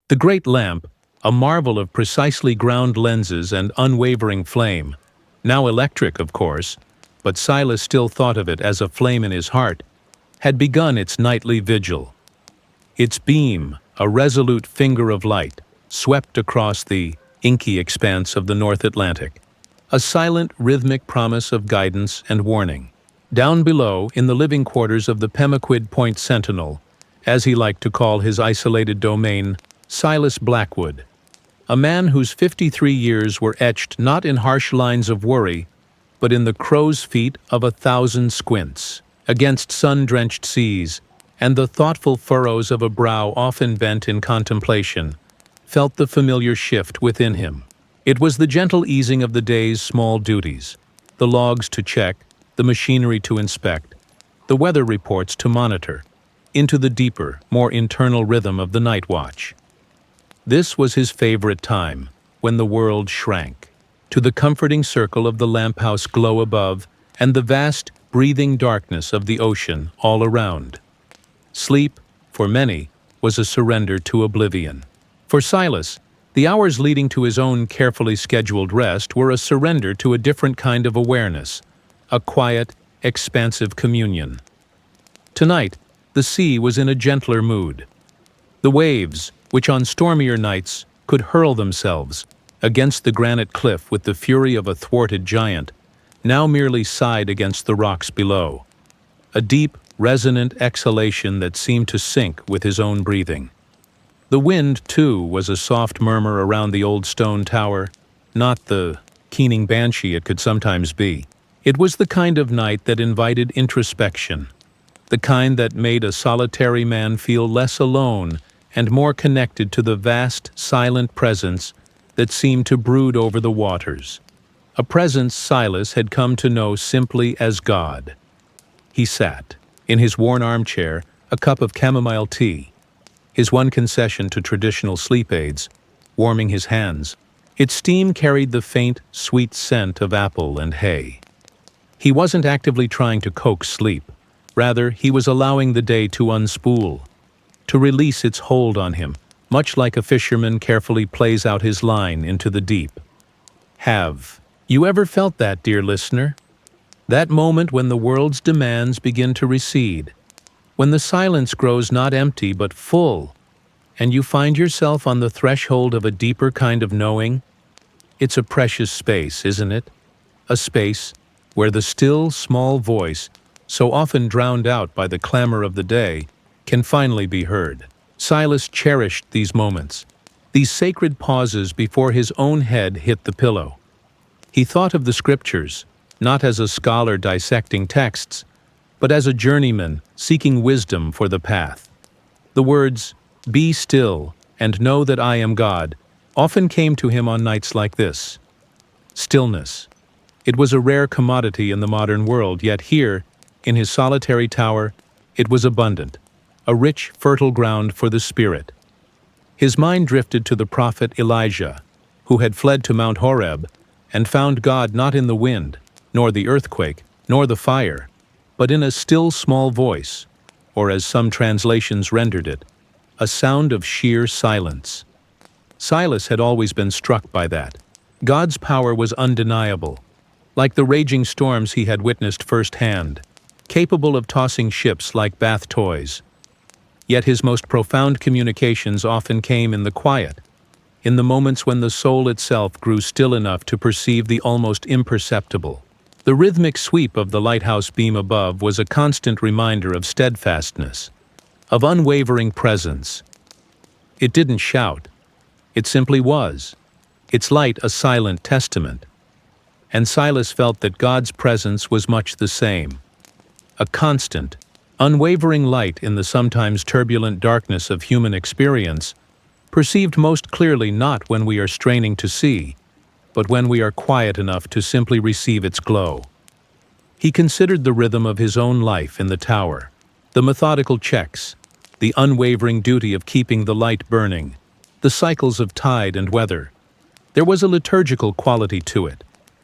The great lamp, a marvel of precisely ground lenses and unwavering flame, now electric, of course, but Silas still thought of it as a flame in his heart, had begun its nightly vigil. Its beam, a resolute finger of light, swept across the inky expanse of the North Atlantic, a silent, rhythmic promise of guidance and warning. Down below, in the living quarters of the Pemaquid Point Sentinel, as he liked to call his isolated domain, Silas Blackwood, a man whose 53 years were etched not in harsh lines of worry, but in the crow's feet of 1,000 squints, against sun-drenched seas, and the thoughtful furrows of a brow often bent in contemplation, felt the familiar shift within him. It was the gentle easing of the day's small duties, the logs to check, the machinery to inspect, the weather reports to monitor, into the deeper, more internal rhythm of the night watch. This was his favorite time, when the world shrank, to the comforting circle of the lamphouse glow above and the vast, breathing darkness of the ocean all around. Sleep, for many, was a surrender to oblivion. For Silas, the hours leading to his own carefully scheduled rest were a surrender to a different kind of awareness, a quiet, expansive communion. Tonight, the sea was in a gentler mood. The waves, which on stormier nights could hurl themselves against the granite cliff with the fury of a thwarted giant, now merely sighed against the rocks below, a deep, resonant exhalation that seemed to sync with his own breathing. The wind, too, was a soft murmur around the old stone tower, not the keening banshee it could sometimes be. It was the kind of night that invited introspection, the kind that made a solitary man feel less alone and more connected to the vast, silent presence that seemed to brood over the waters, a presence Silas had come to know simply as God. He sat, in his worn armchair, a cup of chamomile tea, his one concession to traditional sleep aids, warming his hands. Its steam carried the faint, sweet scent of apple and hay. He wasn't actively trying to coax sleep. Rather, he was allowing the day to unspool, to release its hold on him, much like a fisherman carefully plays out his line into the deep. Have you ever felt that, dear listener? That moment when the world's demands begin to recede, when the silence grows not empty but full, and you find yourself on the threshold of a deeper kind of knowing? It's a precious space, isn't it? A space where the still, small voice, so often drowned out by the clamor of the day, can finally be heard. Silas cherished these moments, these sacred pauses before his own head hit the pillow. He thought of the scriptures, not as a scholar dissecting texts, but as a journeyman seeking wisdom for the path. The words, "Be still and know that I am God," often came to him on nights like this. Stillness. It was a rare commodity in the modern world, yet here, in his solitary tower, it was abundant, a rich, fertile ground for the spirit. His mind drifted to the prophet Elijah, who had fled to Mount Horeb and found God not in the wind, nor the earthquake, nor the fire, but in a still small voice, or as some translations rendered it, a sound of sheer silence. Silas had always been struck by that. God's power was undeniable, like the raging storms he had witnessed firsthand, capable of tossing ships like bath toys. Yet his most profound communications often came in the quiet, in the moments when the soul itself grew still enough to perceive the almost imperceptible. The rhythmic sweep of the lighthouse beam above was a constant reminder of steadfastness, of unwavering presence. It didn't shout. It simply was, its light a silent testament. And Silas felt that God's presence was much the same, a constant, unwavering light in the sometimes turbulent darkness of human experience, perceived most clearly not when we are straining to see, but when we are quiet enough to simply receive its glow. He considered the rhythm of his own life in the tower, the methodical checks, the unwavering duty of keeping the light burning, the cycles of tide and weather. There was a liturgical quality to it,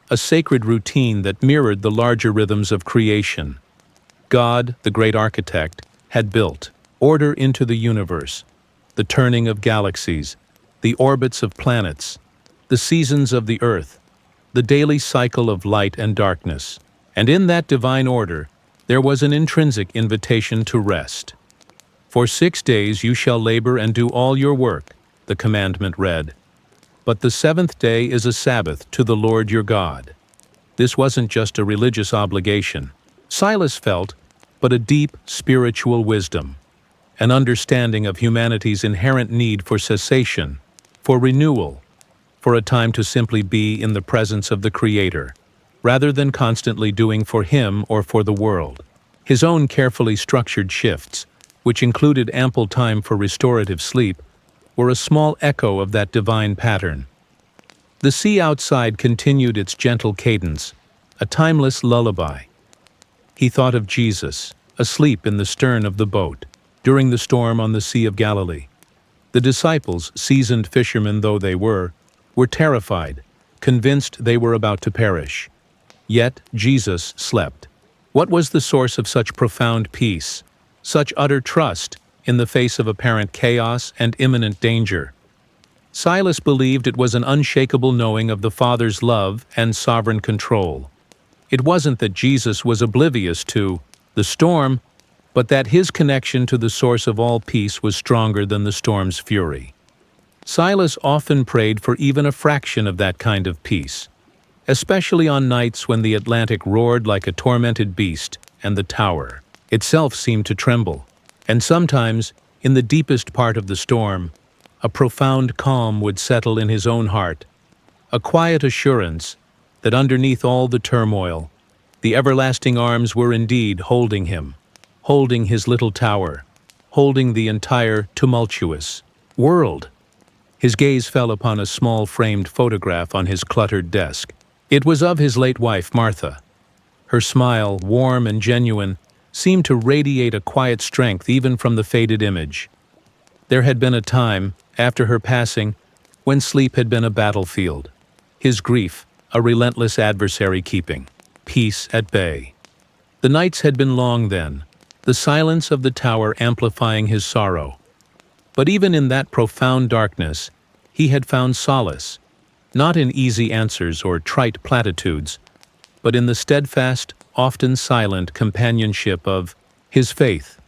a sacred routine that mirrored the larger rhythms of creation. God, the great architect, had built order into the universe, the turning of galaxies, the orbits of planets, the seasons of the earth, the daily cycle of light and darkness. And in that divine order, there was an intrinsic invitation to rest. "For 6 days you shall labor and do all your work," the commandment read. "But the seventh day is a Sabbath to the Lord your God." This wasn't just a religious obligation, Silas felt, but a deep spiritual wisdom, an understanding of humanity's inherent need for cessation, for renewal, for a time to simply be in the presence of the Creator, rather than constantly doing for him or for the world. His own carefully structured shifts, which included ample time for restorative sleep, were a small echo of that divine pattern. The sea outside continued its gentle cadence, a timeless lullaby. He thought of Jesus, asleep in the stern of the boat, during the storm on the Sea of Galilee. The disciples, seasoned fishermen though they were terrified, convinced they were about to perish. Yet Jesus slept. What was the source of such profound peace, such utter trust in the face of apparent chaos and imminent danger? Silas believed it was an unshakable knowing of the Father's love and sovereign control. It wasn't that Jesus was oblivious to the storm, but that his connection to the source of all peace was stronger than the storm's fury. Silas often prayed for even a fraction of that kind of peace, especially on nights when the Atlantic roared like a tormented beast and the tower itself seemed to tremble. And sometimes, in the deepest part of the storm, a profound calm would settle in his own heart, a quiet assurance that underneath all the turmoil, the everlasting arms were indeed holding him, holding his little tower, holding the entire tumultuous world. His gaze fell upon a small framed photograph on his cluttered desk. It was of his late wife, Martha. Her smile, warm and genuine, seemed to radiate a quiet strength even from the faded image. There had been a time, after her passing, when sleep had been a battlefield, his grief a relentless adversary keeping peace at bay. The nights had been long then, the silence of the tower amplifying his sorrow. But even in that profound darkness, he had found solace, not in easy answers or trite platitudes, but in the steadfast, often silent companionship of his faith.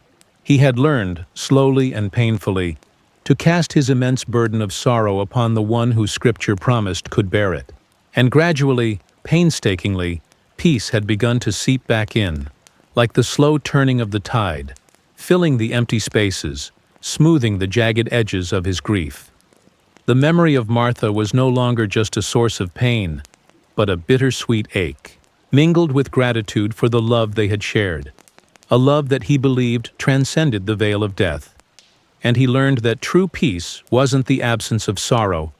He had learned, slowly and painfully, to cast his immense burden of sorrow upon the one who Scripture promised could bear it. And gradually, painstakingly, peace had begun to seep back in, like the slow turning of the tide, filling the empty spaces, smoothing the jagged edges of his grief. The memory of Martha was no longer just a source of pain, but a bittersweet ache, mingled with gratitude for the love they had shared, a love that he believed transcended the veil of death. And he learned that true peace wasn't the absence of sorrow,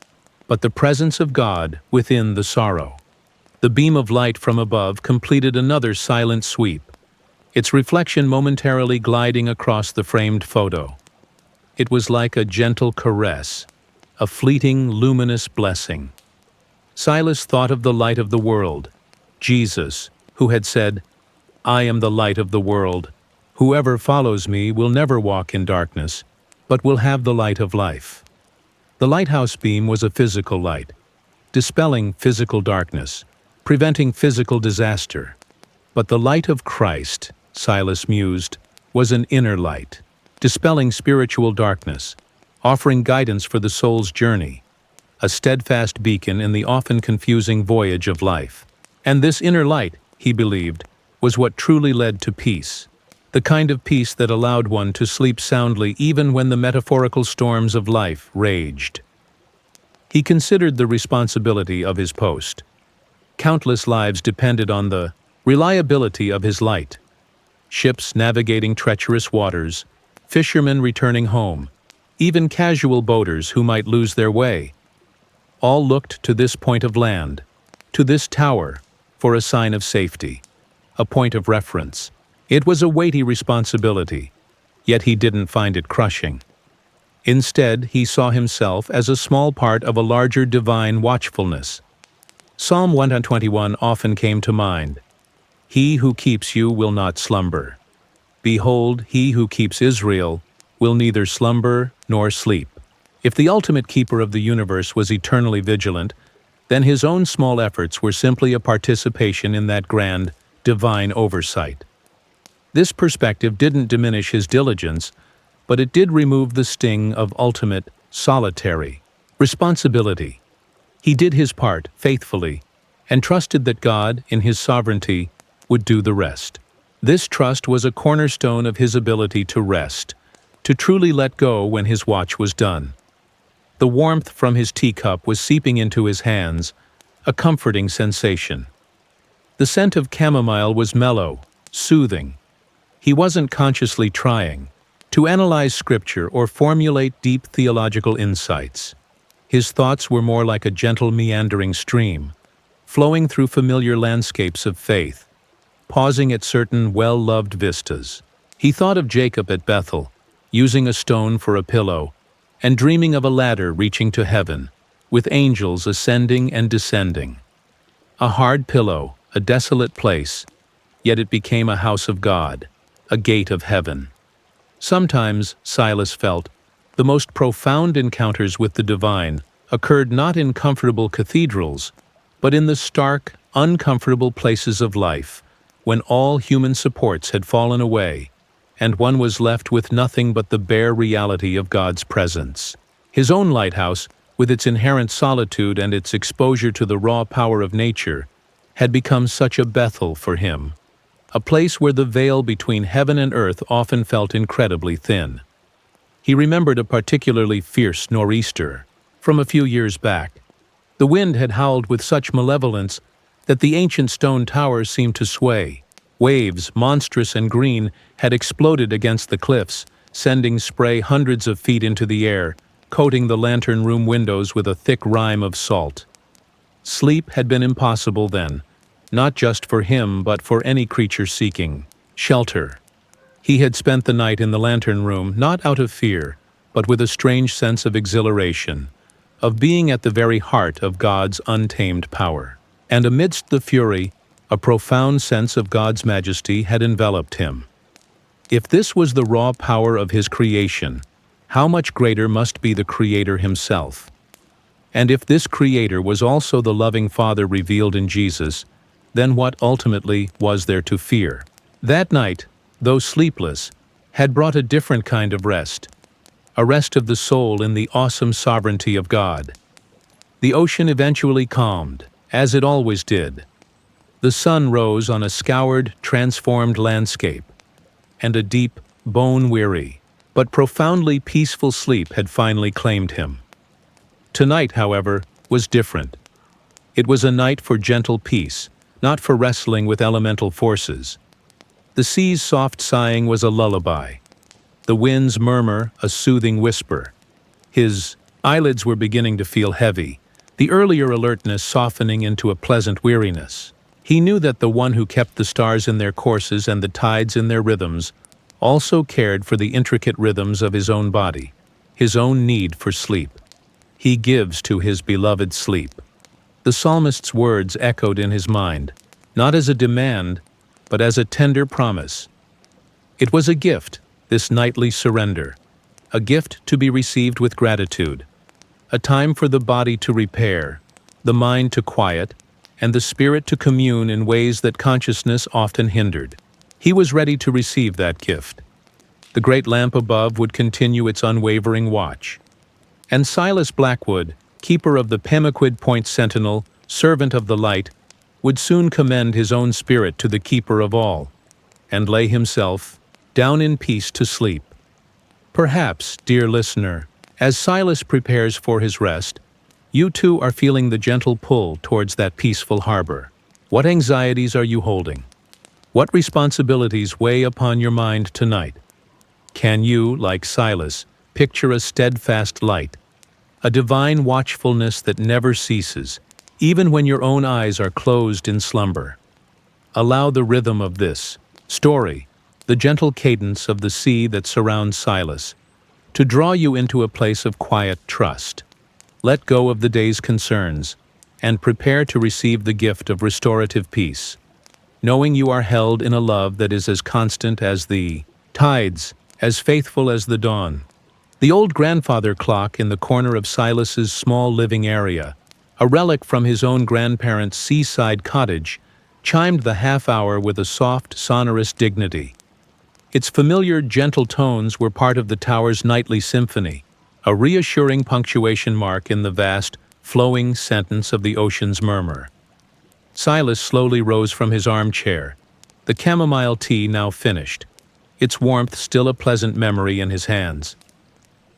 but the presence of God within the sorrow. The beam of light from above completed another silent sweep, its reflection momentarily gliding across the framed photo. It was like a gentle caress, a fleeting, luminous blessing. Silas thought of the light of the world, Jesus, who had said, "I am the light of the world. Whoever follows me will never walk in darkness, but will have the light of life." The lighthouse beam was a physical light, dispelling physical darkness, preventing physical disaster. But the light of Christ, Silas mused, was an inner light, dispelling spiritual darkness, offering guidance for the soul's journey, a steadfast beacon in the often confusing voyage of life. And this inner light, he believed, was what truly led to peace, the kind of peace that allowed one to sleep soundly even when the metaphorical storms of life raged. He considered the responsibility of his post. Countless lives depended on the reliability of his light. Ships navigating treacherous waters, fishermen returning home, even casual boaters who might lose their way. All looked to this point of land, to this tower, for a sign of safety, a point of reference. It was a weighty responsibility, yet he didn't find it crushing. Instead, he saw himself as a small part of a larger divine watchfulness. Psalm 121 often came to mind. "He who keeps you will not slumber. Behold, he who keeps Israel will neither slumber nor sleep. If the ultimate keeper of the universe was eternally vigilant, then his own small efforts were simply a participation in that grand, divine oversight. This perspective didn't diminish his diligence, but it did remove the sting of ultimate, solitary responsibility. He did his part faithfully and trusted that God, in his sovereignty, would do the rest. This trust was a cornerstone of his ability to rest, to truly let go when his watch was done. The warmth from his teacup was seeping into his hands, a comforting sensation. The scent of chamomile was mellow, soothing. He wasn't consciously trying to analyze scripture or formulate deep theological insights. His thoughts were more like a gentle meandering stream, flowing through familiar landscapes of faith, pausing at certain well-loved vistas. He thought of Jacob at Bethel, using a stone for a pillow, and dreaming of a ladder reaching to heaven, with angels ascending and descending. A hard pillow, a desolate place, yet it became a house of God, a gate of heaven. Sometimes, Silas felt, the most profound encounters with the divine occurred not in comfortable cathedrals, but in the stark, uncomfortable places of life, when all human supports had fallen away, and one was left with nothing but the bare reality of God's presence. His own lighthouse, with its inherent solitude and its exposure to the raw power of nature, had become such a Bethel for him, a place where the veil between heaven and earth often felt incredibly thin. He remembered a particularly fierce nor'easter from a few years back. The wind had howled with such malevolence that the ancient stone tower seemed to sway. Waves, monstrous and green, had exploded against the cliffs, sending spray hundreds of feet into the air, coating the lantern room windows with a thick rime of salt. Sleep had been impossible then, not just for him but for any creature seeking shelter. He had spent the night in the lantern room not out of fear, but with a strange sense of exhilaration, of being at the very heart of God's untamed power. And amidst the fury, a profound sense of God's majesty had enveloped him. If this was the raw power of his creation, how much greater must be the Creator himself? And if this Creator was also the loving Father revealed in Jesus, then what ultimately was there to fear? That night, though sleepless, had brought a different kind of rest, a rest of the soul in the awesome sovereignty of God. The ocean eventually calmed, as it always did. The sun rose on a scoured, transformed landscape, and a deep, bone-weary, but profoundly peaceful sleep had finally claimed him. Tonight, however, was different. It was a night for gentle peace, not for wrestling with elemental forces. The sea's soft sighing was a lullaby, the wind's murmur a soothing whisper. His eyelids were beginning to feel heavy, the earlier alertness softening into a pleasant weariness. He knew that the one who kept the stars in their courses and the tides in their rhythms also cared for the intricate rhythms of his own body, his own need for sleep. He gives to his beloved sleep. The psalmist's words echoed in his mind, not as a demand, but as a tender promise. It was a gift, this nightly surrender, a gift to be received with gratitude, a time for the body to repair, the mind to quiet, and the spirit to commune in ways that consciousness often hindered. He was ready to receive that gift. The great lamp above would continue its unwavering watch. And Silas Blackwood, keeper of the Pemaquid Point Sentinel, servant of the light, would soon commend his own spirit to the keeper of all, and lay himself down in peace to sleep. Perhaps, dear listener, as Silas prepares for his rest, you too are feeling the gentle pull towards that peaceful harbor. What anxieties are you holding? What responsibilities weigh upon your mind tonight? Can you, like Silas, picture a steadfast light, a divine watchfulness that never ceases, even when your own eyes are closed in slumber? Allow the rhythm of this story, the gentle cadence of the sea that surrounds Silas, to draw you into a place of quiet trust. Let go of the day's concerns, and prepare to receive the gift of restorative peace, knowing you are held in a love that is as constant as the tides as faithful as the dawn. The old grandfather clock in the corner of Silas's small living area, a relic from his own grandparents' seaside cottage, chimed the half-hour with a soft, sonorous dignity. Its familiar, gentle tones were part of the tower's nightly symphony, a reassuring punctuation mark in the vast, flowing sentence of the ocean's murmur. Silas slowly rose from his armchair, the chamomile tea now finished, its warmth still a pleasant memory in his hands.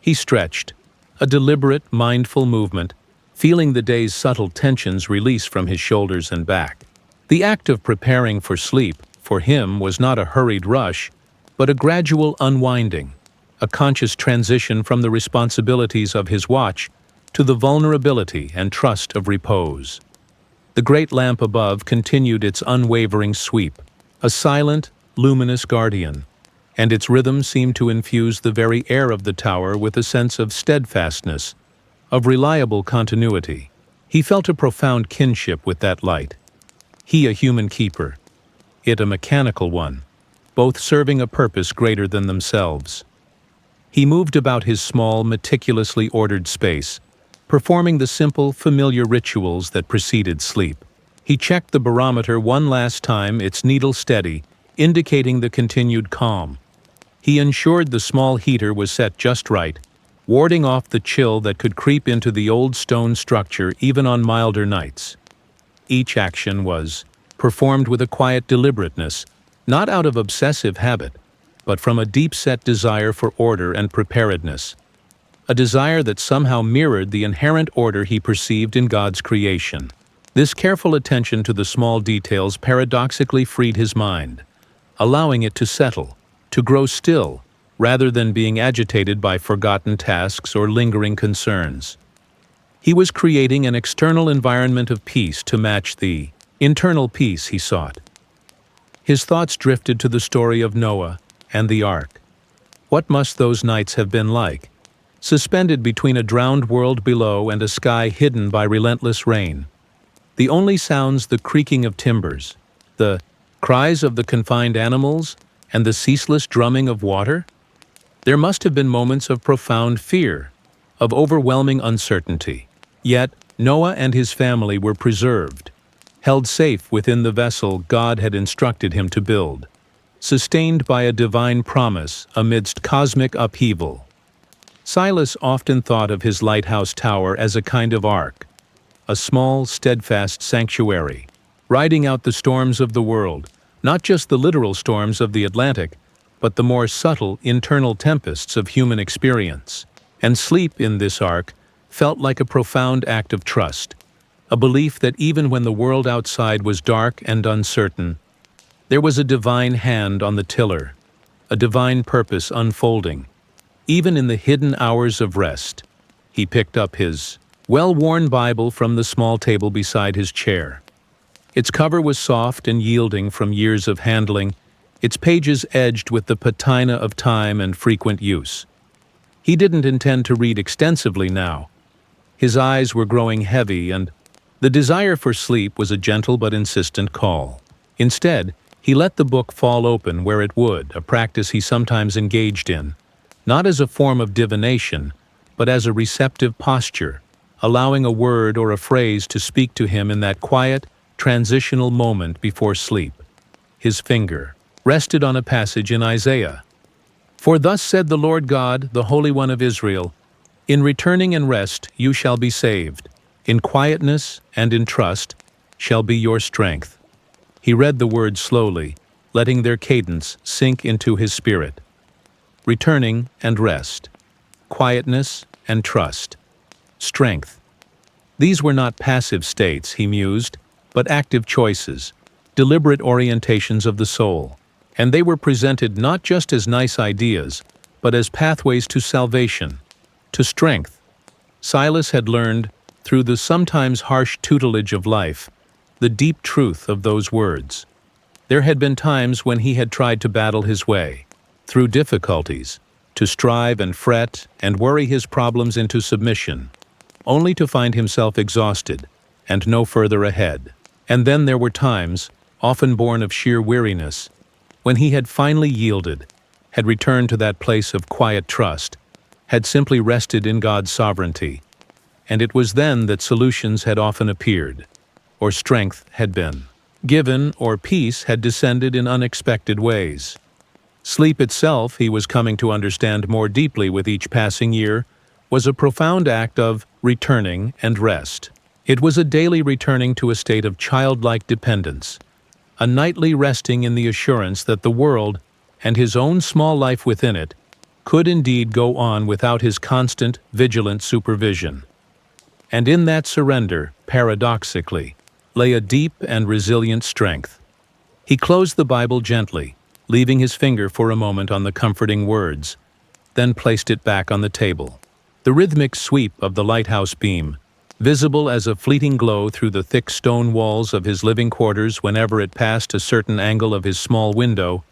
He stretched, a deliberate, mindful movement, feeling the day's subtle tensions release from his shoulders and back. The act of preparing for sleep, for him, was not a hurried rush, but a gradual unwinding, a conscious transition from the responsibilities of his watch to the vulnerability and trust of repose. The great lamp above continued its unwavering sweep, a silent, luminous guardian, and its rhythm seemed to infuse the very air of the tower with a sense of steadfastness, of reliable continuity. He felt a profound kinship with that light. He a human keeper, it a mechanical one, both serving a purpose greater than themselves. He moved about his small, meticulously ordered space, performing the simple, familiar rituals that preceded sleep. He checked the barometer one last time, its needle steady, indicating the continued calm. He ensured the small heater was set just right, warding off the chill that could creep into the old stone structure even on milder nights. Each action was performed with a quiet deliberateness, not out of obsessive habit, but from a deep-set desire for order and preparedness, a desire that somehow mirrored the inherent order he perceived in God's creation. This careful attention to the small details paradoxically freed his mind, allowing it to settle, to grow still, rather than being agitated by forgotten tasks or lingering concerns. He was creating an external environment of peace to match the internal peace he sought. His thoughts drifted to the story of Noah and the ark. What must those nights have been like, suspended between a drowned world below and a sky hidden by relentless rain? The only sounds the creaking of timbers, the cries of the confined animals, and the ceaseless drumming of water? There must have been moments of profound fear, of overwhelming uncertainty. Yet Noah and his family were preserved, held safe within the vessel God had instructed him to build, sustained by a divine promise amidst cosmic upheaval. Silas often thought of his lighthouse tower as a kind of ark, a small, steadfast sanctuary, riding out the storms of the world, not just the literal storms of the Atlantic, but the more subtle internal tempests of human experience. And sleep in this ark felt like a profound act of trust, a belief that even when the world outside was dark and uncertain, there was a divine hand on the tiller, a divine purpose unfolding. Even in the hidden hours of rest, he picked up his well-worn Bible from the small table beside his chair. Its cover was soft and yielding from years of handling, its pages edged with the patina of time and frequent use. He didn't intend to read extensively now. His eyes were growing heavy, and the desire for sleep was a gentle but insistent call. Instead, he let the book fall open where it would, a practice he sometimes engaged in, not as a form of divination, but as a receptive posture, allowing a word or a phrase to speak to him in that quiet, transitional moment before sleep. His finger rested on a passage in Isaiah. "For thus said the Lord God, the Holy One of Israel, in returning and rest you shall be saved. In quietness and in trust shall be your strength." He read the words slowly, letting their cadence sink into his spirit. Returning and rest. Quietness and trust. Strength. These were not passive states, he mused, but active choices, deliberate orientations of the soul. And they were presented not just as nice ideas, but as pathways to salvation, to strength. Silas had learned, through the sometimes harsh tutelage of life, the deep truth of those words. There had been times when he had tried to battle his way, through difficulties, to strive and fret and worry his problems into submission, only to find himself exhausted and no further ahead. And then there were times, often born of sheer weariness, when he had finally yielded, had returned to that place of quiet trust, had simply rested in God's sovereignty, and it was then that solutions had often appeared, or strength had been given, or peace had descended in unexpected ways. Sleep itself, he was coming to understand more deeply with each passing year, was a profound act of returning and rest. It was a daily returning to a state of childlike dependence, a nightly resting in the assurance that the world, and his own small life within it, could indeed go on without his constant, vigilant supervision. And in that surrender, paradoxically, lay a deep and resilient strength. He closed the Bible gently, leaving his finger for a moment on the comforting words, then placed it back on the table. The rhythmic sweep of the lighthouse beam, visible as a fleeting glow through the thick stone walls of his living quarters whenever it passed a certain angle of his small window,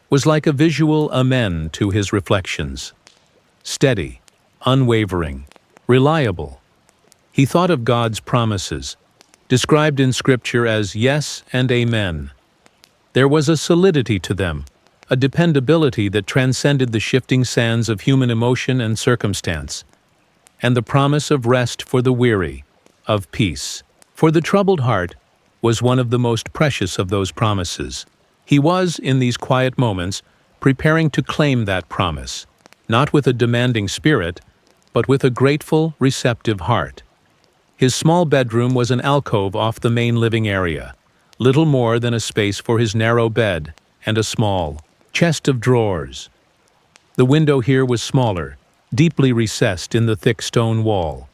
was like a visual amen to his reflections. Steady, unwavering, reliable. He thought of God's promises, described in Scripture as yes and amen. There was a solidity to them, a dependability that transcended the shifting sands of human emotion and circumstance, and the promise of rest for the weary, of peace. For the troubled heart was one of the most precious of those promises. He was, in these quiet moments, preparing to claim that promise, not with a demanding spirit, but with a grateful, receptive heart. His small bedroom was an alcove off the main living area, little more than a space for his narrow bed and a small chest of drawers. The window here was smaller, deeply recessed in the thick stone wall,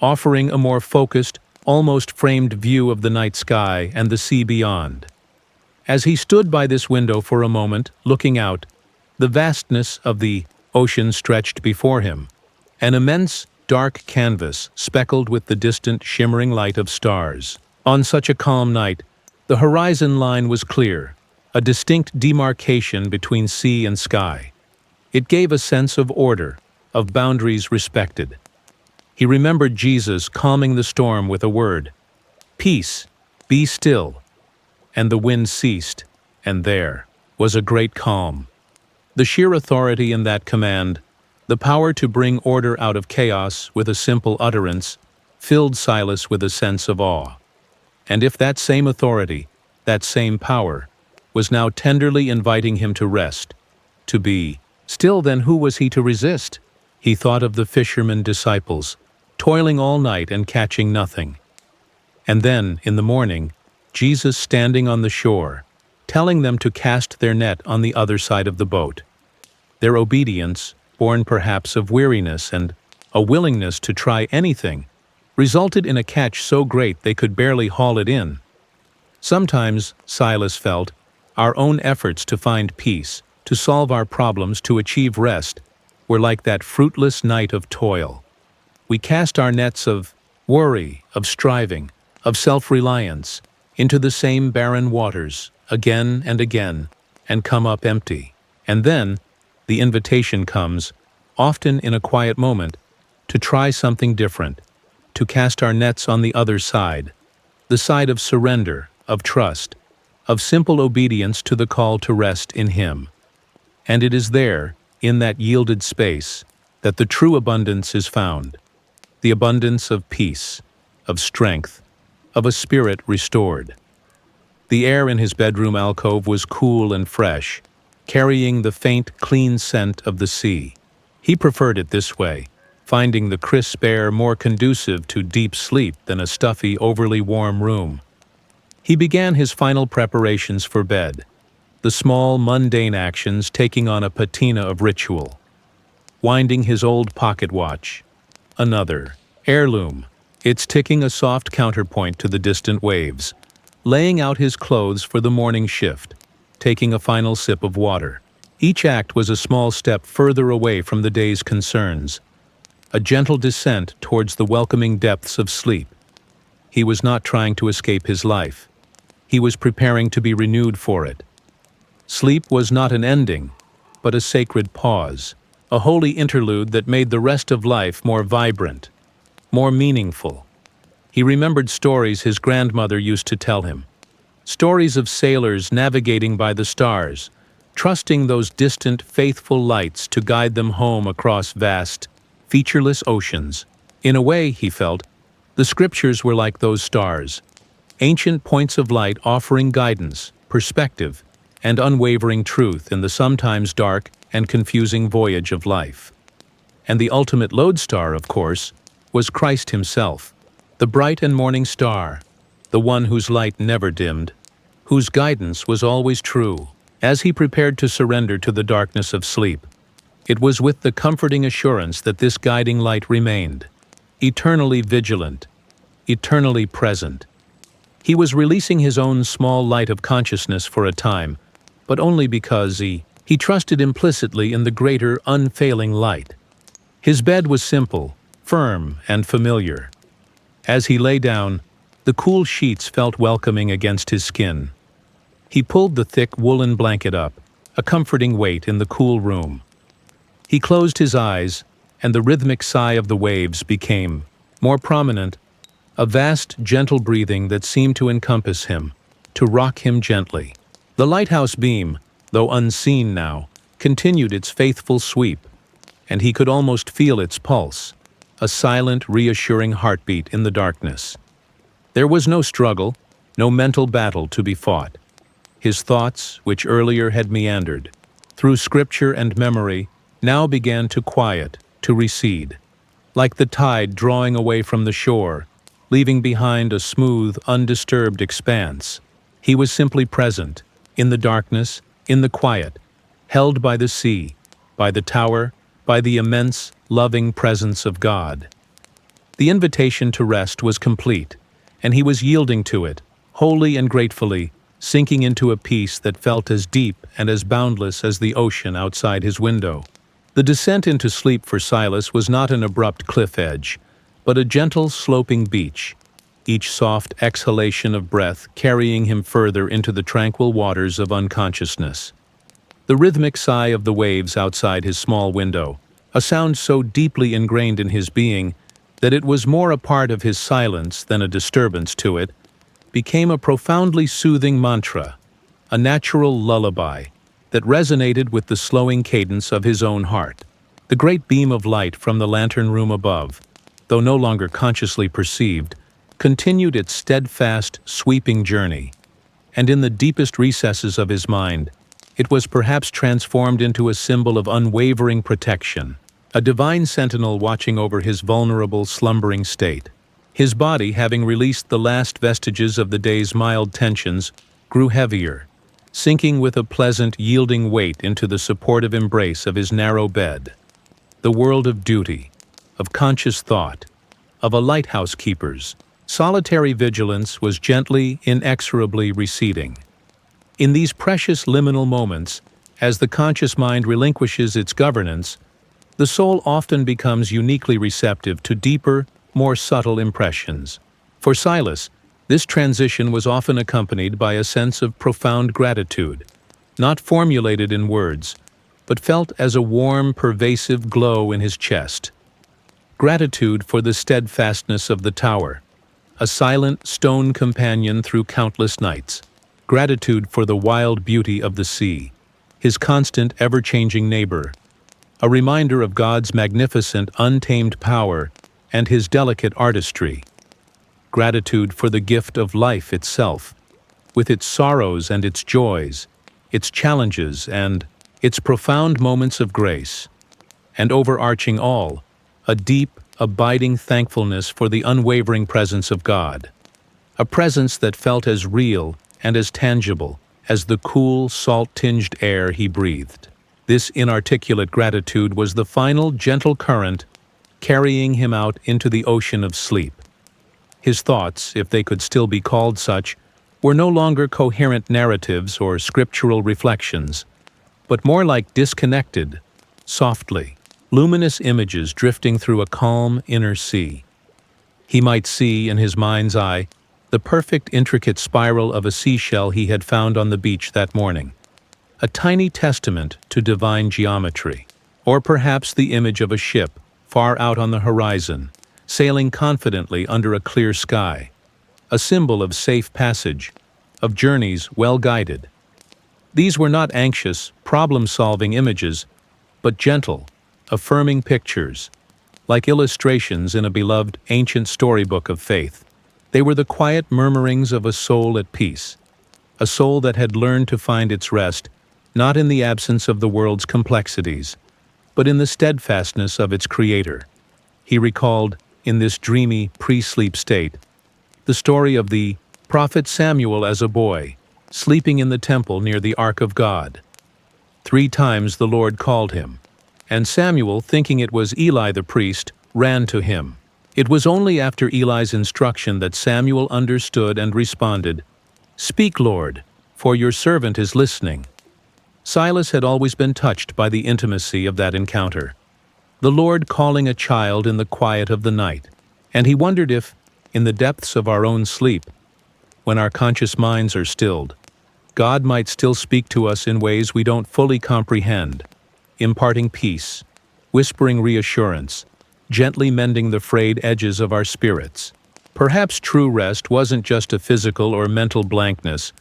offering a more focused, almost framed view of the night sky and the sea beyond. As he stood by this window for a moment, looking out, the vastness of the ocean stretched before him, an immense, dark canvas speckled with the distant, shimmering light of stars. On such a calm night, the horizon line was clear, a distinct demarcation between sea and sky. It gave a sense of order, of boundaries respected. He remembered Jesus calming the storm with a word, "Peace, be still," and the wind ceased, and there was a great calm. The sheer authority in that command, the power to bring order out of chaos with a simple utterance, filled Silas with a sense of awe. And if that same authority, that same power, was now tenderly inviting him to rest, to be still, then who was he to resist? He thought of the fishermen disciples, toiling all night and catching nothing. And then, in the morning, Jesus standing on the shore, telling them to cast their net on the other side of the boat. Their obedience, born perhaps of weariness and a willingness to try anything, resulted in a catch so great they could barely haul it in. Sometimes, Silas felt, our own efforts to find peace, to solve our problems, to achieve rest, were like that fruitless night of toil. We cast our nets of worry, of striving, of self-reliance, into the same barren waters, again and again, and come up empty. And then, the invitation comes, often in a quiet moment, to try something different, to cast our nets on the other side, the side of surrender, of trust, of simple obedience to the call to rest in Him. And it is there, in that yielded space, that the true abundance is found, the abundance of peace, of strength, of a spirit restored. The air in his bedroom alcove was cool and fresh, carrying the faint, clean scent of the sea. He preferred it this way, finding the crisp air more conducive to deep sleep than a stuffy, overly warm room. He began his final preparations for bed, the small, mundane actions taking on a patina of ritual. Winding his old pocket watch, another, heirloom, its ticking a soft counterpoint to the distant waves, laying out his clothes for the morning shift, taking a final sip of water. Each act was a small step further away from the day's concerns, a gentle descent towards the welcoming depths of sleep. He was not trying to escape his life. He was preparing to be renewed for it. Sleep was not an ending, but a sacred pause, a holy interlude that made the rest of life more vibrant, more meaningful. He remembered stories his grandmother used to tell him, stories of sailors navigating by the stars, trusting those distant, faithful lights to guide them home across vast, featureless oceans. In a way, he felt, the scriptures were like those stars, ancient points of light offering guidance, perspective, and unwavering truth in the sometimes dark and confusing voyage of life. And the ultimate lodestar, of course, was Christ himself, the bright and morning star, the one whose light never dimmed, whose guidance was always true. As he prepared to surrender to the darkness of sleep, it was with the comforting assurance that this guiding light remained, eternally vigilant, eternally present. He was releasing his own small light of consciousness for a time, but only because he trusted implicitly in the greater, unfailing light. His bed was simple, firm, and familiar. As he lay down, the cool sheets felt welcoming against his skin. He pulled the thick woolen blanket up, a comforting weight in the cool room. He closed his eyes, and the rhythmic sigh of the waves became more prominent, a vast, gentle breathing that seemed to encompass him, to rock him gently. The lighthouse beam, though unseen now, continued its faithful sweep, and he could almost feel its pulse, a silent, reassuring heartbeat in the darkness. There was no struggle, no mental battle to be fought. His thoughts, which earlier had meandered, through scripture and memory, now began to quiet, to recede. Like the tide drawing away from the shore, leaving behind a smooth, undisturbed expanse, he was simply present, in the darkness, in the quiet, held by the sea, by the tower, by the immense, loving presence of God. The invitation to rest was complete, and he was yielding to it, wholly and gratefully, sinking into a peace that felt as deep and as boundless as the ocean outside his window. The descent into sleep for Silas was not an abrupt cliff edge, but a gentle, sloping beach, each soft exhalation of breath carrying him further into the tranquil waters of unconsciousness. The rhythmic sigh of the waves outside his small window, a sound so deeply ingrained in his being that it was more a part of his silence than a disturbance to it, became a profoundly soothing mantra, a natural lullaby that resonated with the slowing cadence of his own heart. The great beam of light from the lantern room above, though no longer consciously perceived, continued its steadfast, sweeping journey, and in the deepest recesses of his mind, it was perhaps transformed into a symbol of unwavering protection, a divine sentinel watching over his vulnerable, slumbering state. His body, having released the last vestiges of the day's mild tensions, grew heavier, sinking with a pleasant, yielding weight into the supportive embrace of his narrow bed. The world of duty, of conscious thought, of a lighthouse keeper's solitary vigilance was gently, inexorably receding. In these precious liminal moments, as the conscious mind relinquishes its governance, the soul often becomes uniquely receptive to deeper, more subtle impressions. For Silas, this transition was often accompanied by a sense of profound gratitude, not formulated in words, but felt as a warm, pervasive glow in his chest. Gratitude for the steadfastness of the tower, a silent stone companion through countless nights. Gratitude for the wild beauty of the sea, his constant, ever-changing neighbor, a reminder of God's magnificent, untamed power and his delicate artistry. Gratitude for the gift of life itself, with its sorrows and its joys, its challenges and its profound moments of grace. And overarching all, a deep, abiding thankfulness for the unwavering presence of God, a presence that felt as real and as tangible as the cool, salt-tinged air he breathed. This inarticulate gratitude was the final, gentle current carrying him out into the ocean of sleep. His thoughts, if they could still be called such, were no longer coherent narratives or scriptural reflections, but more like disconnected, softly, luminous images drifting through a calm inner sea. He might see, in his mind's eye, the perfect, intricate spiral of a seashell he had found on the beach that morning, a tiny testament to divine geometry, or perhaps the image of a ship far out on the horizon, sailing confidently under a clear sky, a symbol of safe passage, of journeys well guided. These were not anxious, problem-solving images, but gentle, affirming pictures, like illustrations in a beloved ancient storybook of faith. They were the quiet murmurings of a soul at peace, a soul that had learned to find its rest, not in the absence of the world's complexities, but in the steadfastness of its creator. He recalled, in this dreamy, pre-sleep state, the story of the prophet Samuel as a boy, sleeping in the temple near the Ark of God. 3 times the Lord called him, and Samuel, thinking it was Eli the priest, ran to him. It was only after Eli's instruction that Samuel understood and responded, "Speak, Lord, for your servant is listening." Silas had always been touched by the intimacy of that encounter, the Lord calling a child in the quiet of the night, and he wondered if, in the depths of our own sleep, when our conscious minds are stilled, God might still speak to us in ways we don't fully comprehend, imparting peace, whispering reassurance, gently mending the frayed edges of our spirits. Perhaps true rest wasn't just a physical or mental blankness,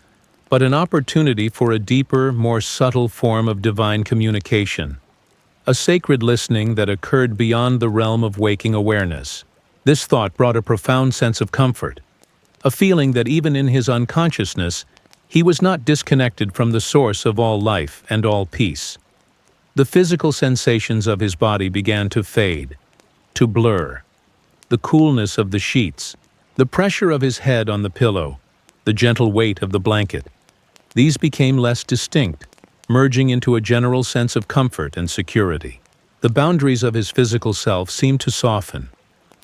but an opportunity for a deeper, more subtle form of divine communication, a sacred listening that occurred beyond the realm of waking awareness. This thought brought a profound sense of comfort, a feeling that even in his unconsciousness, he was not disconnected from the source of all life and all peace. The physical sensations of his body began to fade, to blur. The coolness of the sheets, the pressure of his head on the pillow, the gentle weight of the blanket, these became less distinct, merging into a general sense of comfort and security. The boundaries of his physical self seemed to soften,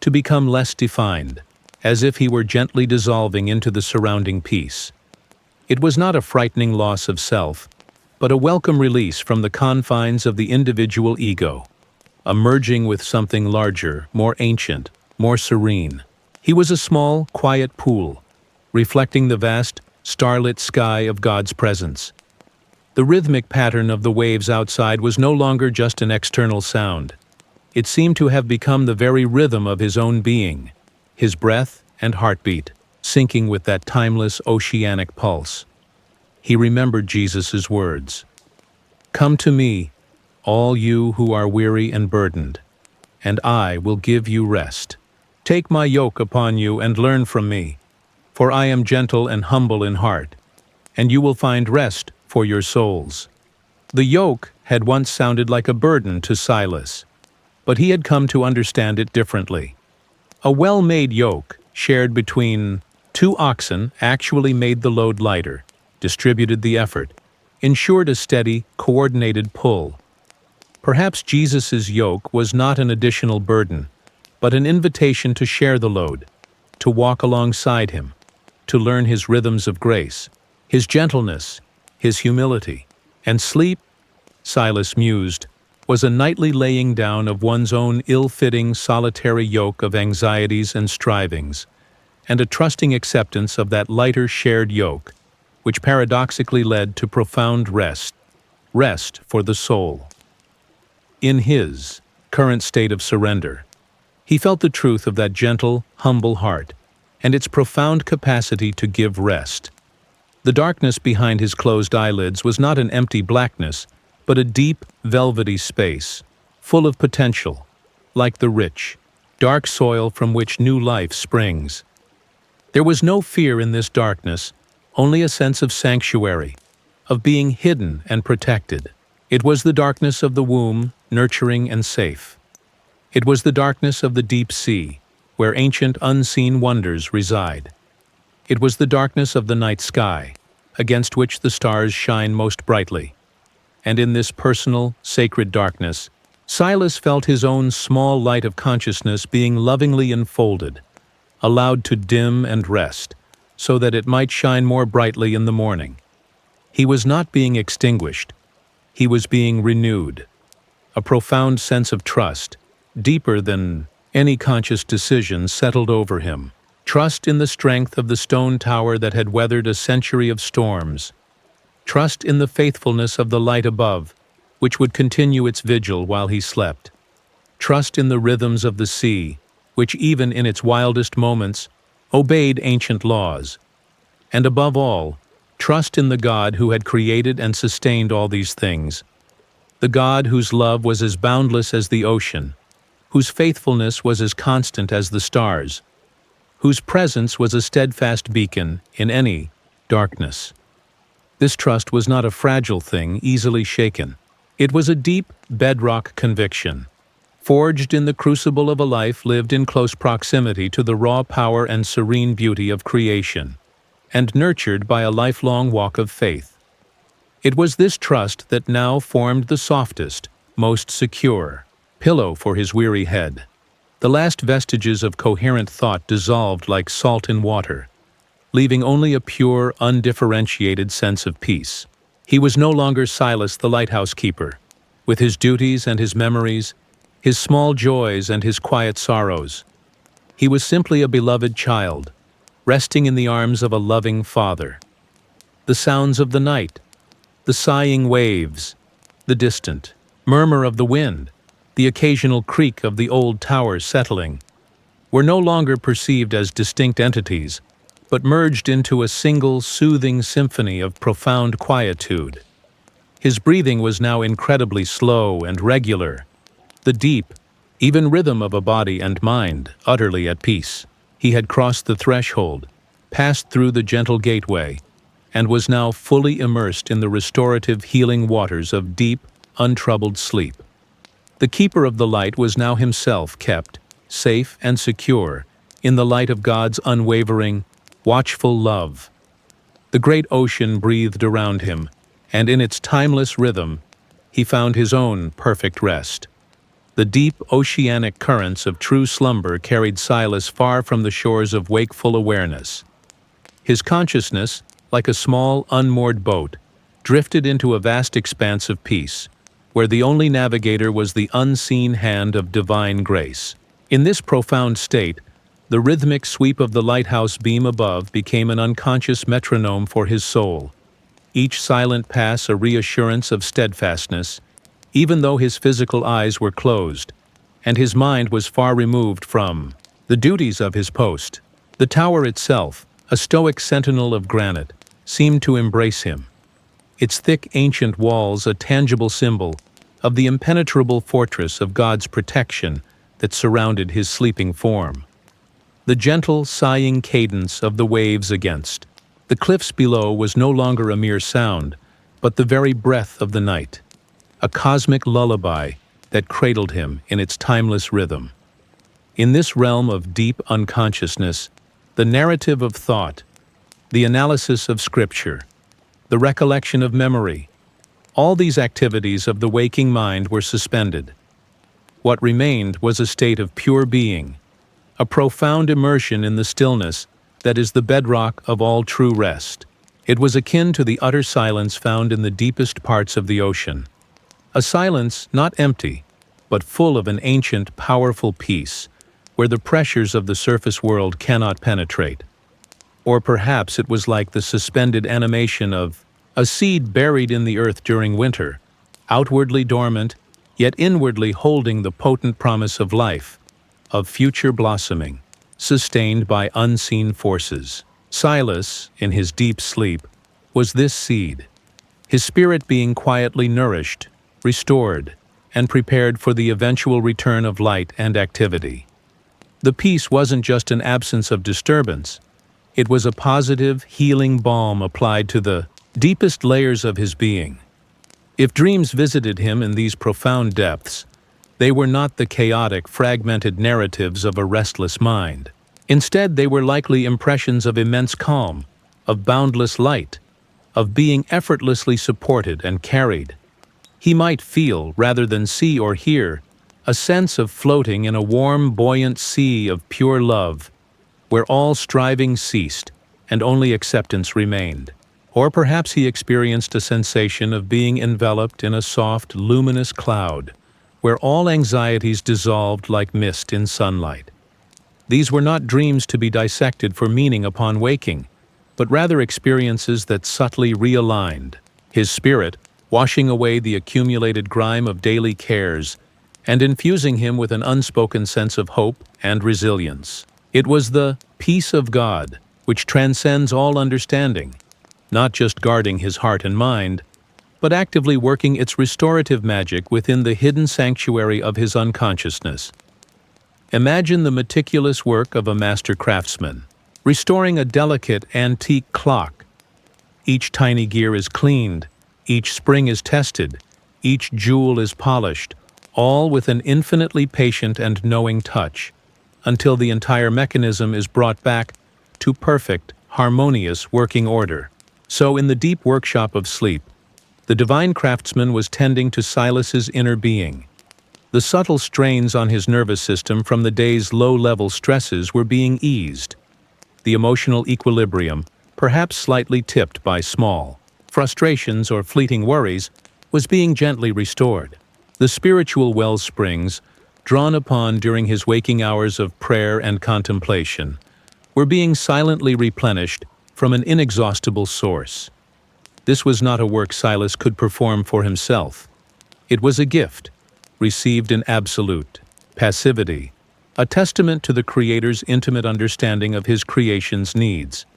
to become less defined, as if he were gently dissolving into the surrounding peace. It was not a frightening loss of self, but a welcome release from the confines of the individual ego, a merging with something larger, more ancient, more serene. He was a small, quiet pool, reflecting the vast, starlit sky of God's presence. The rhythmic pattern of the waves outside was no longer just an external sound. It seemed to have become the very rhythm of his own being, his breath and heartbeat, syncing with that timeless oceanic pulse. He remembered Jesus' words, "Come to me, all you who are weary and burdened, and I will give you rest. Take my yoke upon you and learn from me, for I am gentle and humble in heart, and you will find rest for your souls." The yoke had once sounded like a burden to Silas, but he had come to understand it differently. A well-made yoke, shared between 2 oxen, actually made the load lighter, distributed the effort, ensured a steady, coordinated pull. Perhaps Jesus' yoke was not an additional burden, but an invitation to share the load, to walk alongside him, to learn his rhythms of grace, his gentleness, his humility. And sleep, Silas mused, was a nightly laying down of one's own ill-fitting, solitary yoke of anxieties and strivings, and a trusting acceptance of that lighter shared yoke, which paradoxically led to profound rest for the soul. In his current state of surrender, he felt the truth of that gentle, humble heart, and its profound capacity to give rest. The darkness behind his closed eyelids was not an empty blackness, but a deep, velvety space, full of potential, like the rich, dark soil from which new life springs. There was no fear in this darkness, only a sense of sanctuary, of being hidden and protected. It was the darkness of the womb, nurturing and safe. It was the darkness of the deep sea, where ancient unseen wonders reside. It was the darkness of the night sky, against which the stars shine most brightly. And in this personal, sacred darkness, Silas felt his own small light of consciousness being lovingly enfolded, allowed to dim and rest, so that it might shine more brightly in the morning. He was not being extinguished. He was being renewed. A profound sense of trust, deeper than any conscious decision, settled over him. Trust in the strength of the stone tower that had weathered a century of storms. Trust in the faithfulness of the light above, which would continue its vigil while he slept. Trust in the rhythms of the sea, which even in its wildest moments obeyed ancient laws. And above all, trust in the God who had created and sustained all these things, the God whose love was as boundless as the ocean, whose faithfulness was as constant as the stars, whose presence was a steadfast beacon in any darkness. This trust was not a fragile thing easily shaken. It was a deep bedrock conviction, forged in the crucible of a life lived in close proximity to the raw power and serene beauty of creation, and nurtured by a lifelong walk of faith. It was this trust that now formed the softest, most secure pillow for his weary head. The last vestiges of coherent thought dissolved like salt in water, leaving only a pure, undifferentiated sense of peace. He was no longer Silas the lighthouse keeper, with his duties and his memories, his small joys and his quiet sorrows. He was simply a beloved child, resting in the arms of a loving father. The sounds of the night, the sighing waves, the distant murmur of the wind, the occasional creak of the old tower settling, were no longer perceived as distinct entities, but merged into a single soothing symphony of profound quietude. His breathing was now incredibly slow and regular, the deep, even rhythm of a body and mind utterly at peace. He had crossed the threshold, passed through the gentle gateway, and was now fully immersed in the restorative healing waters of deep, untroubled sleep. The keeper of the light was now himself kept, safe and secure, in the light of God's unwavering, watchful love. The great ocean breathed around him, and in its timeless rhythm, he found his own perfect rest. The deep oceanic currents of true slumber carried Silas far from the shores of wakeful awareness. His consciousness, like a small, unmoored boat, drifted into a vast expanse of peace, where the only navigator was the unseen hand of divine grace. In this profound state, the rhythmic sweep of the lighthouse beam above became an unconscious metronome for his soul, each silent pass a reassurance of steadfastness, even though his physical eyes were closed, and his mind was far removed from the duties of his post. The tower itself, a stoic sentinel of granite, seemed to embrace him, its thick ancient walls a tangible symbol of the impenetrable fortress of God's protection that surrounded his sleeping form. The gentle, sighing cadence of the waves against the cliffs below was no longer a mere sound, but the very breath of the night, a cosmic lullaby that cradled him in its timeless rhythm. In this realm of deep unconsciousness, the narrative of thought, the analysis of scripture, the recollection of memory, all these activities of the waking mind were suspended. What remained was a state of pure being, a profound immersion in the stillness that is the bedrock of all true rest. It was akin to the utter silence found in the deepest parts of the ocean, a silence not empty, but full of an ancient, powerful peace, where the pressures of the surface world cannot penetrate. Or perhaps it was like the suspended animation of a seed buried in the earth during winter, outwardly dormant, yet inwardly holding the potent promise of life, of future blossoming, sustained by unseen forces. Silas, in his deep sleep, was this seed, his spirit being quietly nourished, restored, and prepared for the eventual return of light and activity. The peace wasn't just an absence of disturbance, it was a positive, healing balm applied to the deepest layers of his being. If dreams visited him in these profound depths, they were not the chaotic, fragmented narratives of a restless mind. Instead, they were likely impressions of immense calm, of boundless light, of being effortlessly supported and carried. He might feel, rather than see or hear, a sense of floating in a warm, buoyant sea of pure love, where all striving ceased and only acceptance remained. Or perhaps he experienced a sensation of being enveloped in a soft, luminous cloud, where all anxieties dissolved like mist in sunlight. These were not dreams to be dissected for meaning upon waking, but rather experiences that subtly realigned his spirit, washing away the accumulated grime of daily cares and infusing him with an unspoken sense of hope and resilience. It was the peace of God, which transcends all understanding, not just guarding his heart and mind, but actively working its restorative magic within the hidden sanctuary of his unconsciousness. Imagine the meticulous work of a master craftsman, restoring a delicate antique clock. Each tiny gear is cleaned, each spring is tested, each jewel is polished, all with an infinitely patient and knowing touch, until the entire mechanism is brought back to perfect, harmonious working order. So in the deep workshop of sleep, the divine craftsman was tending to Silas's inner being. The subtle strains on his nervous system from the day's low-level stresses were being eased. The emotional equilibrium, perhaps slightly tipped by small frustrations or fleeting worries, was being gently restored. The spiritual well springs, drawn upon during his waking hours of prayer and contemplation, were being silently replenished from an inexhaustible source. This was not a work Silas could perform for himself. It was a gift, received in absolute passivity, a testament to the Creator's intimate understanding of his creation's needs.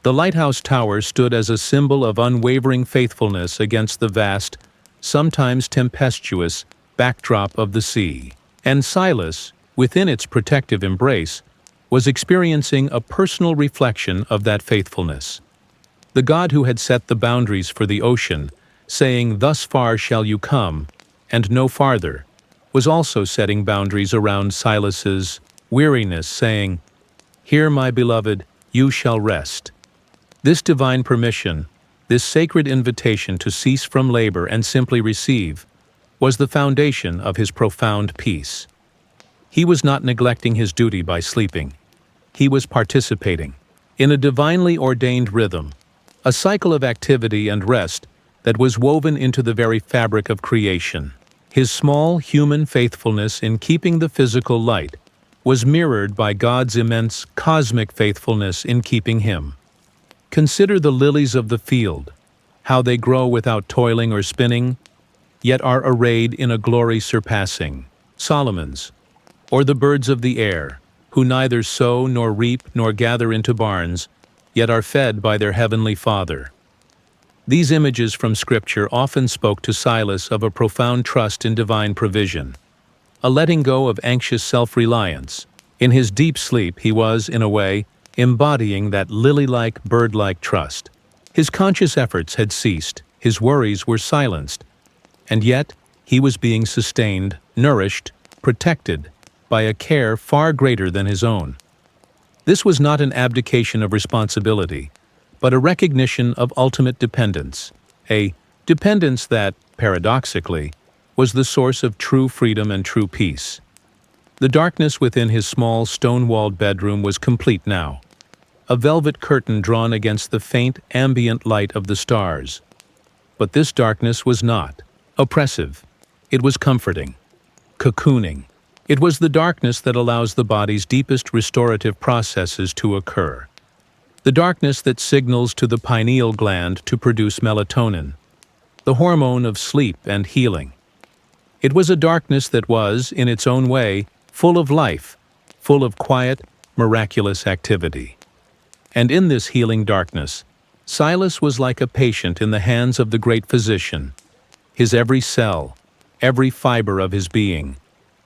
The Lighthouse Tower stood as a symbol of unwavering faithfulness against the vast, sometimes tempestuous, backdrop of the sea. And Silas, within its protective embrace, was experiencing a personal reflection of that faithfulness. The God who had set the boundaries for the ocean, saying, "Thus far shall you come, and no farther," was also setting boundaries around Silas's weariness, saying, "Here, my beloved, you shall rest." This divine permission, this sacred invitation to cease from labor and simply receive, was the foundation of his profound peace. He was not neglecting his duty by sleeping. He was participating in a divinely ordained rhythm, a cycle of activity and rest that was woven into the very fabric of creation. His small human faithfulness in keeping the physical light was mirrored by God's immense cosmic faithfulness in keeping him. Consider the lilies of the field, how they grow without toiling or spinning, yet are arrayed in a glory surpassing Solomon's, or the birds of the air, who neither sow nor reap nor gather into barns, yet are fed by their heavenly Father. These images from Scripture often spoke to Silas of a profound trust in divine provision, a letting go of anxious self-reliance. In his deep sleep he was, in a way, embodying that lily-like, bird-like trust. His conscious efforts had ceased, his worries were silenced, and yet he was being sustained, nourished, protected by a care far greater than his own. This was not an abdication of responsibility, but a recognition of ultimate dependence, a dependence that, paradoxically, was the source of true freedom and true peace. The darkness within his small, stone-walled bedroom was complete now, a velvet curtain drawn against the faint, ambient light of the stars. But this darkness was not oppressive. It was comforting, cocooning. It was the darkness that allows the body's deepest restorative processes to occur. The darkness that signals to the pineal gland to produce melatonin, the hormone of sleep and healing. It was a darkness that was, in its own way, full of life, full of quiet, miraculous activity. And in this healing darkness, Silas was like a patient in the hands of the great physician, his every cell, every fiber of his being,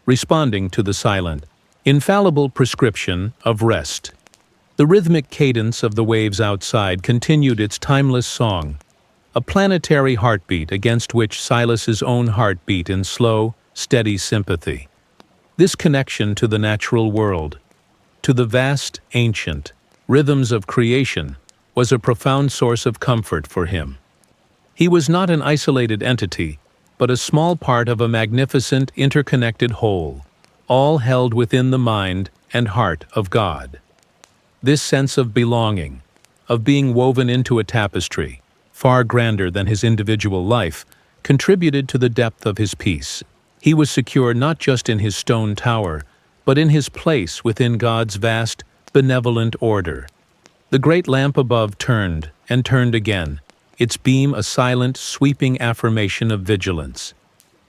responding to the silent, infallible prescription of rest. The rhythmic cadence of the waves outside continued its timeless song, a planetary heartbeat against which Silas's own heart beat in slow, steady sympathy. This connection to the natural world, to the vast, ancient rhythms of creation, was a profound source of comfort for him. He was not an isolated entity, but a small part of a magnificent, interconnected whole, all held within the mind and heart of God. This sense of belonging, of being woven into a tapestry, far grander than his individual life, contributed to the depth of his peace. He was secure not just in his stone tower, but in his place within God's vast, benevolent order. The great lamp above turned and turned again, its beam a silent, sweeping affirmation of vigilance.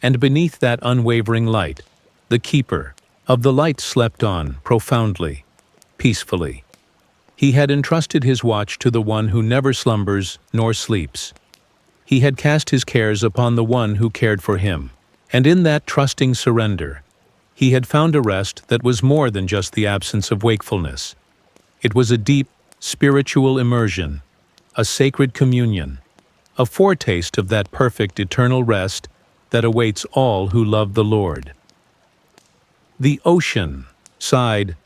And beneath that unwavering light, the keeper of the light slept on profoundly, peacefully. He had entrusted his watch to the one who never slumbers nor sleeps. He had cast his cares upon the one who cared for him. And in that trusting surrender, he had found a rest that was more than just the absence of wakefulness. It was a deep, spiritual immersion, a sacred communion, a foretaste of that perfect eternal rest that awaits all who love the Lord. The ocean sighed,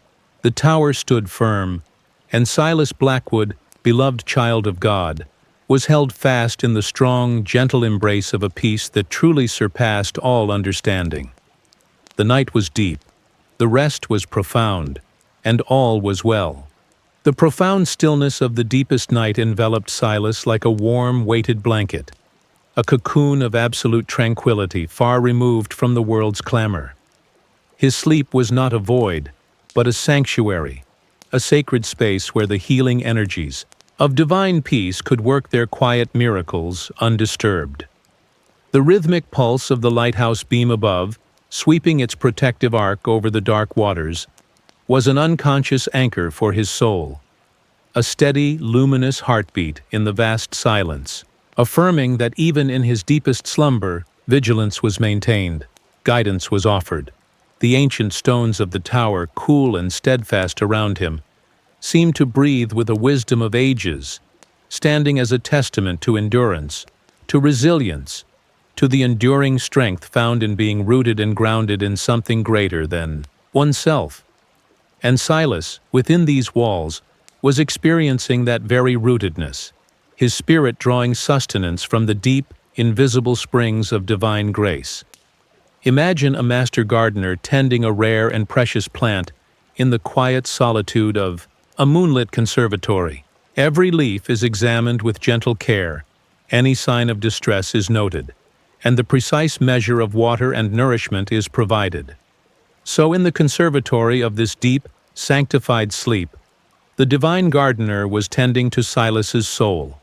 the tower stood firm, and Silas Blackwood, beloved child of God, was held fast in the strong, gentle embrace of a peace that truly surpassed all understanding. The night was deep, the rest was profound, and all was well. The profound stillness of the deepest night enveloped Silas like a warm, weighted blanket, a cocoon of absolute tranquility far removed from the world's clamor. His sleep was not a void, but a sanctuary, a sacred space where the healing energies of divine peace could work their quiet miracles undisturbed. The rhythmic pulse of the lighthouse beam above, sweeping its protective arc over the dark waters, was an unconscious anchor for his soul, a steady, luminous heartbeat in the vast silence, affirming that even in his deepest slumber, vigilance was maintained, guidance was offered. The ancient stones of the tower, cool and steadfast around him, seemed to breathe with a wisdom of ages, standing as a testament to endurance, to resilience, to the enduring strength found in being rooted and grounded in something greater than oneself. And Silas, within these walls, was experiencing that very rootedness, his spirit drawing sustenance from the deep, invisible springs of divine grace. Imagine a master gardener tending a rare and precious plant in the quiet solitude of a moonlit conservatory. Every leaf is examined with gentle care, any sign of distress is noted, and the precise measure of water and nourishment is provided. So in the conservatory of this deep, sanctified sleep, the divine gardener was tending to Silas's soul.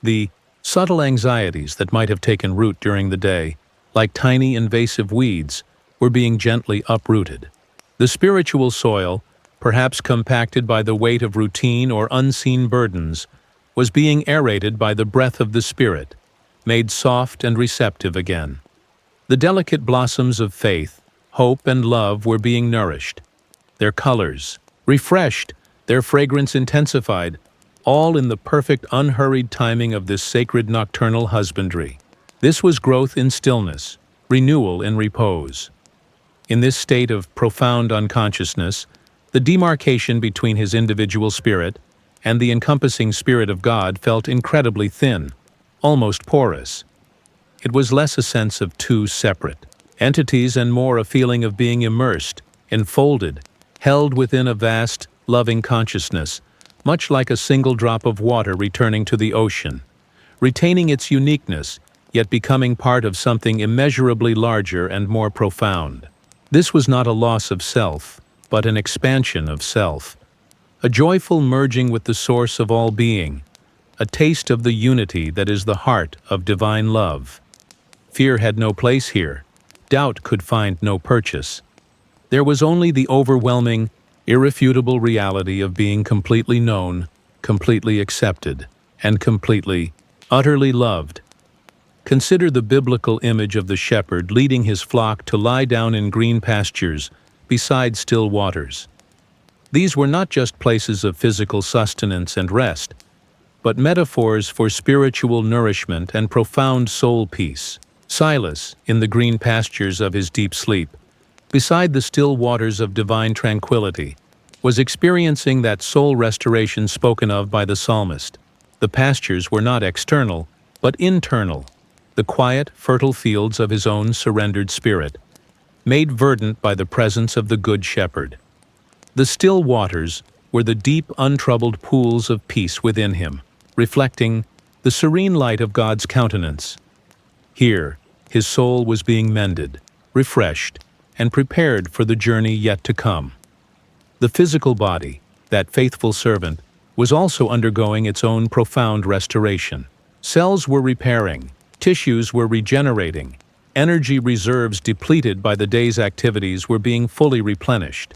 The subtle anxieties that might have taken root during the day, like tiny invasive weeds, were being gently uprooted. The spiritual soil, perhaps compacted by the weight of routine or unseen burdens, was being aerated by the breath of the Spirit, made soft and receptive again. The delicate blossoms of faith, hope, and love were being nourished, their colors refreshed, their fragrance intensified, all in the perfect unhurried timing of this sacred nocturnal husbandry. This was growth in stillness, renewal in repose. In this state of profound unconsciousness, the demarcation between his individual spirit and the encompassing Spirit of God felt incredibly thin, almost porous. It was less a sense of two separate entities and more a feeling of being immersed, enfolded, held within a vast, loving consciousness, much like a single drop of water returning to the ocean, retaining its uniqueness, yet becoming part of something immeasurably larger and more profound. This was not a loss of self, but an expansion of self, a joyful merging with the source of all being, a taste of the unity that is the heart of divine love. Fear had no place here. Doubt could find no purchase. There was only the overwhelming, irrefutable reality of being completely known, completely accepted, and completely, utterly loved. Consider the biblical image of the shepherd leading his flock to lie down in green pastures beside still waters. These were not just places of physical sustenance and rest, but metaphors for spiritual nourishment and profound soul peace. Silas, in the green pastures of his deep sleep, beside the still waters of divine tranquility, was experiencing that soul restoration spoken of by the psalmist. The pastures were not external, but internal, the quiet, fertile fields of his own surrendered spirit, made verdant by the presence of the Good Shepherd. The still waters were the deep, untroubled pools of peace within him, reflecting the serene light of God's countenance. Here, his soul was being mended, refreshed, and prepared for the journey yet to come. The physical body, that faithful servant, was also undergoing its own profound restoration. Cells were repairing, tissues were regenerating, energy reserves depleted by the day's activities were being fully replenished.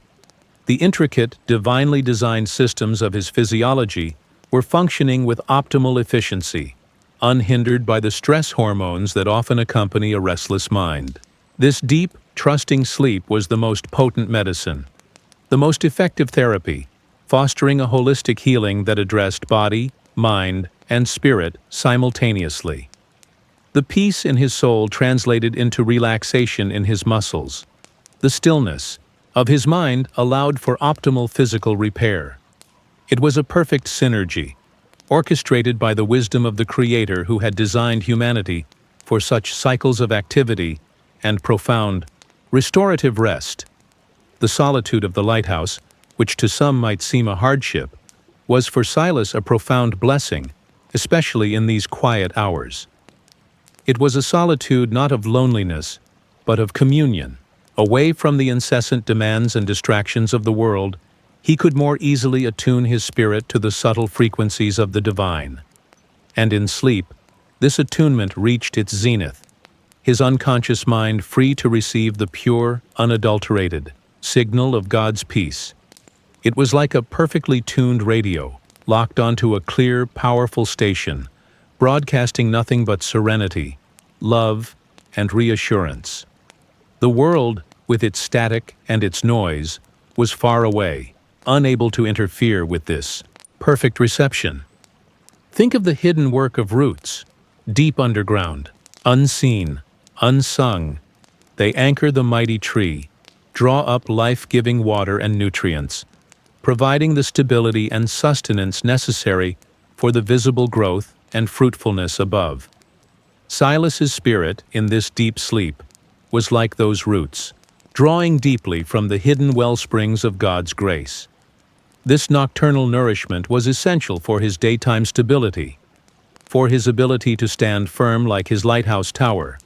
The intricate, divinely designed systems of his physiology were functioning with optimal efficiency, unhindered by the stress hormones that often accompany a restless mind. This deep, trusting sleep was the most potent medicine, the most effective therapy, fostering a holistic healing that addressed body, mind, and spirit simultaneously. The peace in his soul translated into relaxation in his muscles. The stillness of his mind allowed for optimal physical repair. It was a perfect synergy, orchestrated by the wisdom of the Creator who had designed humanity for such cycles of activity and profound, restorative rest. The solitude of the lighthouse, which to some might seem a hardship, was for Silas a profound blessing, especially in these quiet hours. It was a solitude not of loneliness, but of communion. Away from the incessant demands and distractions of the world, he could more easily attune his spirit to the subtle frequencies of the divine. And in sleep, this attunement reached its zenith, his unconscious mind free to receive the pure, unadulterated signal of God's peace. It was like a perfectly tuned radio, locked onto a clear, powerful station, broadcasting nothing but serenity, love, and reassurance. The world, with its static and its noise, was far away, unable to interfere with this perfect reception. Think of the hidden work of roots, deep underground, unseen, unsung. They anchor the mighty tree, draw up life-giving water and nutrients, providing the stability and sustenance necessary for the visible growth and fruitfulness above. Silas's spirit, in this deep sleep, was like those roots, drawing deeply from the hidden wellsprings of God's grace. This nocturnal nourishment was essential for his daytime stability, for his ability to stand firm like his lighthouse tower,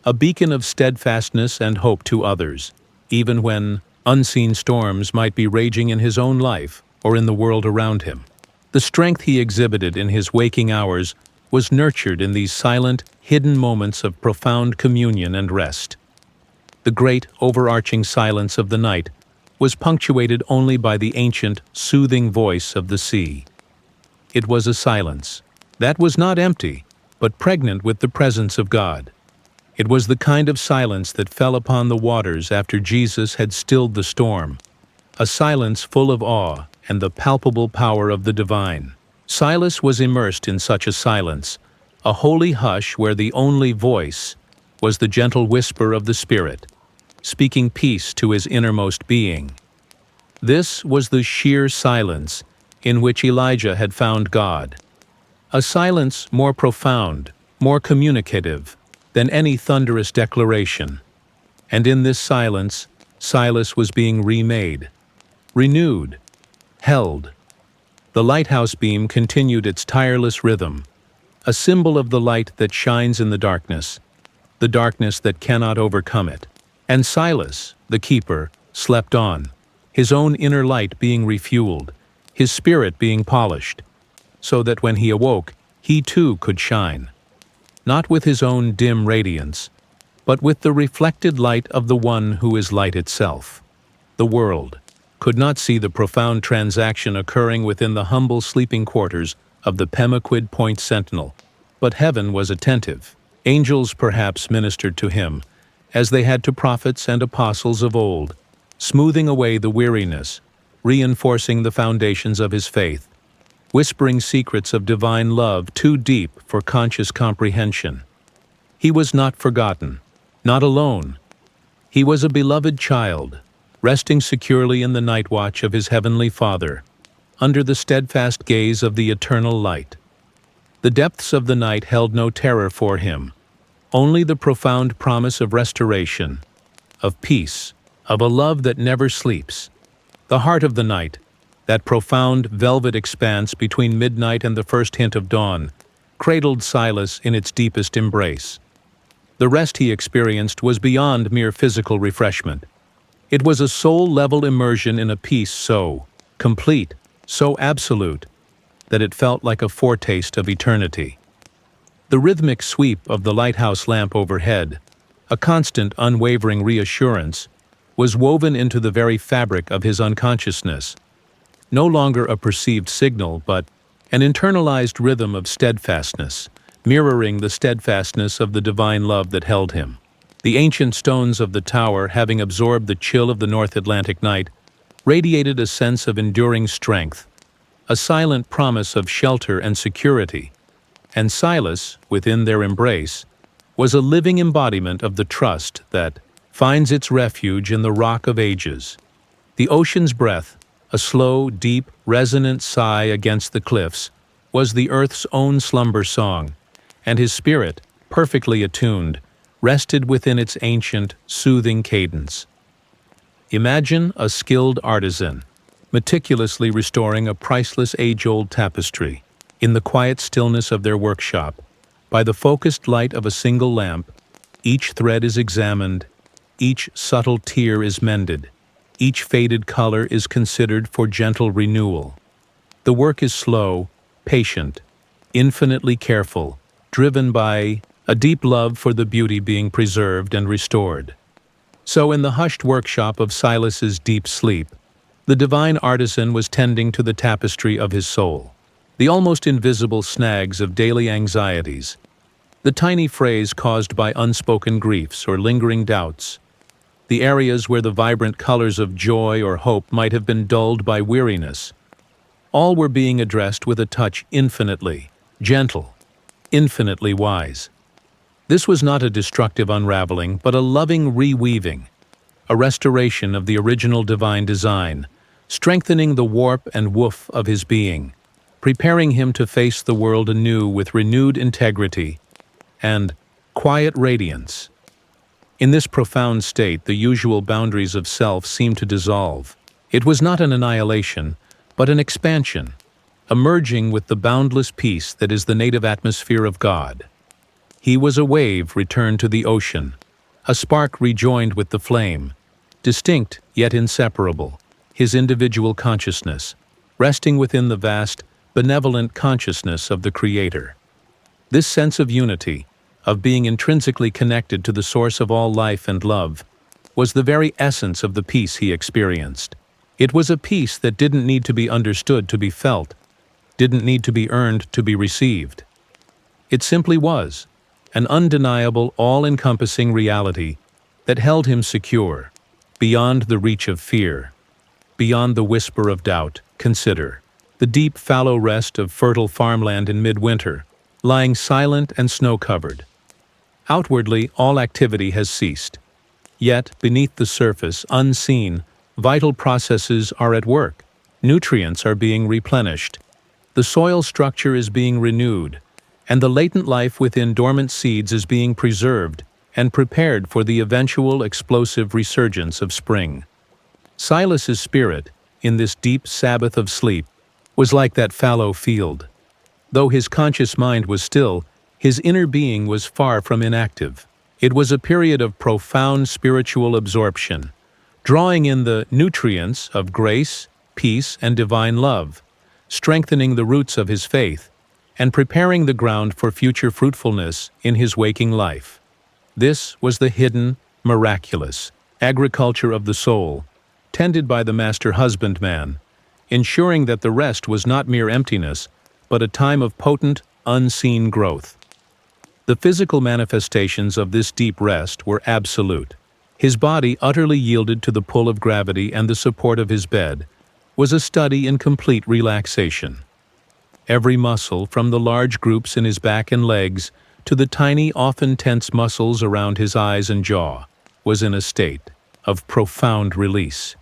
a beacon of steadfastness and hope to others, even when unseen storms might be raging in his own life or in the world around him. The strength he exhibited in his waking hours was nurtured in these silent, hidden moments of profound communion and rest. The great, overarching silence of the night was punctuated only by the ancient, soothing voice of the sea. It was a silence that was not empty, but pregnant with the presence of God. It was the kind of silence that fell upon the waters after Jesus had stilled the storm, a silence full of awe and the palpable power of the divine. Silas was immersed in such a silence, a holy hush where the only voice was the gentle whisper of the Spirit, speaking peace to his innermost being. This was the sheer silence in which Elijah had found God, a silence more profound, more communicative than any thunderous declaration. And in this silence, Silas was being remade, renewed, held. The lighthouse beam continued its tireless rhythm, a symbol of the light that shines in the darkness that cannot overcome it. And Silas, the keeper, slept on, his own inner light being refueled, his spirit being polished, so that when he awoke, he too could shine, not with his own dim radiance, but with the reflected light of the one who is light itself. The world could not see the profound transaction occurring within the humble sleeping quarters of the Pemaquid Point Sentinel, but heaven was attentive. Angels perhaps ministered to him, as they had to prophets and apostles of old, smoothing away the weariness, reinforcing the foundations of his faith, whispering secrets of divine love too deep for conscious comprehension. He was not forgotten, not alone. He was a beloved child, resting securely in the night watch of his heavenly Father, under the steadfast gaze of the eternal light. The depths of the night held no terror for him, only the profound promise of restoration, of peace, of a love that never sleeps. The heart of the night, that profound velvet expanse between midnight and the first hint of dawn, cradled Silas in its deepest embrace. The rest he experienced was beyond mere physical refreshment. It was a soul-level immersion in a peace so complete, so absolute, that it felt like a foretaste of eternity. The rhythmic sweep of the lighthouse lamp overhead, a constant, unwavering reassurance, was woven into the very fabric of his unconsciousness, no longer a perceived signal, but an internalized rhythm of steadfastness, mirroring the steadfastness of the divine love that held him. The ancient stones of the tower, having absorbed the chill of the North Atlantic night, radiated a sense of enduring strength, a silent promise of shelter and security, and Silas, within their embrace, was a living embodiment of the trust that finds its refuge in the rock of ages. The ocean's breath, a slow, deep, resonant sigh against the cliffs, was the earth's own slumber song, and his spirit, perfectly attuned, rested within its ancient, soothing cadence. Imagine a skilled artisan, meticulously restoring a priceless age-old tapestry. In the quiet stillness of their workshop, by the focused light of a single lamp, each thread is examined, each subtle tear is mended, each faded color is considered for gentle renewal. The work is slow, patient, infinitely careful, driven by a deep love for the beauty being preserved and restored. So in the hushed workshop of Silas's deep sleep, the divine artisan was tending to the tapestry of his soul. The almost invisible snags of daily anxieties, the tiny frays caused by unspoken griefs or lingering doubts, the areas where the vibrant colors of joy or hope might have been dulled by weariness, all were being addressed with a touch infinitely gentle, infinitely wise. This was not a destructive unraveling, but a loving reweaving, a restoration of the original divine design, strengthening the warp and woof of his being, preparing him to face the world anew with renewed integrity and quiet radiance. In this profound state, the usual boundaries of self seemed to dissolve. It was not an annihilation, but an expansion, emerging with the boundless peace that is the native atmosphere of God. He was a wave returned to the ocean, a spark rejoined with the flame, distinct yet inseparable, his individual consciousness, resting within the vast, benevolent consciousness of the Creator. This sense of unity, of being intrinsically connected to the source of all life and love, was the very essence of the peace he experienced. It was a peace that didn't need to be understood to be felt, didn't need to be earned to be received. It simply was, an undeniable, all-encompassing reality that held him secure, beyond the reach of fear, beyond the whisper of doubt. Consider the deep, fallow rest of fertile farmland in midwinter, lying silent and snow-covered. Outwardly, all activity has ceased. Yet, beneath the surface, unseen, vital processes are at work. Nutrients are being replenished. The soil structure is being renewed, and the latent life within dormant seeds is being preserved and prepared for the eventual explosive resurgence of spring. Silas's spirit, in this deep Sabbath of sleep, was like that fallow field. Though his conscious mind was still, his inner being was far from inactive. It was a period of profound spiritual absorption, drawing in the nutrients of grace, peace, and divine love, strengthening the roots of his faith, and preparing the ground for future fruitfulness in his waking life. This was the hidden, miraculous agriculture of the soul, tended by the master husbandman, ensuring that the rest was not mere emptiness, but a time of potent, unseen growth. The physical manifestations of this deep rest were absolute. His body, utterly yielded to the pull of gravity and the support of his bed, was a study in complete relaxation. Every muscle, from the large groups in his back and legs to the tiny, often tense muscles around his eyes and jaw, was in a state of profound release.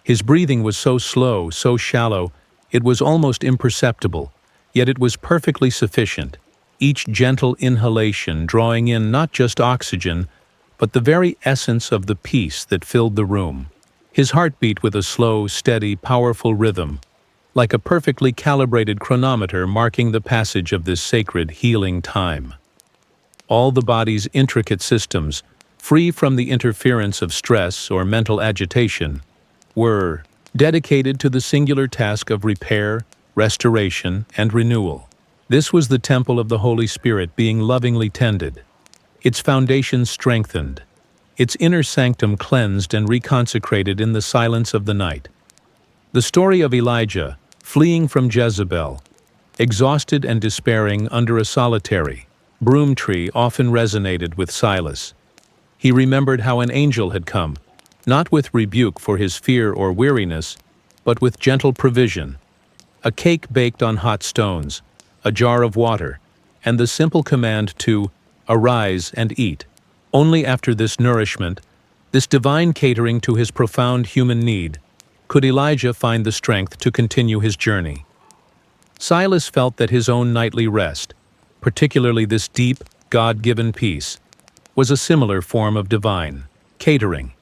His breathing was so slow, so shallow, it was almost imperceptible, yet it was perfectly sufficient, each gentle inhalation drawing in not just oxygen, but the very essence of the peace that filled the room. His heart beat with a slow, steady, powerful rhythm, like a perfectly calibrated chronometer marking the passage of this sacred healing time. All the body's intricate systems, free from the interference of stress or mental agitation, were dedicated to the singular task of repair, restoration, and renewal. This was the temple of the Holy Spirit being lovingly tended, its foundations strengthened, its inner sanctum cleansed and reconsecrated in the silence of the night. The story of Elijah, fleeing from Jezebel, exhausted and despairing under a solitary broom tree, often resonated with Silas. He remembered how an angel had come, not with rebuke for his fear or weariness, but with gentle provision: a cake baked on hot stones, a jar of water, and the simple command to arise and eat. Only after this nourishment, this divine catering to his profound human need, could Elijah find the strength to continue his journey. Silas felt that his own nightly rest, particularly this deep, God-given peace, was a similar form of divine catering.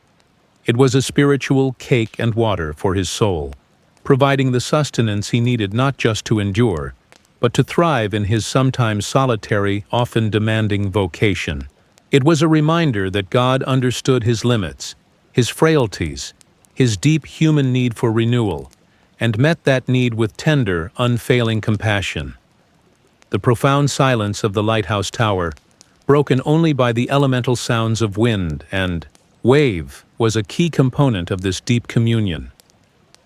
It was a spiritual cake and water for his soul, providing the sustenance he needed not just to endure, but to thrive in his sometimes solitary, often demanding vocation. It was a reminder that God understood his limits, his frailties, his deep human need for renewal, and met that need with tender, unfailing compassion. The profound silence of the lighthouse tower, broken only by the elemental sounds of wind and wave, was a key component of this deep communion.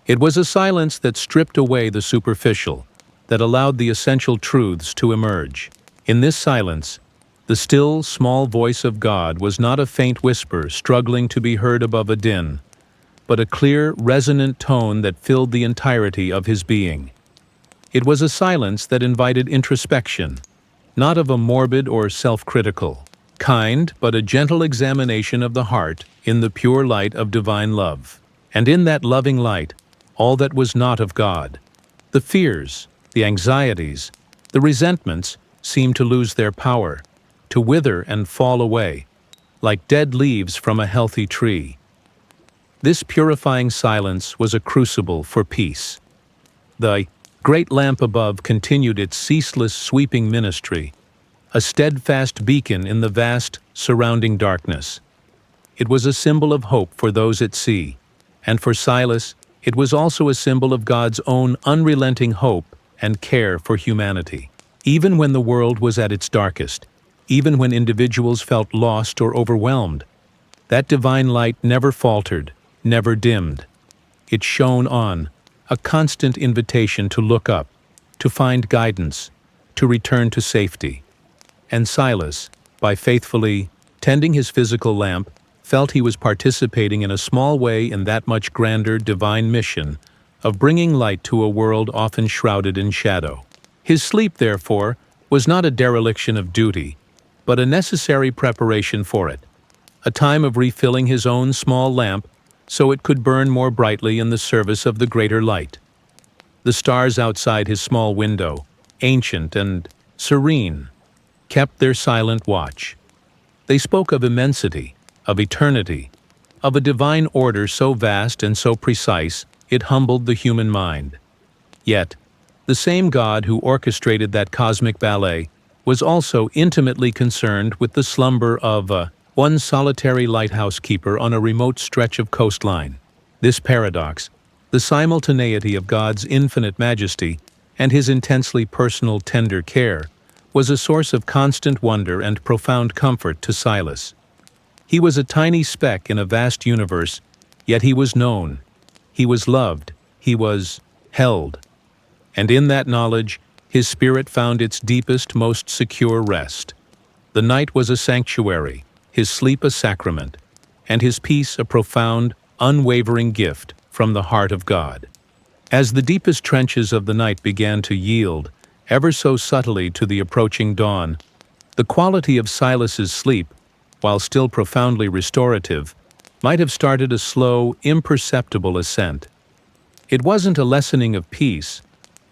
It was a silence that stripped away the superficial, that allowed the essential truths to emerge. In this silence, the still, small voice of God was not a faint whisper struggling to be heard above a din, but a clear, resonant tone that filled the entirety of his being. It was a silence that invited introspection, not of a morbid or self-critical kind, but a gentle examination of the heart in the pure light of divine love. And in that loving light, all that was not of God, the fears, the anxieties, the resentments, seemed to lose their power, to wither and fall away, like dead leaves from a healthy tree. This purifying silence was a crucible for peace. The great lamp above continued its ceaseless sweeping ministry, a steadfast beacon in the vast, surrounding darkness. It was a symbol of hope for those at sea, and for Silas, it was also a symbol of God's own unrelenting hope and care for humanity. Even when the world was at its darkest, even when individuals felt lost or overwhelmed, that divine light never faltered, never dimmed. It shone on, a constant invitation to look up, to find guidance, to return to safety. And Silas, by faithfully tending his physical lamp, felt he was participating in a small way in that much grander divine mission of bringing light to a world often shrouded in shadow. His sleep, therefore, was not a dereliction of duty, but a necessary preparation for it, a time of refilling his own small lamp so it could burn more brightly in the service of the greater light. The stars outside his small window, ancient and serene, kept their silent watch. They spoke of immensity, of eternity, of a divine order so vast and so precise it humbled the human mind. Yet, the same God who orchestrated that cosmic ballet was also intimately concerned with the slumber of one solitary lighthouse keeper on a remote stretch of coastline. This paradox, the simultaneity of God's infinite majesty and his intensely personal, tender care, was a source of constant wonder and profound comfort to Silas. He was a tiny speck in a vast universe, yet he was known, he was loved, he was held. And in that knowledge, his spirit found its deepest, most secure rest. The night was a sanctuary, his sleep a sacrament, and his peace a profound, unwavering gift from the heart of God. As the deepest trenches of the night began to yield, ever so subtly to the approaching dawn, the quality of Silas's sleep, while still profoundly restorative, might have started a slow, imperceptible ascent. It wasn't a lessening of peace,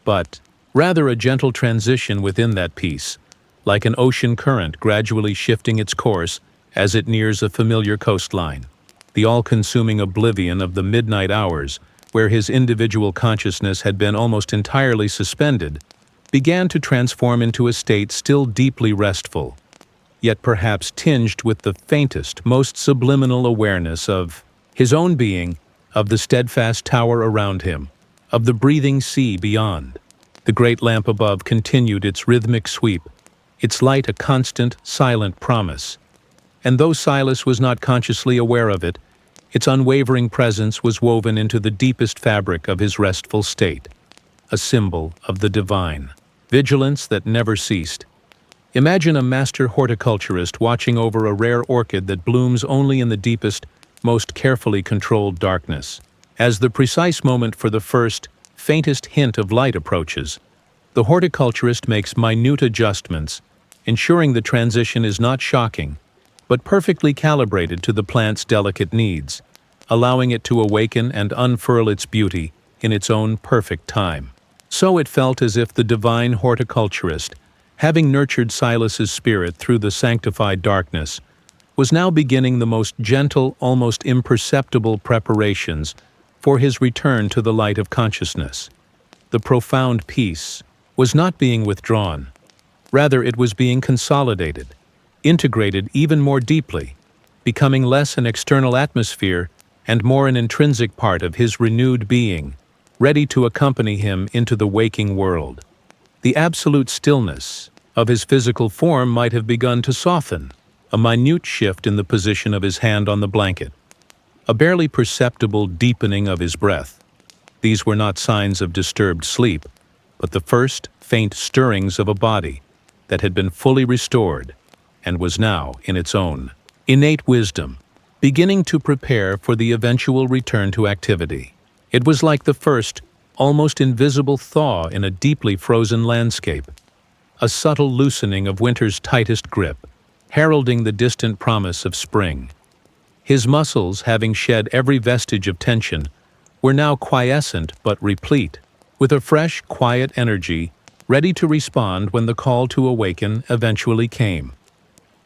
but rather a gentle transition within that peace, like an ocean current gradually shifting its course as it nears a familiar coastline. The all-consuming oblivion of the midnight hours, where his individual consciousness had been almost entirely suspended, began to transform into a state still deeply restful, yet perhaps tinged with the faintest, most subliminal awareness of his own being, of the steadfast tower around him, of the breathing sea beyond. The great lamp above continued its rhythmic sweep, its light a constant, silent promise. and though Silas was not consciously aware of it, its unwavering presence was woven into the deepest fabric of his restful state, a symbol of the divine, vigilance that never ceased. Imagine a master horticulturist watching over a rare orchid that blooms only in the deepest, most carefully controlled darkness. As the precise moment for the first, faintest hint of light approaches, the horticulturist makes minute adjustments, ensuring the transition is not shocking, but perfectly calibrated to the plant's delicate needs, allowing it to awaken and unfurl its beauty in its own perfect time. So it felt as if the divine horticulturist, having nurtured Silas's spirit through the sanctified darkness, was now beginning the most gentle, almost imperceptible preparations for his return to the light of consciousness. The profound peace was not being withdrawn. Rather, it was being consolidated, integrated even more deeply, becoming less an external atmosphere and more an intrinsic part of his renewed being, ready to accompany him into the waking world. The absolute stillness of his physical form might have begun to soften, a minute shift in the position of his hand on the blanket, a barely perceptible deepening of his breath. These were not signs of disturbed sleep, but the first faint stirrings of a body that had been fully restored and was now in its own innate wisdom, beginning to prepare for the eventual return to activity. It was like the first, almost invisible thaw in a deeply frozen landscape, a subtle loosening of winter's tightest grip, heralding the distant promise of spring. His muscles, having shed every vestige of tension, were now quiescent but replete, with a fresh, quiet energy, ready to respond when the call to awaken eventually came.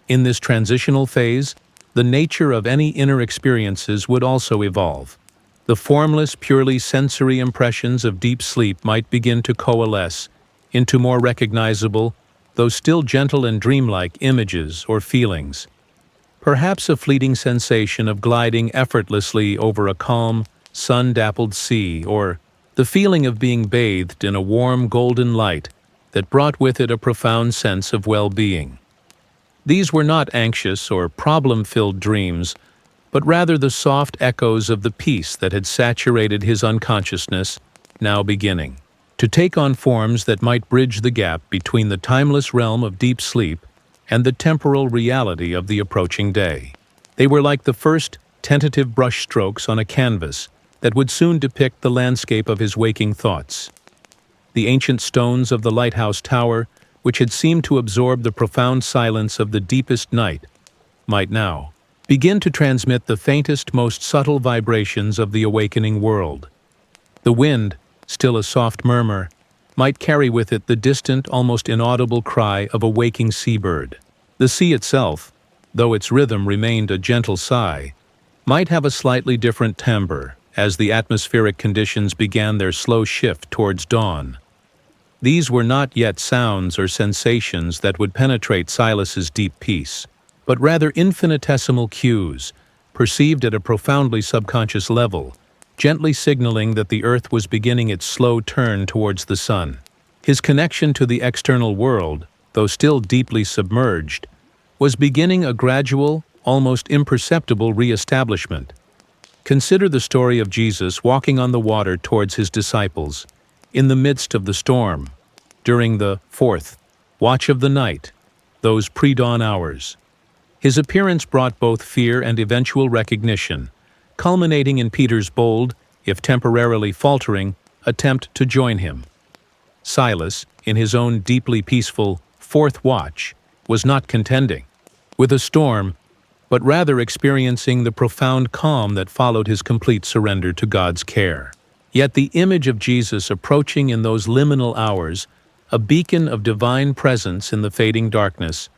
In this transitional phase, the nature of any inner experiences would also evolve. The formless, purely sensory impressions of deep sleep might begin to coalesce into more recognizable, though still gentle and dreamlike, images or feelings. Perhaps a fleeting sensation of gliding effortlessly over a calm, sun-dappled sea, or the feeling of being bathed in a warm golden light that brought with it a profound sense of well-being. These were not anxious or problem-filled dreams, but rather the soft echoes of the peace that had saturated his unconsciousness, now beginning to take on forms that might bridge the gap between the timeless realm of deep sleep and the temporal reality of the approaching day. They were like the first tentative brushstrokes on a canvas that would soon depict the landscape of his waking thoughts. The ancient stones of the Lighthouse tower, which had seemed to absorb the profound silence of the deepest night, might now begin to transmit the faintest, most subtle vibrations of the awakening world. The wind, still a soft murmur, might carry with it the distant, almost inaudible cry of a waking seabird. The sea itself, though its rhythm remained a gentle sigh, might have a slightly different timbre as the atmospheric conditions began their slow shift towards dawn. These were not yet sounds or sensations that would penetrate Silas's deep peace, but rather infinitesimal cues, perceived at a profoundly subconscious level, gently signaling that the earth was beginning its slow turn towards the sun. His connection to the external world, though still deeply submerged, was beginning a gradual, almost imperceptible re-establishment. Consider the story of Jesus walking on the water towards his disciples, in the midst of the storm, during the fourth watch of the night, those pre-dawn hours. His appearance brought both fear and eventual recognition, culminating in Peter's bold, if temporarily faltering, attempt to join him. Silas, in his own deeply peaceful fourth watch, was not contending with a storm, but rather experiencing the profound calm that followed his complete surrender to God's care. Yet the image of Jesus approaching in those liminal hours, a beacon of divine presence in the fading darkness,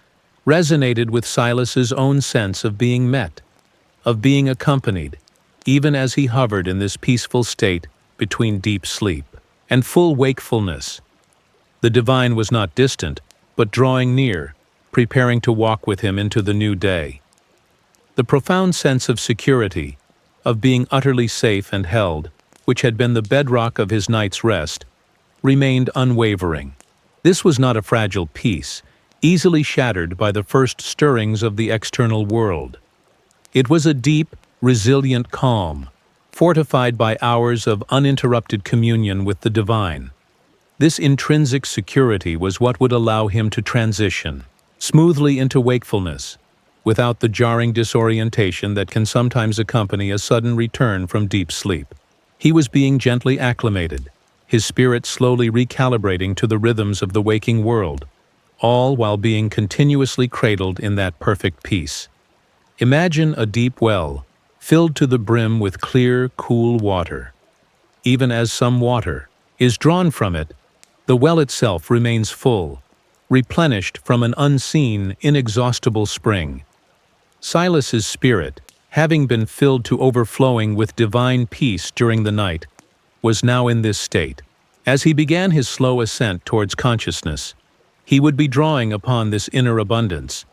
resonated with Silas's own sense of being met, of being accompanied, even as he hovered in this peaceful state between deep sleep and full wakefulness. The divine was not distant, but drawing near, preparing to walk with him into the new day. The profound sense of security, of being utterly safe and held, which had been the bedrock of his night's rest, remained unwavering. This was not a fragile peace. easily shattered by the first stirrings of the external world. It was a deep, resilient calm, fortified by hours of uninterrupted communion with the divine. This intrinsic security was what would allow him to transition smoothly into wakefulness, without the jarring disorientation that can sometimes accompany a sudden return from deep sleep. He was being gently acclimated, his spirit slowly recalibrating to the rhythms of the waking world, all while being continuously cradled in that perfect peace. Imagine a deep well, filled to the brim with clear, cool water. Even as some water is drawn from it, the well itself remains full, replenished from an unseen, inexhaustible spring. Silas's spirit, having been filled to overflowing with divine peace during the night, was now in this state. As he began his slow ascent towards consciousness, he would be drawing upon this inner abundance,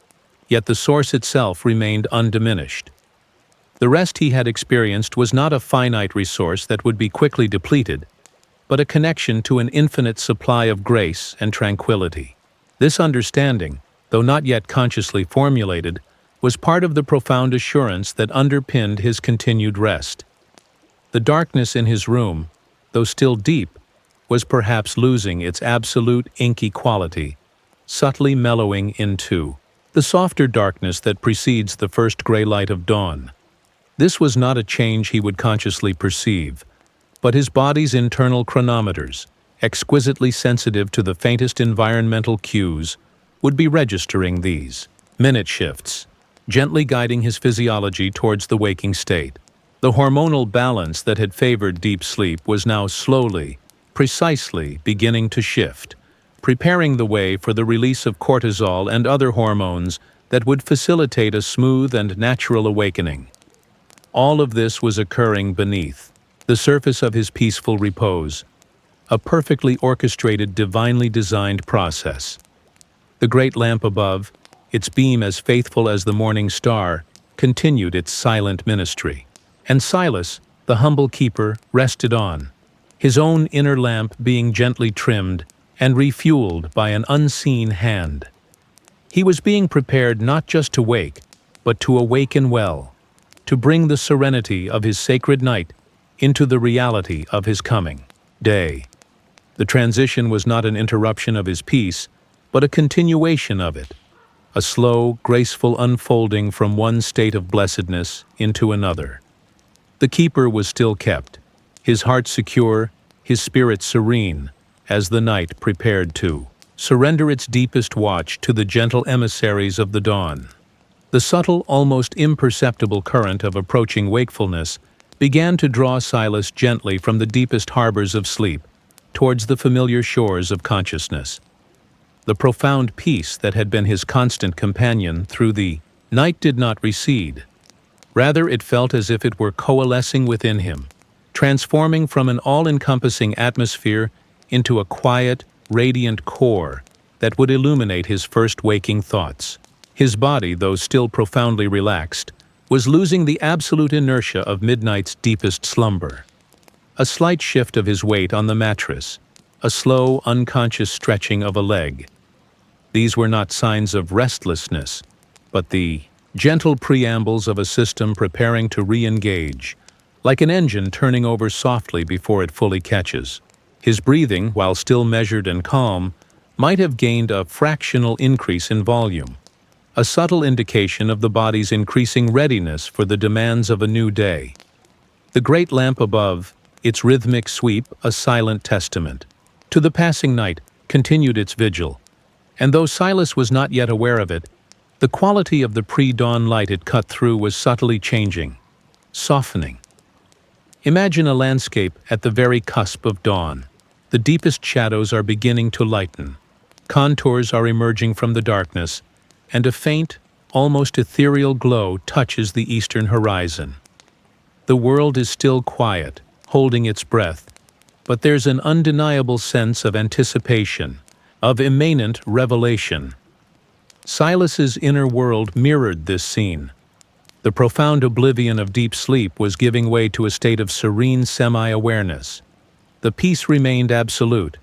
yet the source itself remained undiminished. The rest he had experienced was not a finite resource that would be quickly depleted, but a connection to an infinite supply of grace and tranquility. This understanding, though not yet consciously formulated, was part of the profound assurance that underpinned his continued rest. The darkness in his room, though still deep, was perhaps losing its absolute inky quality, subtly mellowing into the softer darkness that precedes the first gray light of dawn. This was not a change he would consciously perceive, but his body's internal chronometers, exquisitely sensitive to the faintest environmental cues, would be registering these minute shifts, gently guiding his physiology towards the waking state. The hormonal balance that had favored deep sleep was now slowly, precisely beginning to shift, preparing the way for the release of cortisol and other hormones that would facilitate a smooth and natural awakening. All of this was occurring beneath the surface of his peaceful repose, a perfectly orchestrated, divinely designed process. The great lamp above, its beam as faithful as the morning star, continued its silent ministry. And Silas, the humble keeper, rested on, his own inner lamp being gently trimmed and refueled by an unseen hand. He was being prepared not just to wake, but to awaken well, to bring the serenity of his sacred night into the reality of his coming day. The transition was not an interruption of his peace, but a continuation of it, a slow, graceful unfolding from one state of blessedness into another. The keeper was still kept, his heart secure, his spirit serene, as the night prepared to surrender its deepest watch to the gentle emissaries of the dawn. The subtle, almost imperceptible current of approaching wakefulness began to draw Silas gently from the deepest harbors of sleep towards the familiar shores of consciousness. The profound peace that had been his constant companion through the night did not recede. Rather, it felt as if it were coalescing within him, transforming from an all-encompassing atmosphere into a quiet, radiant core that would illuminate his first waking thoughts. His body, though still profoundly relaxed, was losing the absolute inertia of midnight's deepest slumber. A slight shift of his weight on the mattress, a slow, unconscious stretching of a leg. These were not signs of restlessness, but the gentle preambles of a system preparing to re-engage, like an engine turning over softly before it fully catches. His breathing, while still measured and calm, might have gained a fractional increase in volume, a subtle indication of the body's increasing readiness for the demands of a new day. The great lamp above, its rhythmic sweep a silent testament to the passing night, continued its vigil, and though Silas was not yet aware of it, the quality of the pre-dawn light it cut through was subtly changing, softening. Imagine a landscape at the very cusp of dawn. The deepest shadows are beginning to lighten, contours are emerging from the darkness, and a faint, almost ethereal glow touches the eastern horizon. The world is still quiet, holding its breath, but there's an undeniable sense of anticipation, of immanent revelation. Silas's inner world mirrored this scene. The profound oblivion of deep sleep was giving way to a state of serene semi-awareness. The peace remained absolute,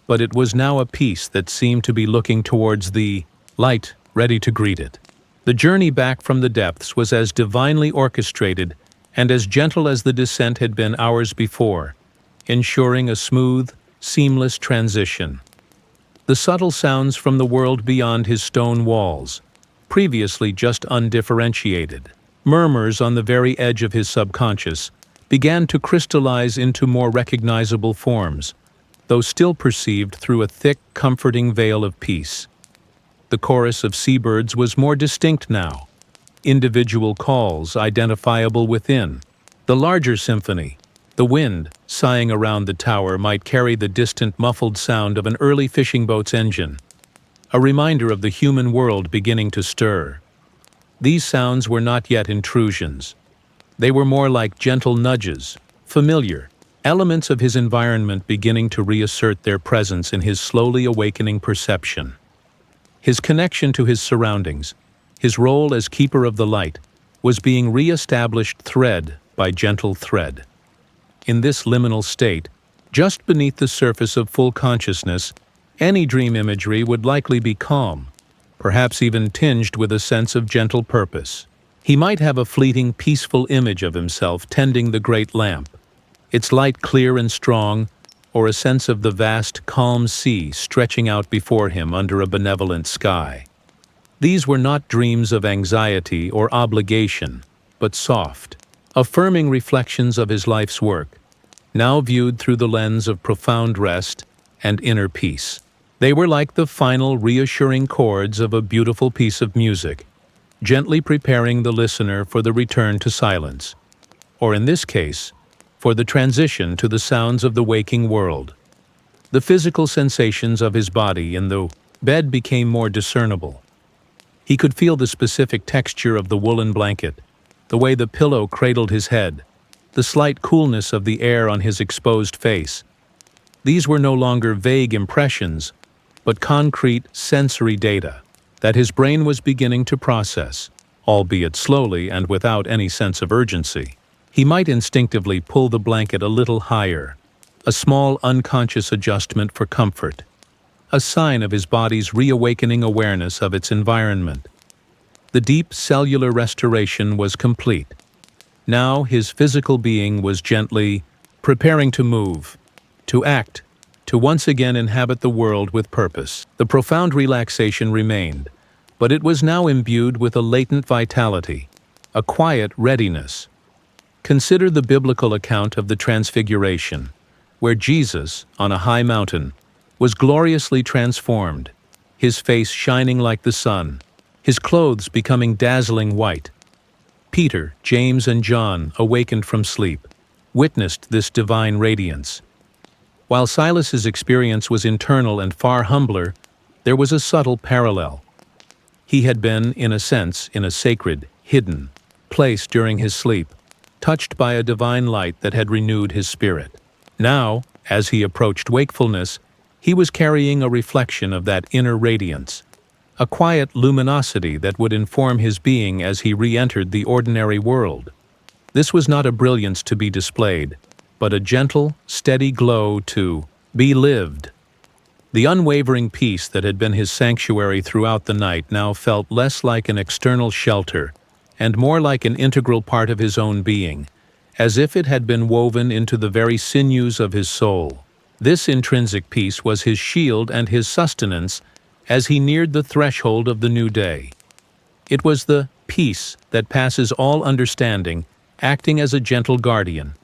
but it was now a peace that seemed to be looking towards the light ready to greet it. The journey back from the depths was as divinely orchestrated and as gentle as the descent had been hours before, ensuring a smooth, seamless transition. The subtle sounds from the world beyond his stone walls, previously just undifferentiated, murmurs on the very edge of his subconscious, began to crystallize into more recognizable forms, though still perceived through a thick, comforting veil of peace. The chorus of seabirds was more distinct now, individual calls identifiable within. The larger symphony, the wind, sighing around the tower, might carry the distant muffled sound of an early fishing boat's engine, a reminder of the human world beginning to stir. These sounds were not yet intrusions. They were more like gentle nudges, familiar, elements of his environment beginning to reassert their presence in his slowly awakening perception. His connection to his surroundings, his role as keeper of the light, was being re-established thread by gentle thread. In this liminal state, just beneath the surface of full consciousness, any dream imagery would likely be calm, perhaps even tinged with a sense of gentle purpose. He might have a fleeting, peaceful image of himself tending the great lamp, its light clear and strong, or a sense of the vast, calm sea stretching out before him under a benevolent sky. These were not dreams of anxiety or obligation, but soft, affirming reflections of his life's work, now viewed through the lens of profound rest and inner peace. They were like the final reassuring chords of a beautiful piece of music, gently preparing the listener for the return to silence, or in this case, for the transition to the sounds of the waking world. The physical sensations of his body in the bed became more discernible. He could feel the specific texture of the woolen blanket, the way the pillow cradled his head, the slight coolness of the air on his exposed face. These were no longer vague impressions, but concrete sensory data that his brain was beginning to process, albeit slowly and without any sense of urgency. He might instinctively pull the blanket a little higher, a small unconscious adjustment for comfort, a sign of his body's reawakening awareness of its environment. The deep cellular restoration was complete. Now his physical being was gently preparing to move, to act, to once again inhabit the world with purpose. The profound relaxation remained, but it was now imbued with a latent vitality, a quiet readiness. Consider the biblical account of the Transfiguration, where Jesus, on a high mountain, was gloriously transformed, his face shining like the sun, his clothes becoming dazzling white. Peter, James, and John, awakened from sleep, witnessed this divine radiance. While Silas's experience was internal and far humbler, there was a subtle parallel. He had been, in a sense, in a sacred, hidden place during his sleep, touched by a divine light that had renewed his spirit. Now, as he approached wakefulness, he was carrying a reflection of that inner radiance, a quiet luminosity that would inform his being as he re-entered the ordinary world. This was not a brilliance to be displayed, but a gentle, steady glow to be lived. The unwavering peace that had been his sanctuary throughout the night now felt less like an external shelter and more like an integral part of his own being, as if it had been woven into the very sinews of his soul. This intrinsic peace was his shield and his sustenance as he neared the threshold of the new day. It was the peace that passes all understanding, acting as a gentle guardian,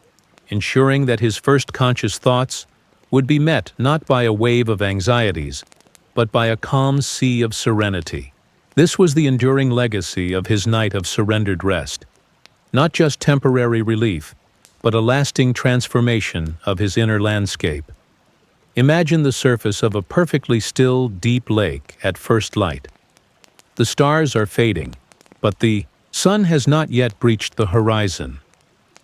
ensuring that his first conscious thoughts would be met not by a wave of anxieties, but by a calm sea of serenity. This was the enduring legacy of his night of surrendered rest, not just temporary relief, but a lasting transformation of his inner landscape. Imagine the surface of a perfectly still, deep lake at first light. The stars are fading, but the sun has not yet breached the horizon.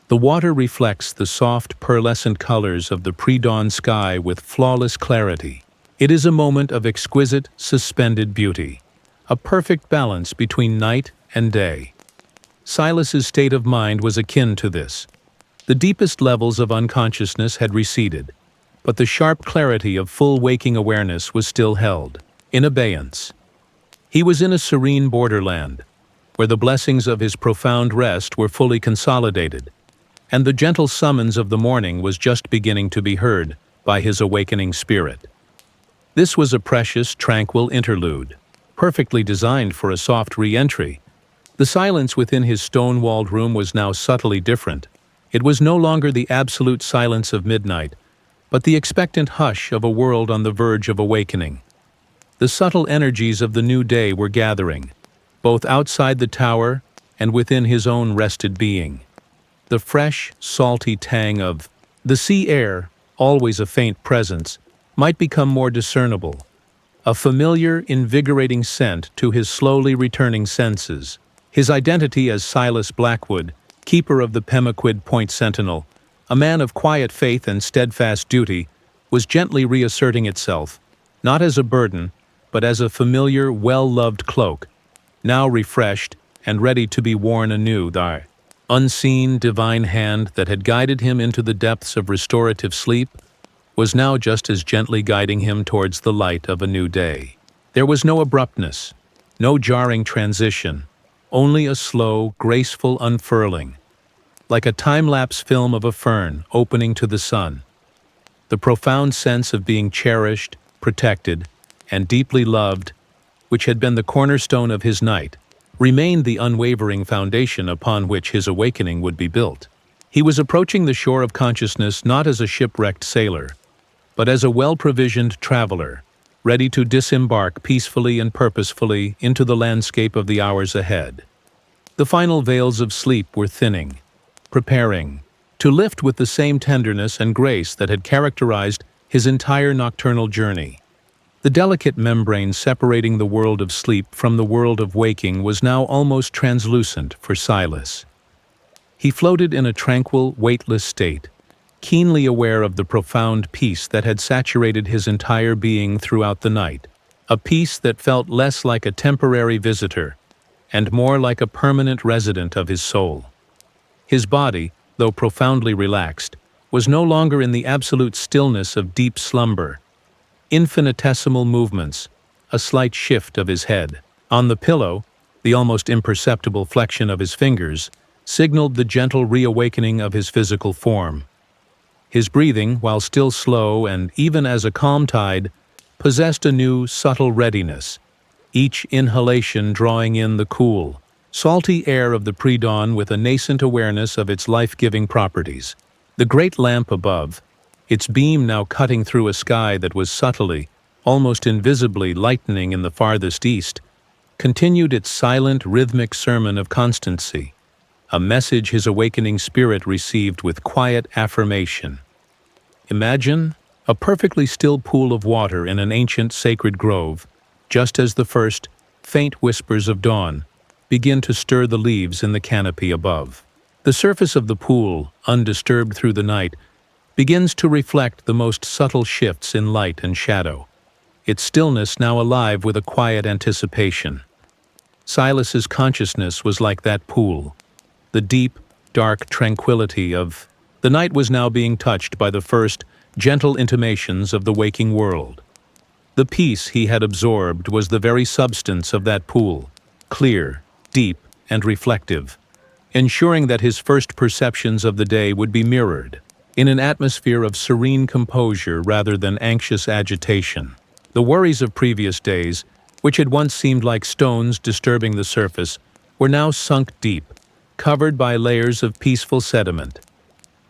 The water reflects the soft, pearlescent colors of the pre-dawn sky with flawless clarity. It is a moment of exquisite, suspended beauty, a perfect balance between night and day. Silas's state of mind was akin to this. The deepest levels of unconsciousness had receded, but the sharp clarity of full waking awareness was still held, in abeyance. He was in a serene borderland, where the blessings of his profound rest were fully consolidated, and the gentle summons of the morning was just beginning to be heard by his awakening spirit. This was a precious, tranquil interlude, perfectly designed for a soft re-entry. The silence within his stone-walled room was now subtly different. It was no longer the absolute silence of midnight, but the expectant hush of a world on the verge of awakening. The subtle energies of the new day were gathering, both outside the tower and within his own rested being. The fresh, salty tang of the sea air, always a faint presence, might become more discernible, a familiar, invigorating scent to his slowly returning senses. His identity as Silas Blackwood, keeper of the Pemaquid Point Sentinel, a man of quiet faith and steadfast duty, was gently reasserting itself, not as a burden, but as a familiar, well-loved cloak, now refreshed and ready to be worn anew. The unseen, divine hand that had guided him into the depths of restorative sleep was now just as gently guiding him towards the light of a new day. There was no abruptness, no jarring transition, only a slow, graceful unfurling, like a time-lapse film of a fern opening to the sun. The profound sense of being cherished, protected, and deeply loved, which had been the cornerstone of his night, remained the unwavering foundation upon which his awakening would be built. He was approaching the shore of consciousness not as a shipwrecked sailor, but as a well-provisioned traveler, ready to disembark peacefully and purposefully into the landscape of the hours ahead. The final veils of sleep were thinning, preparing to lift with the same tenderness and grace that had characterized his entire nocturnal journey. The delicate membrane separating the world of sleep from the world of waking was now almost translucent for Silas. He floated in a tranquil, weightless state, keenly aware of the profound peace that had saturated his entire being throughout the night, a peace that felt less like a temporary visitor and more like a permanent resident of his soul. His body, though profoundly relaxed, was no longer in the absolute stillness of deep slumber. Infinitesimal movements, a slight shift of his head. On the pillow, the almost imperceptible flexion of his fingers signaled the gentle reawakening of his physical form. His breathing, while still slow and even as a calm tide, possessed a new, subtle readiness, each inhalation drawing in the cool, salty air of the pre-dawn with a nascent awareness of its life-giving properties. The great lamp above, its beam now cutting through a sky that was subtly, almost invisibly lightening in the farthest east, continued its silent, rhythmic sermon of constancy, a message his awakening spirit received with quiet affirmation. Imagine a perfectly still pool of water in an ancient sacred grove, just as the first, faint whispers of dawn begin to stir the leaves in the canopy above. The surface of the pool, undisturbed through the night, begins to reflect the most subtle shifts in light and shadow, its stillness now alive with a quiet anticipation. Silas's consciousness was like that pool. The deep, dark tranquility of the night was now being touched by the first, gentle intimations of the waking world. The peace he had absorbed was the very substance of that pool, clear, deep, and reflective, ensuring that his first perceptions of the day would be mirrored in an atmosphere of serene composure rather than anxious agitation. The worries of previous days, which had once seemed like stones disturbing the surface, were now sunk deep, covered by layers of peaceful sediment.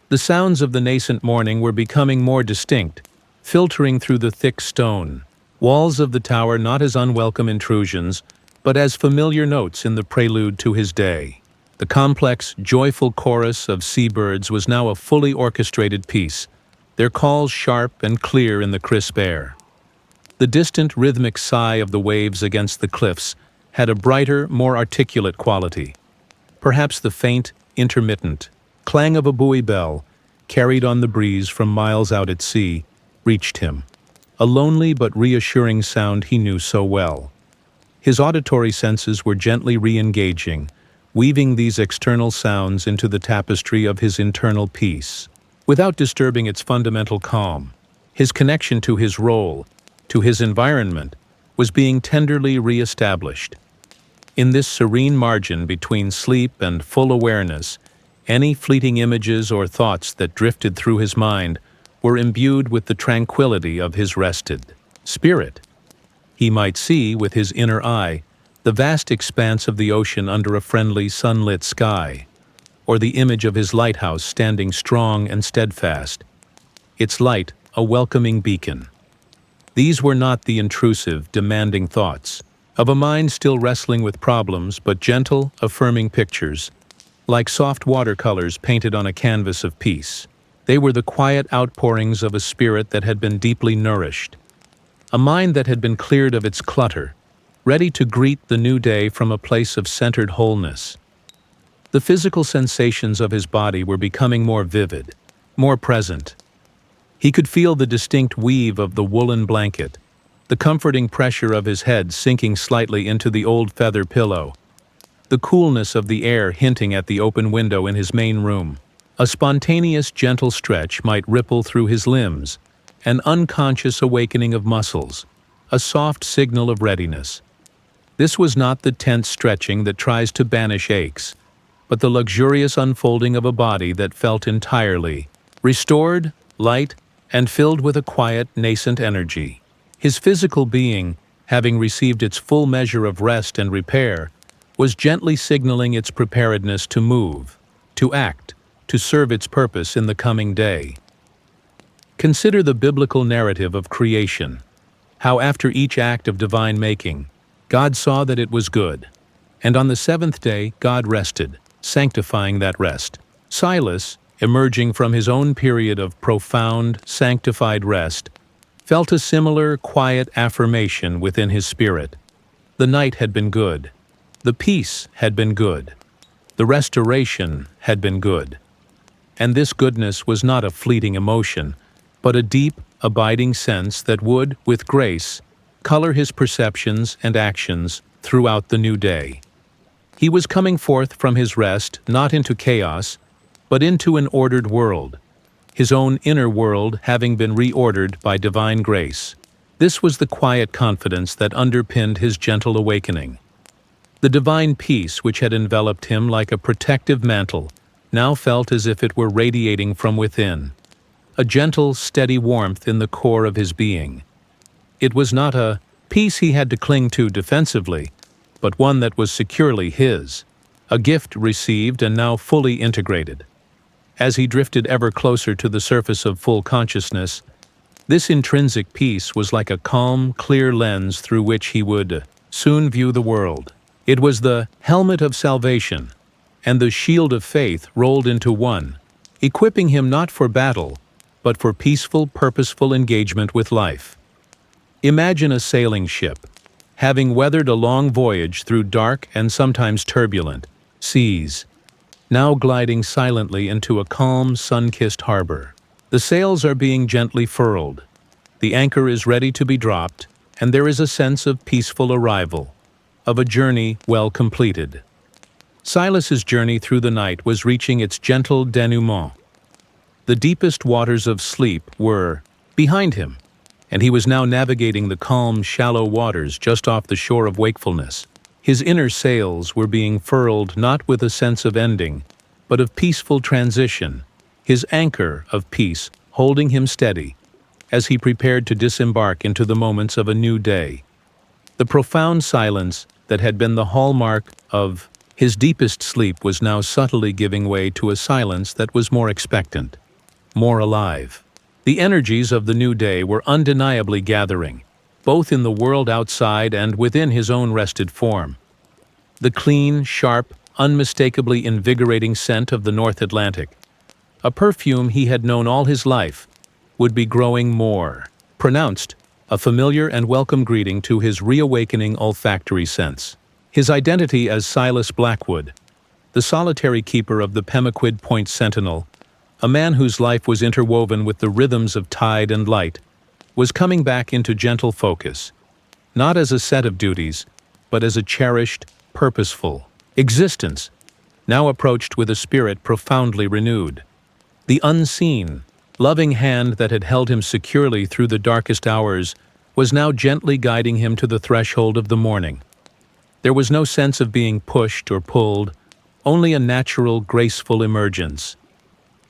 The sounds of the nascent morning were becoming more distinct, filtering through the thick stone walls of the tower not as unwelcome intrusions, but as familiar notes in the prelude to his day. The complex, joyful chorus of seabirds was now a fully orchestrated piece, their calls sharp and clear in the crisp air. The distant rhythmic sigh of the waves against the cliffs had a brighter, more articulate quality. Perhaps the faint, intermittent clang of a buoy bell, carried on the breeze from miles out at sea, reached him, a lonely but reassuring sound he knew so well. His auditory senses were gently re-engaging, weaving these external sounds into the tapestry of his internal peace, without disturbing its fundamental calm. His connection to his role, to his environment, was being tenderly re-established. In this serene margin between sleep and full awareness, any fleeting images or thoughts that drifted through his mind were imbued with the tranquility of his rested spirit. He might see, with his inner eye, the vast expanse of the ocean under a friendly sunlit sky, or the image of his lighthouse standing strong and steadfast, its light a welcoming beacon. These were not the intrusive, demanding thoughts of a mind still wrestling with problems, but gentle, affirming pictures, like soft watercolors painted on a canvas of peace. They were the quiet outpourings of a spirit that had been deeply nourished, a mind that had been cleared of its clutter, ready to greet the new day from a place of centered wholeness. The physical sensations of his body were becoming more vivid, more present. He could feel the distinct weave of the woolen blanket, the comforting pressure of his head sinking slightly into the old feather pillow, the coolness of the air hinting at the open window in his main room. A spontaneous, gentle stretch might ripple through his limbs, an unconscious awakening of muscles, a soft signal of readiness. This was not the tense stretching that tries to banish aches, but the luxurious unfolding of a body that felt entirely restored, light, and filled with a quiet, nascent energy. His physical being, having received its full measure of rest and repair, was gently signaling its preparedness to move, to act, to serve its purpose in the coming day. Consider the biblical narrative of creation, how after each act of divine making, God saw that it was good, and on the seventh day God rested, sanctifying that rest. Silas, emerging from his own period of profound, sanctified rest, felt a similar quiet affirmation within his spirit. The night had been good. The peace had been good. The restoration had been good. And this goodness was not a fleeting emotion, but a deep, abiding sense that would, with grace, color his perceptions and actions throughout the new day. He was coming forth from his rest not into chaos, but into an ordered world, his own inner world having been reordered by divine grace. This was the quiet confidence that underpinned his gentle awakening. The divine peace which had enveloped him like a protective mantle now felt as if it were radiating from within, a gentle, steady warmth in the core of his being. It was not a peace he had to cling to defensively, but one that was securely his, a gift received and now fully integrated. As he drifted ever closer to the surface of full consciousness, this intrinsic peace was like a calm, clear lens through which he would soon view the world. It was the helmet of salvation and the shield of faith rolled into one, equipping him not for battle, but for peaceful, purposeful engagement with life. Imagine a sailing ship, having weathered a long voyage through dark and sometimes turbulent seas, now gliding silently into a calm, sun-kissed harbor. The sails are being gently furled, the anchor is ready to be dropped, and there is a sense of peaceful arrival, of a journey well completed. Silas's journey through the night was reaching its gentle denouement. The deepest waters of sleep were behind him, and he was now navigating the calm, shallow waters just off the shore of wakefulness. His inner sails were being furled not with a sense of ending, but of peaceful transition, his anchor of peace holding him steady as he prepared to disembark into the moments of a new day. The profound silence that had been the hallmark of his deepest sleep was now subtly giving way to a silence that was more expectant, more alive. The energies of the new day were undeniably gathering, both in the world outside and within his own rested form. The clean, sharp, unmistakably invigorating scent of the North Atlantic, a perfume he had known all his life, would be growing more pronounced, a familiar and welcome greeting to his reawakening olfactory sense. His identity as Silas Blackwood, the solitary keeper of the Pemaquid Point Sentinel, a man whose life was interwoven with the rhythms of tide and light, was coming back into gentle focus, not as a set of duties, but as a cherished, purposeful existence, now approached with a spirit profoundly renewed. The unseen, loving hand that had held him securely through the darkest hours was now gently guiding him to the threshold of the morning. There was no sense of being pushed or pulled, only a natural, graceful emergence.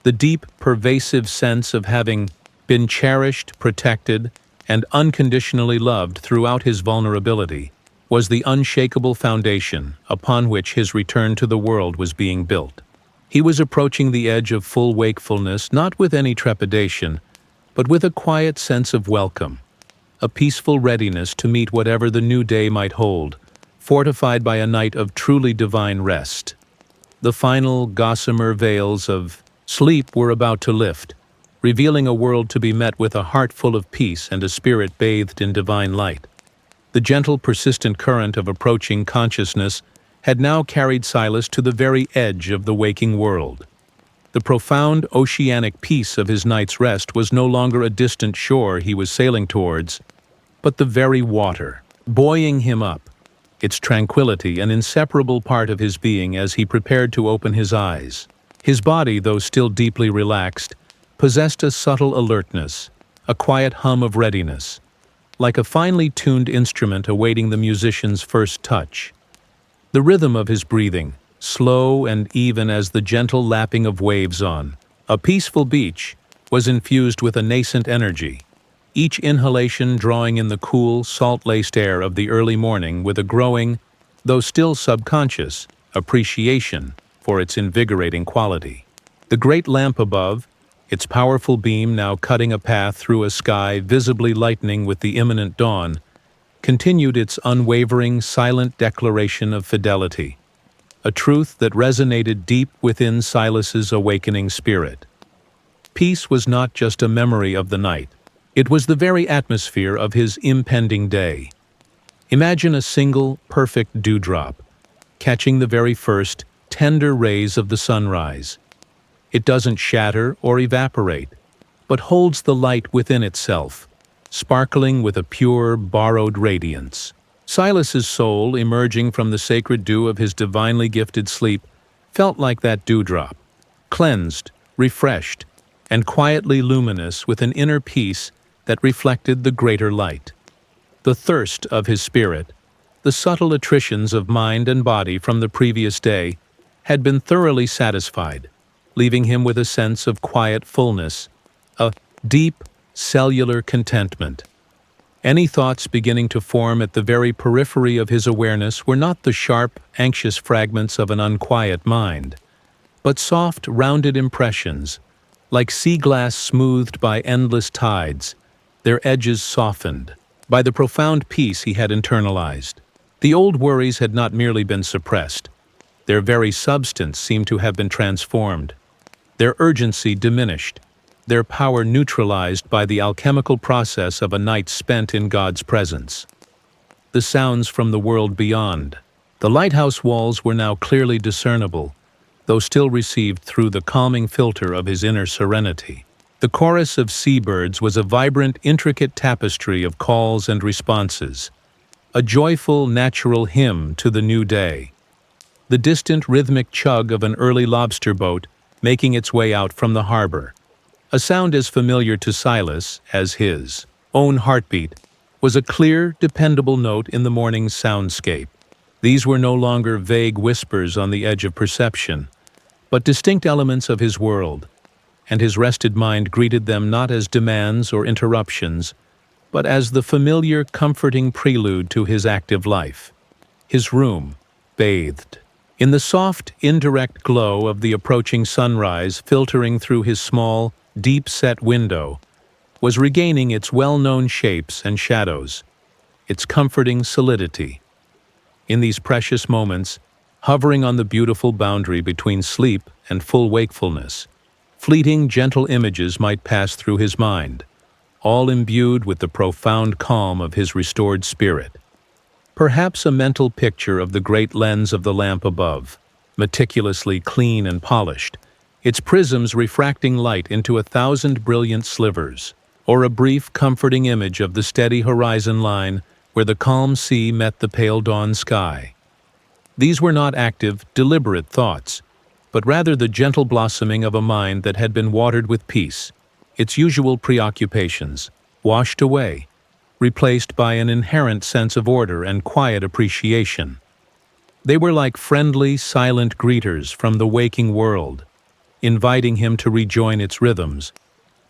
The deep, pervasive sense of having been cherished, protected, and unconditionally loved throughout his vulnerability was the unshakable foundation upon which his return to the world was being built. He was approaching the edge of full wakefulness not with any trepidation, but with a quiet sense of welcome, a peaceful readiness to meet whatever the new day might hold, fortified by a night of truly divine rest. The final, gossamer veils of sleep were about to lift, revealing a world to be met with a heart full of peace and a spirit bathed in divine light. The gentle, persistent current of approaching consciousness had now carried Silas to the very edge of the waking world. The profound oceanic peace of his night's rest was no longer a distant shore he was sailing towards, but the very water, buoying him up, its tranquility an inseparable part of his being as he prepared to open his eyes. His body, though still deeply relaxed, possessed a subtle alertness, a quiet hum of readiness, like a finely tuned instrument awaiting the musician's first touch. The rhythm of his breathing, slow and even as the gentle lapping of waves on a peaceful beach, was infused with a nascent energy, each inhalation drawing in the cool, salt-laced air of the early morning with a growing, though still subconscious, appreciation for its invigorating quality. The great lamp above, its powerful beam now cutting a path through a sky visibly lightening with the imminent dawn, continued its unwavering, silent declaration of fidelity, a truth that resonated deep within Silas's awakening spirit. Peace was not just a memory of the night. It was the very atmosphere of his impending day. Imagine a single, perfect dewdrop, catching the very first, tender rays of the sunrise. It doesn't shatter or evaporate, but holds the light within itself, sparkling with a pure, borrowed radiance. Silas's soul, emerging from the sacred dew of his divinely gifted sleep, felt like that dewdrop, cleansed, refreshed, and quietly luminous with an inner peace that reflected the greater light. The thirst of his spirit, the subtle attritions of mind and body from the previous day, had been thoroughly satisfied, leaving him with a sense of quiet fullness, a deep, cellular contentment. Any thoughts beginning to form at the very periphery of his awareness were not the sharp, anxious fragments of an unquiet mind, but soft, rounded impressions, like sea glass smoothed by endless tides, their edges softened by the profound peace he had internalized. The old worries had not merely been suppressed. Their very substance seemed to have been transformed, their urgency diminished, their power neutralized by the alchemical process of a night spent in God's presence. The sounds from the world beyond. The lighthouse walls were now clearly discernible, though still received through the calming filter of his inner serenity. The chorus of seabirds was a vibrant, intricate tapestry of calls and responses, a joyful, natural hymn to the new day. The distant rhythmic chug of an early lobster boat making its way out from the harbor, a sound as familiar to Silas as his own heartbeat, was a clear, dependable note in the morning's soundscape. These were no longer vague whispers on the edge of perception, but distinct elements of his world, and his rested mind greeted them not as demands or interruptions, but as the familiar, comforting prelude to his active life. His room, bathed in the soft, indirect glow of the approaching sunrise filtering through his small, deep-set window, was regaining its well-known shapes and shadows, its comforting solidity. In these precious moments, hovering on the beautiful boundary between sleep and full wakefulness, fleeting, gentle images might pass through his mind, all imbued with the profound calm of his restored spirit. Perhaps a mental picture of the great lens of the lamp above, meticulously clean and polished, its prisms refracting light into 1,000 brilliant slivers, or a brief, comforting image of the steady horizon line where the calm sea met the pale dawn sky. These were not active, deliberate thoughts, but rather the gentle blossoming of a mind that had been watered with peace, its usual preoccupations washed away, replaced by an inherent sense of order and quiet appreciation. They were like friendly, silent greeters from the waking world, inviting him to rejoin its rhythms,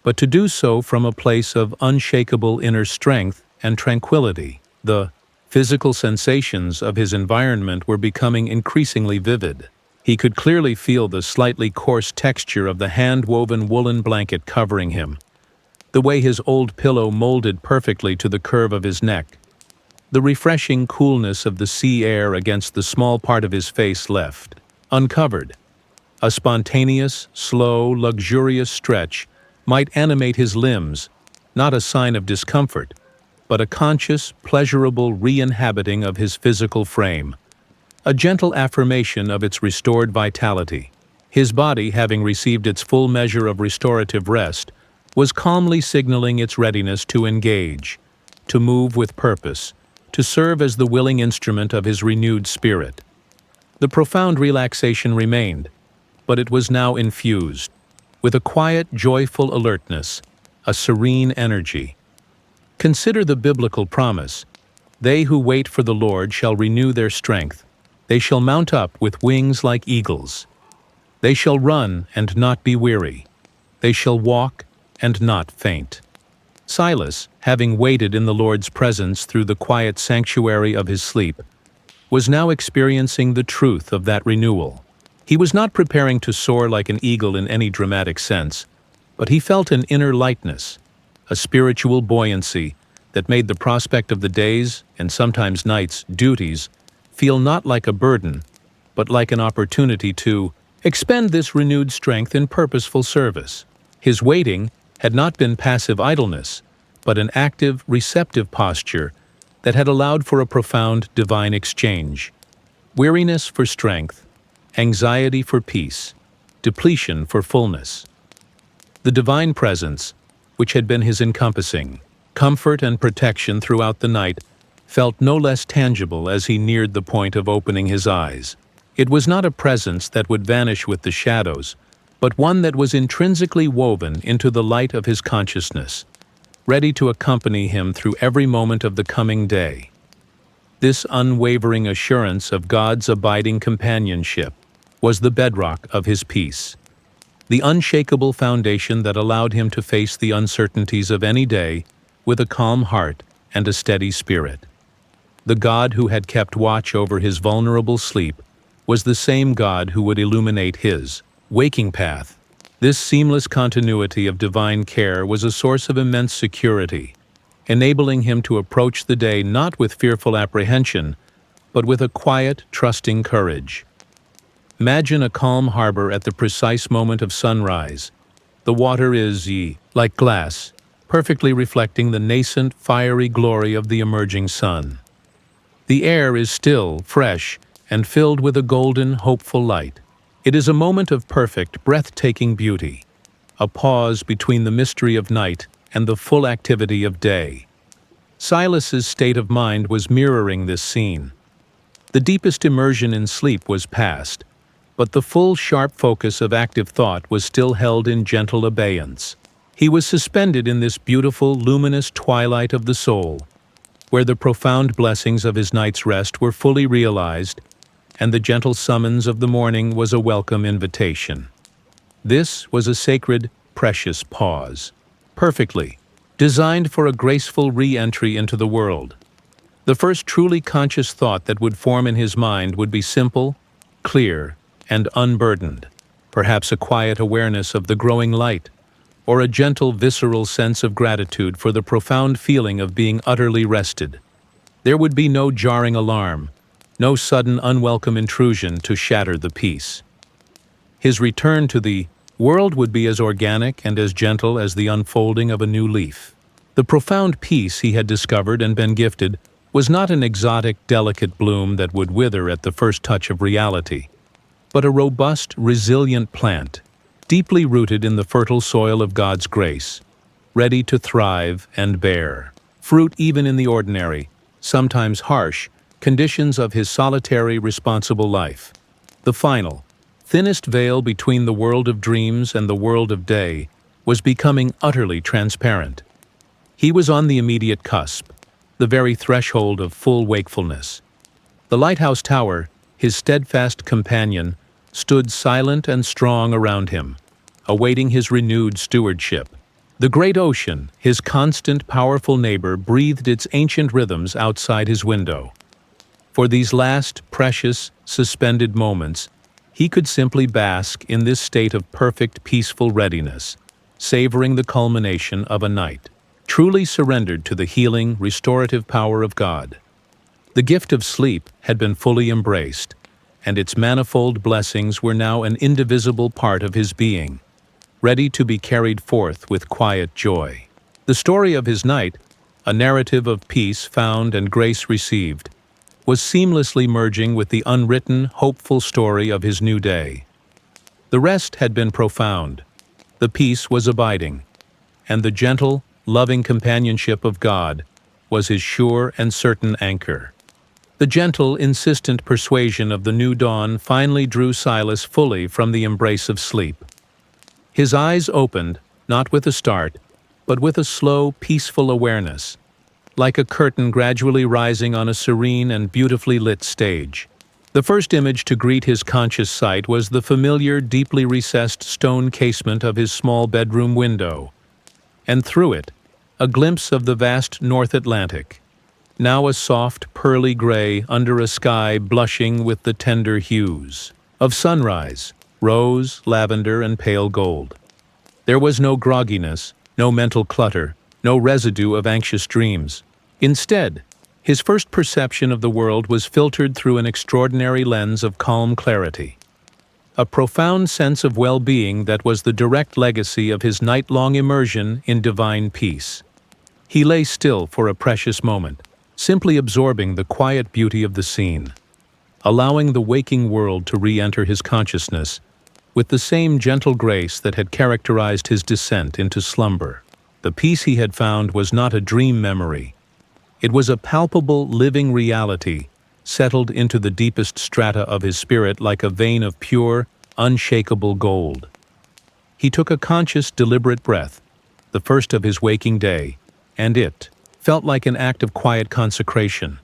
but to do so from a place of unshakable inner strength and tranquility. The physical sensations of his environment were becoming increasingly vivid. He could clearly feel the slightly coarse texture of the hand-woven woolen blanket covering him, the way his old pillow molded perfectly to the curve of his neck, the refreshing coolness of the sea air against the small part of his face left uncovered. A spontaneous, slow, luxurious stretch might animate his limbs, not a sign of discomfort, but a conscious, pleasurable re-inhabiting of his physical frame, a gentle affirmation of its restored vitality. His body, having received its full measure of restorative rest, was calmly signaling its readiness to engage, to move with purpose, to serve as the willing instrument of his renewed spirit. The profound relaxation remained, but it was now infused with a quiet, joyful alertness, a serene energy. Consider the biblical promise: "They who wait for the Lord shall renew their strength. They shall mount up with wings like eagles. They shall run and not be weary. They shall walk and not faint." Silas, having waited in the Lord's presence through the quiet sanctuary of his sleep, was now experiencing the truth of that renewal. He was not preparing to soar like an eagle in any dramatic sense, but he felt an inner lightness, a spiritual buoyancy that made the prospect of the days, and sometimes nights, duties feel not like a burden, but like an opportunity to expend this renewed strength in purposeful service. His waiting had not been passive idleness, but an active, receptive posture that had allowed for a profound divine exchange. Weariness for strength, anxiety for peace, depletion for fullness. The divine presence, which had been his encompassing comfort and protection throughout the night, felt no less tangible as he neared the point of opening his eyes. It was not a presence that would vanish with the shadows, but one that was intrinsically woven into the light of his consciousness, ready to accompany him through every moment of the coming day. This unwavering assurance of God's abiding companionship was the bedrock of his peace, the unshakable foundation that allowed him to face the uncertainties of any day with a calm heart and a steady spirit. The God who had kept watch over his vulnerable sleep was the same God who would illuminate his waking path. This seamless continuity of divine care was a source of immense security, enabling him to approach the day not with fearful apprehension, but with a quiet, trusting courage. Imagine a calm harbor at the precise moment of sunrise. The water is like glass, perfectly reflecting the nascent, fiery glory of the emerging sun. The air is still, fresh, and filled with a golden, hopeful light. It is a moment of perfect, breathtaking beauty, a pause between the mystery of night and the full activity of day. Silas's state of mind was mirroring this scene. The deepest immersion in sleep was past, but the full, sharp focus of active thought was still held in gentle abeyance. He was suspended in this beautiful, luminous twilight of the soul, where the profound blessings of his night's rest were fully realized, and the gentle summons of the morning was a welcome invitation. This was a sacred, precious pause, perfectly designed for a graceful re-entry into the world. The first truly conscious thought that would form in his mind would be simple, clear, and unburdened, perhaps a quiet awareness of the growing light, or a gentle, visceral sense of gratitude for the profound feeling of being utterly rested. There would be no jarring alarm, no sudden unwelcome intrusion to shatter the peace. His return to the world would be as organic and as gentle as the unfolding of a new leaf. The profound peace he had discovered and been gifted was not an exotic, delicate bloom that would wither at the first touch of reality, but a robust, resilient plant, deeply rooted in the fertile soil of God's grace, ready to thrive and bear fruit even in the ordinary, sometimes harsh, conditions of his solitary, responsible life. The final, thinnest veil between the world of dreams and the world of day was becoming utterly transparent. He was on the immediate cusp, the very threshold of full wakefulness. The lighthouse tower, his steadfast companion, stood silent and strong around him, awaiting his renewed stewardship. The great ocean, his constant, powerful neighbor, breathed its ancient rhythms outside his window. For these last, precious, suspended moments, he could simply bask in this state of perfect, peaceful readiness, savoring the culmination of a night, truly surrendered to the healing, restorative power of God. The gift of sleep had been fully embraced, and its manifold blessings were now an indivisible part of his being, ready to be carried forth with quiet joy. The story of his night, a narrative of peace found and grace received, was seamlessly merging with the unwritten, hopeful story of his new day. The rest had been profound, the peace was abiding, and the gentle, loving companionship of God was his sure and certain anchor. The gentle, insistent persuasion of the new dawn finally drew Silas fully from the embrace of sleep. His eyes opened, not with a start, but with a slow, peaceful awareness, like a curtain gradually rising on a serene and beautifully lit stage. The first image to greet his conscious sight was the familiar, deeply recessed stone casement of his small bedroom window, and through it, a glimpse of the vast North Atlantic, now a soft, pearly gray under a sky blushing with the tender hues of sunrise, rose, lavender, and pale gold. There was no grogginess, no mental clutter, no residue of anxious dreams. Instead, his first perception of the world was filtered through an extraordinary lens of calm clarity, a profound sense of well-being that was the direct legacy of his night-long immersion in divine peace. He lay still for a precious moment, simply absorbing the quiet beauty of the scene, allowing the waking world to re-enter his consciousness with the same gentle grace that had characterized his descent into slumber. The peace he had found was not a dream memory. It was a palpable, living reality, settled into the deepest strata of his spirit like a vein of pure, unshakable gold. He took a conscious, deliberate breath, the first of his waking day, and it felt like an act of quiet consecration.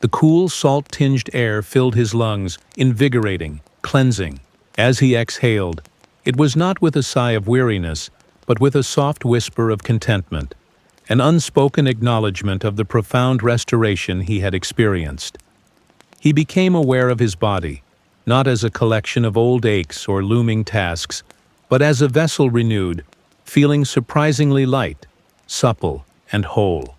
The cool, salt-tinged air filled his lungs, invigorating, cleansing. As he exhaled, it was not with a sigh of weariness, but with a soft whisper of contentment, an unspoken acknowledgement of the profound restoration he had experienced. He became aware of his body, not as a collection of old aches or looming tasks, but as a vessel renewed, feeling surprisingly light, supple, and whole.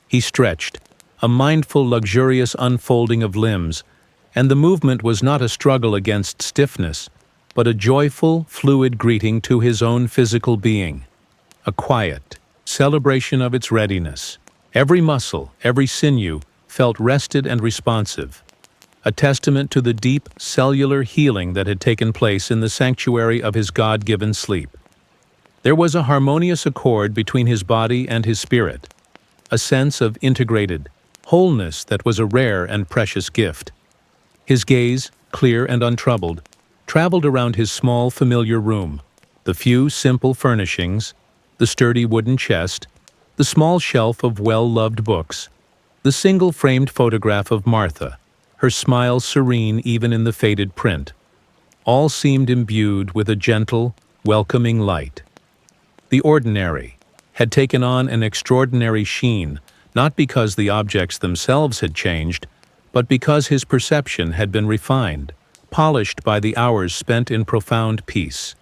He stretched, a mindful, luxurious unfolding of limbs, and the movement was not a struggle against stiffness, but a joyful, fluid greeting to his own physical being, a quiet celebration of its readiness. Every muscle, every sinew felt rested and responsive, a testament to the deep, cellular healing that had taken place in the sanctuary of his God-given sleep. There was a harmonious accord between his body and his spirit, a sense of integrated wholeness that was a rare and precious gift. His gaze, clear and untroubled, traveled around his small, familiar room, the few simple furnishings, the sturdy wooden chest, the small shelf of well-loved books, the single framed photograph of Martha, her smile serene even in the faded print. All seemed imbued with a gentle, welcoming light. The ordinary had taken on an extraordinary sheen, not because the objects themselves had changed, but because his perception had been refined, polished by the hours spent in profound peace.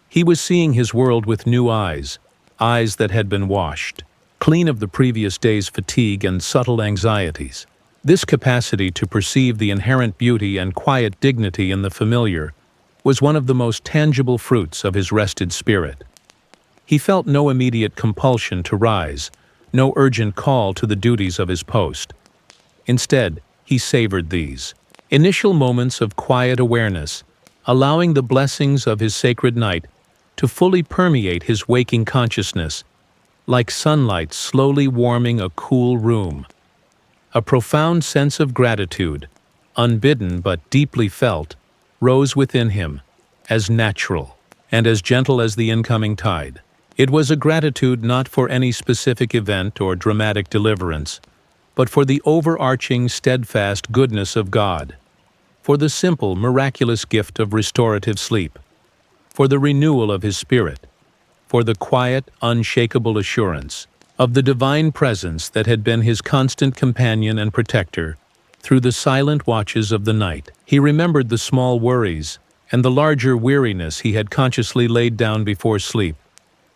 He was seeing his world with new eyes, eyes that had been washed clean of the previous day's fatigue and subtle anxieties. This capacity to perceive the inherent beauty and quiet dignity in the familiar was one of the most tangible fruits of his rested spirit. He felt no immediate compulsion to rise, no urgent call to the duties of his post. Instead, he savored these initial moments of quiet awareness, allowing the blessings of his sacred night to fully permeate his waking consciousness, like sunlight slowly warming a cool room. A profound sense of gratitude, unbidden but deeply felt, rose within him, as natural and as gentle as the incoming tide. It was a gratitude not for any specific event or dramatic deliverance, but for the overarching, steadfast goodness of God, for the simple, miraculous gift of restorative sleep, for the renewal of his spirit, for the quiet, unshakable assurance of the divine presence that had been his constant companion and protector through the silent watches of the night. He remembered the small worries and the larger weariness he had consciously laid down before sleep,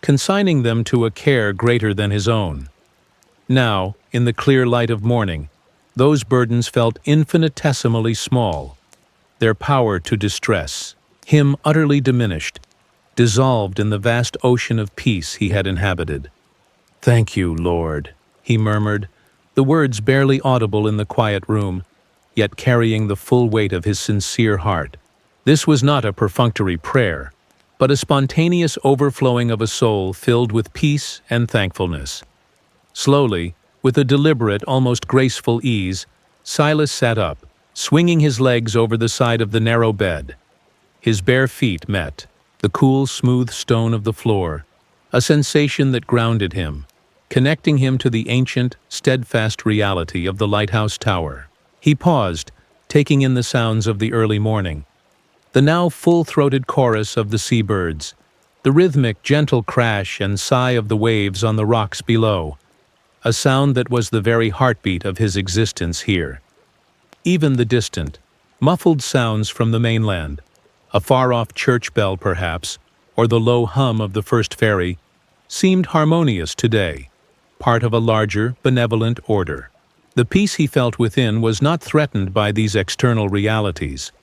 consigning them to a care greater than his own. Now, in the clear light of morning, those burdens felt infinitesimally small, their power to distress him utterly diminished, dissolved in the vast ocean of peace he had inhabited. "Thank you, Lord," he murmured, the words barely audible in the quiet room, yet carrying the full weight of his sincere heart. This was not a perfunctory prayer, but a spontaneous overflowing of a soul filled with peace and thankfulness. Slowly, with a deliberate, almost graceful ease, Silas sat up, swinging his legs over the side of the narrow bed. His bare feet met the cool, smooth stone of the floor, a sensation that grounded him, connecting him to the ancient, steadfast reality of the Lighthouse Tower. He paused, taking in the sounds of the early morning, the now full-throated chorus of the seabirds, the rhythmic, gentle crash and sigh of the waves on the rocks below, a sound that was the very heartbeat of his existence here. Even the distant, muffled sounds from the mainland, a far-off church bell perhaps, or the low hum of the first ferry, seemed harmonious today, part of a larger, benevolent order. The peace he felt within was not threatened by these external realities.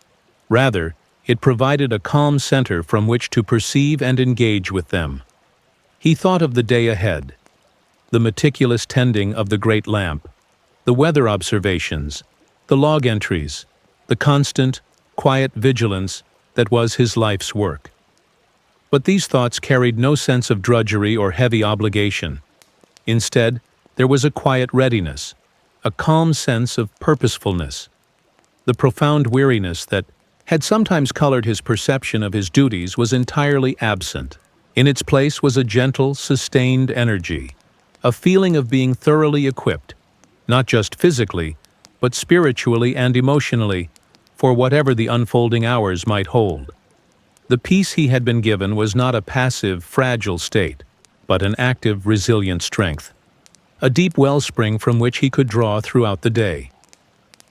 Rather, it provided a calm center from which to perceive and engage with them. He thought of the day ahead, the meticulous tending of the great lamp, the weather observations, the log entries, the constant, quiet vigilance that was his life's work. But these thoughts carried no sense of drudgery or heavy obligation. Instead, there was a quiet readiness, a calm sense of purposefulness. The profound weariness that had sometimes colored his perception of his duties was entirely absent. In its place was a gentle, sustained energy, a feeling of being thoroughly equipped, not just physically, but spiritually and emotionally, for whatever the unfolding hours might hold. The peace he had been given was not a passive, fragile state, but an active, resilient strength, a deep wellspring from which he could draw throughout the day.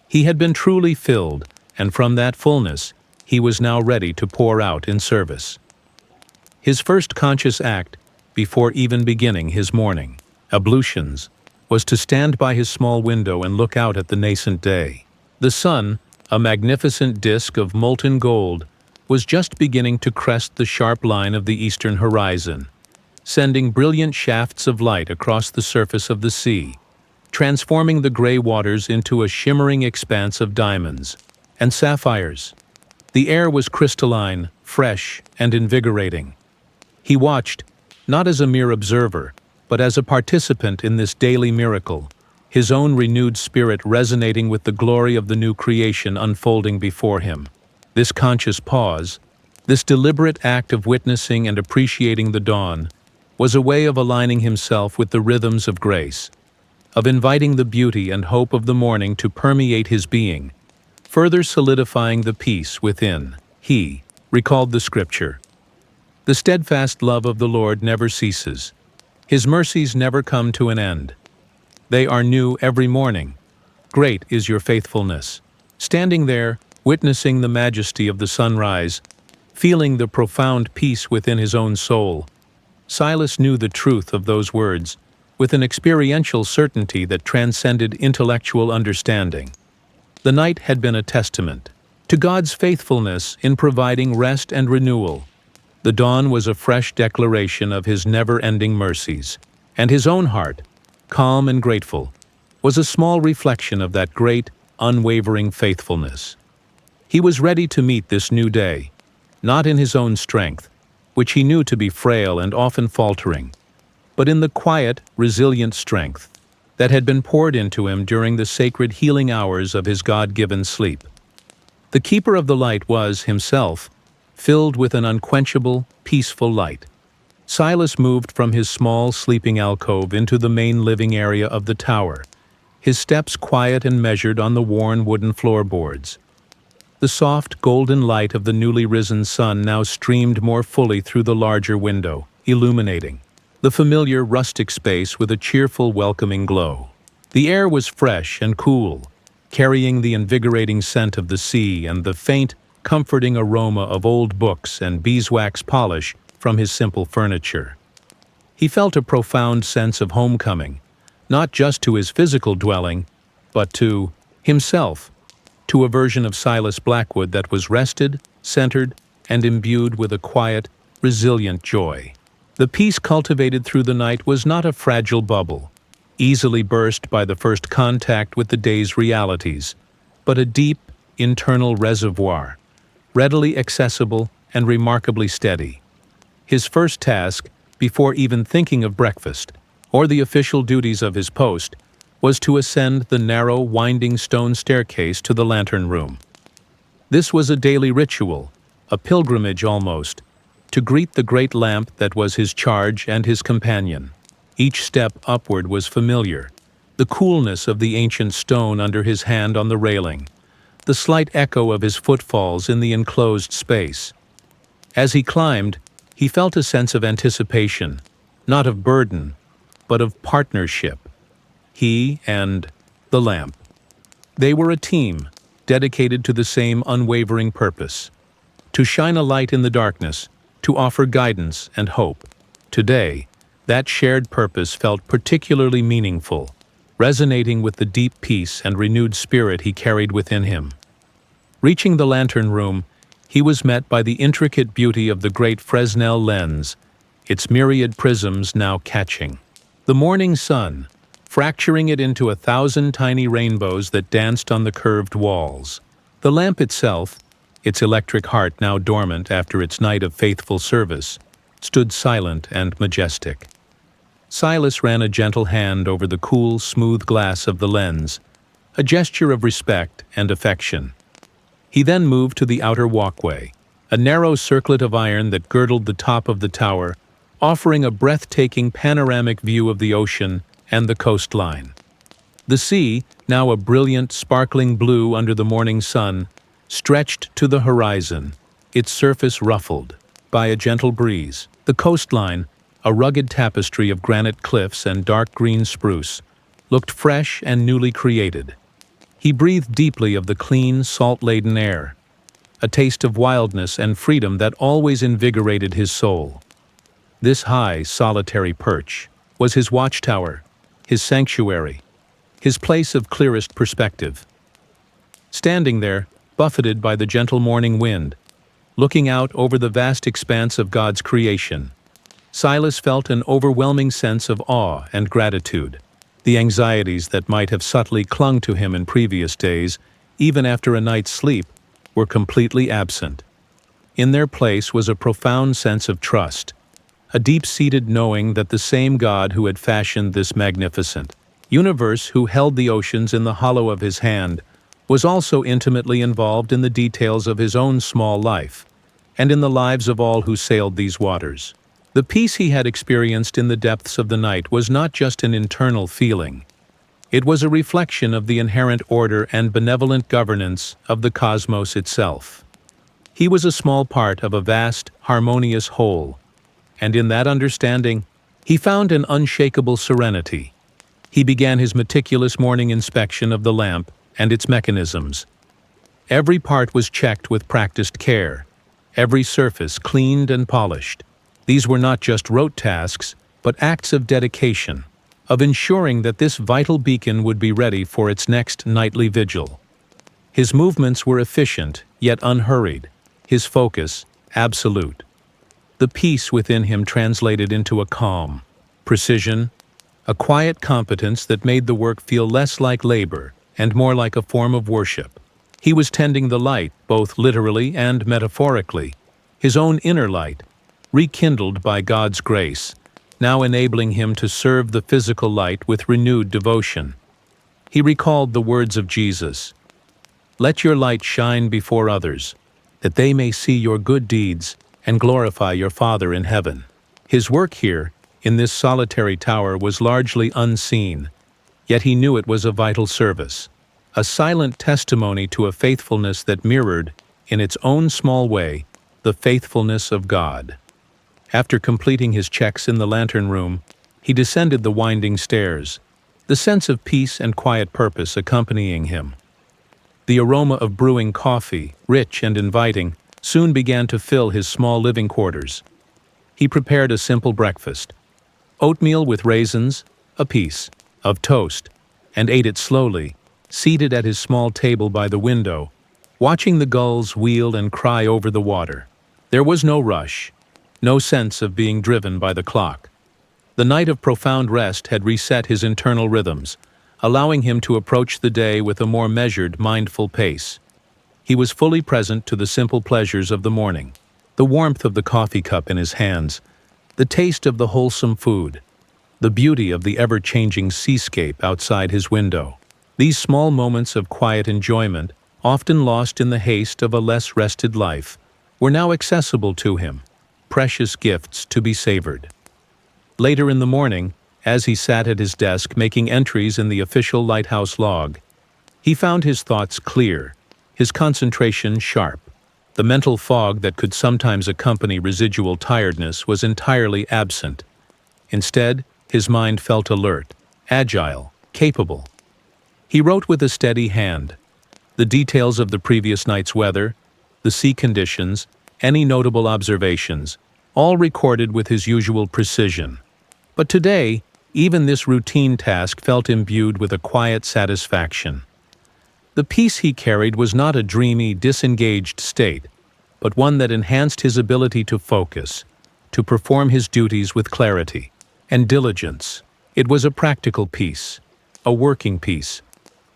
He had been truly filled, and from that fullness, he was now ready to pour out in service. His first conscious act, before even beginning his morning ablutions, was to stand by his small window and look out at the nascent day. The sun, a magnificent disk of molten gold, was just beginning to crest the sharp line of the eastern horizon, sending brilliant shafts of light across the surface of the sea, transforming the gray waters into a shimmering expanse of diamonds and sapphires. The air was crystalline, fresh, and invigorating. He watched, not as a mere observer, but as a participant in this daily miracle, his own renewed spirit resonating with the glory of the new creation unfolding before him. This conscious pause, this deliberate act of witnessing and appreciating the dawn, was a way of aligning himself with the rhythms of grace, of inviting the beauty and hope of the morning to permeate his being, further solidifying the peace within. He recalled the scripture, "The steadfast love of the Lord never ceases. His mercies never come to an end. They are new every morning. Great is your faithfulness." Standing there, witnessing the majesty of the sunrise, feeling the profound peace within his own soul, Silas knew the truth of those words with an experiential certainty that transcended intellectual understanding. The night had been a testament to God's faithfulness in providing rest and renewal. The dawn was a fresh declaration of his never-ending mercies, and his own heart, calm and grateful, was a small reflection of that great, unwavering faithfulness. He was ready to meet this new day, not in his own strength, which he knew to be frail and often faltering, but in the quiet, resilient strength that had been poured into him during the sacred healing hours of his God-given sleep. The keeper of the light was, himself, filled with an unquenchable, peaceful light. Silas moved from his small sleeping alcove into the main living area of the tower, his steps quiet and measured on the worn wooden floorboards. The soft, golden light of the newly risen sun now streamed more fully through the larger window, illuminating the familiar rustic space with a cheerful, welcoming glow. The air was fresh and cool, carrying the invigorating scent of the sea and the faint, comforting aroma of old books and beeswax polish from his simple furniture. He felt a profound sense of homecoming, not just to his physical dwelling, but to himself, to a version of Silas Blackwood that was rested, centered, and imbued with a quiet, resilient joy. The peace cultivated through the night was not a fragile bubble, easily burst by the first contact with the day's realities, but a deep, internal reservoir, readily accessible and remarkably steady. His first task, before even thinking of breakfast, or the official duties of his post, was to ascend the narrow, winding stone staircase to the lantern room. This was a daily ritual, a pilgrimage almost, to greet the great lamp that was his charge and his companion. Each step upward was familiar, the coolness of the ancient stone under his hand on the railing, the slight echo of his footfalls in the enclosed space. As he climbed, he felt a sense of anticipation, not of burden, but of partnership. He and the lamp. They were a team, dedicated to the same unwavering purpose: to shine a light in the darkness, to offer guidance and hope. Today, that shared purpose felt particularly meaningful, resonating with the deep peace and renewed spirit he carried within him. Reaching the lantern room, he was met by the intricate beauty of the great Fresnel lens, its myriad prisms now catching the morning sun, fracturing it into 1,000 tiny rainbows that danced on the curved walls. The lamp itself, its electric heart now dormant after its night of faithful service, stood silent and majestic. Silas ran a gentle hand over the cool, smooth glass of the lens, a gesture of respect and affection. He then moved to the outer walkway, a narrow circlet of iron that girdled the top of the tower, offering a breathtaking panoramic view of the ocean and the coastline. The sea, now a brilliant, sparkling blue under the morning sun, stretched to the horizon, its surface ruffled by a gentle breeze. The coastline, a rugged tapestry of granite cliffs and dark green spruce, looked fresh and newly created. He breathed deeply of the clean, salt-laden air, a taste of wildness and freedom that always invigorated his soul. This high, solitary perch was his watchtower, his sanctuary, his place of clearest perspective. Standing there, buffeted by the gentle morning wind, looking out over the vast expanse of God's creation, Silas felt an overwhelming sense of awe and gratitude. The anxieties that might have subtly clung to him in previous days, even after a night's sleep, were completely absent. In their place was a profound sense of trust, a deep-seated knowing that the same God who had fashioned this magnificent universe, who held the oceans in the hollow of his hand, was also intimately involved in the details of his own small life, and in the lives of all who sailed these waters. The peace he had experienced in the depths of the night was not just an internal feeling. It was a reflection of the inherent order and benevolent governance of the cosmos itself. He was a small part of a vast, harmonious whole, and in that understanding, he found an unshakable serenity. He began his meticulous morning inspection of the lamp and its mechanisms. Every part was checked with practiced care, every surface cleaned and polished. These were not just rote tasks, but acts of dedication, of ensuring that this vital beacon would be ready for its next nightly vigil. His movements were efficient, yet unhurried, his focus absolute. The peace within him translated into a calm, precision, a quiet competence that made the work feel less like labor and more like a form of worship. He was tending the light, both literally and metaphorically, his own inner light, rekindled by God's grace, now enabling him to serve the physical light with renewed devotion. He recalled the words of Jesus, "Let your light shine before others, that they may see your good deeds and glorify your Father in heaven." His work here, in this solitary tower, was largely unseen, yet he knew it was a vital service, a silent testimony to a faithfulness that mirrored, in its own small way, the faithfulness of God. After completing his checks in the lantern room, he descended the winding stairs, the sense of peace and quiet purpose accompanying him. The aroma of brewing coffee, rich and inviting, soon began to fill his small living quarters. He prepared a simple breakfast: oatmeal with raisins, a piece of toast, and ate it slowly, seated at his small table by the window, watching the gulls wheel and cry over the water. There was no rush, no sense of being driven by the clock. The night of profound rest had reset his internal rhythms, allowing him to approach the day with a more measured, mindful pace. He was fully present to the simple pleasures of the morning: the warmth of the coffee cup in his hands, the taste of the wholesome food, the beauty of the ever-changing seascape outside his window. These small moments of quiet enjoyment, often lost in the haste of a less rested life, were now accessible to him, precious gifts to be savored. Later in the morning, as he sat at his desk making entries in the official Lighthouse log, he found his thoughts clear, his concentration sharp. The mental fog that could sometimes accompany residual tiredness was entirely absent. Instead, his mind felt alert, agile, capable. He wrote with a steady hand. The details of the previous night's weather, the sea conditions, any notable observations, all recorded with his usual precision. But today, even this routine task felt imbued with a quiet satisfaction. The peace he carried was not a dreamy, disengaged state, but one that enhanced his ability to focus, to perform his duties with clarity and diligence. It was a practical peace, a working peace,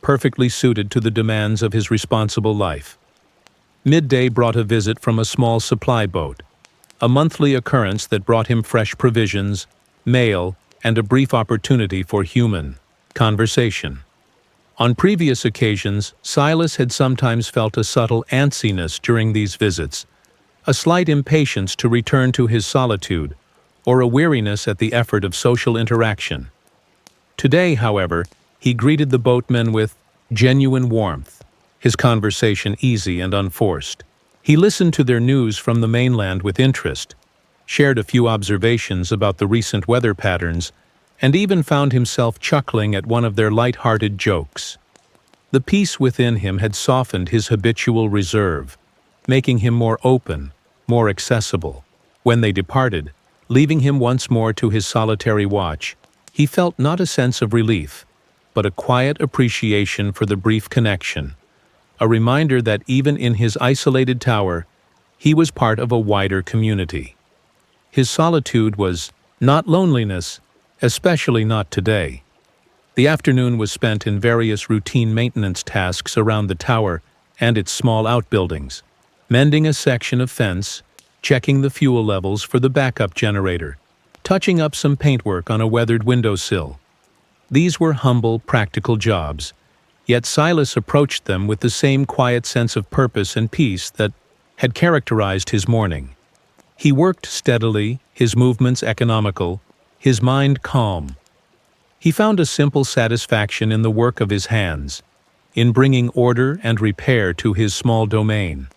perfectly suited to the demands of his responsible life. Midday brought a visit from a small supply boat, a monthly occurrence that brought him fresh provisions, mail, and a brief opportunity for human conversation. On previous occasions, Silas had sometimes felt a subtle antsiness during these visits, a slight impatience to return to his solitude, or a weariness at the effort of social interaction. Today, however, he greeted the boatmen with genuine warmth, his conversation easy and unforced. He listened to their news from the mainland with interest, shared a few observations about the recent weather patterns, and even found himself chuckling at one of their light-hearted jokes. The peace within him had softened his habitual reserve, making him more open, more accessible. When they departed, leaving him once more to his solitary watch, he felt not a sense of relief, but a quiet appreciation for the brief connection, a reminder that even in his isolated tower, he was part of a wider community. His solitude was not loneliness, especially not today. The afternoon was spent in various routine maintenance tasks around the tower and its small outbuildings, mending a section of fence, checking the fuel levels for the backup generator, touching up some paintwork on a weathered windowsill. These were humble, practical jobs, yet Silas approached them with the same quiet sense of purpose and peace that had characterized his morning. He worked steadily, his movements economical, his mind calm. He found a simple satisfaction in the work of his hands, in bringing order and repair to his small domain.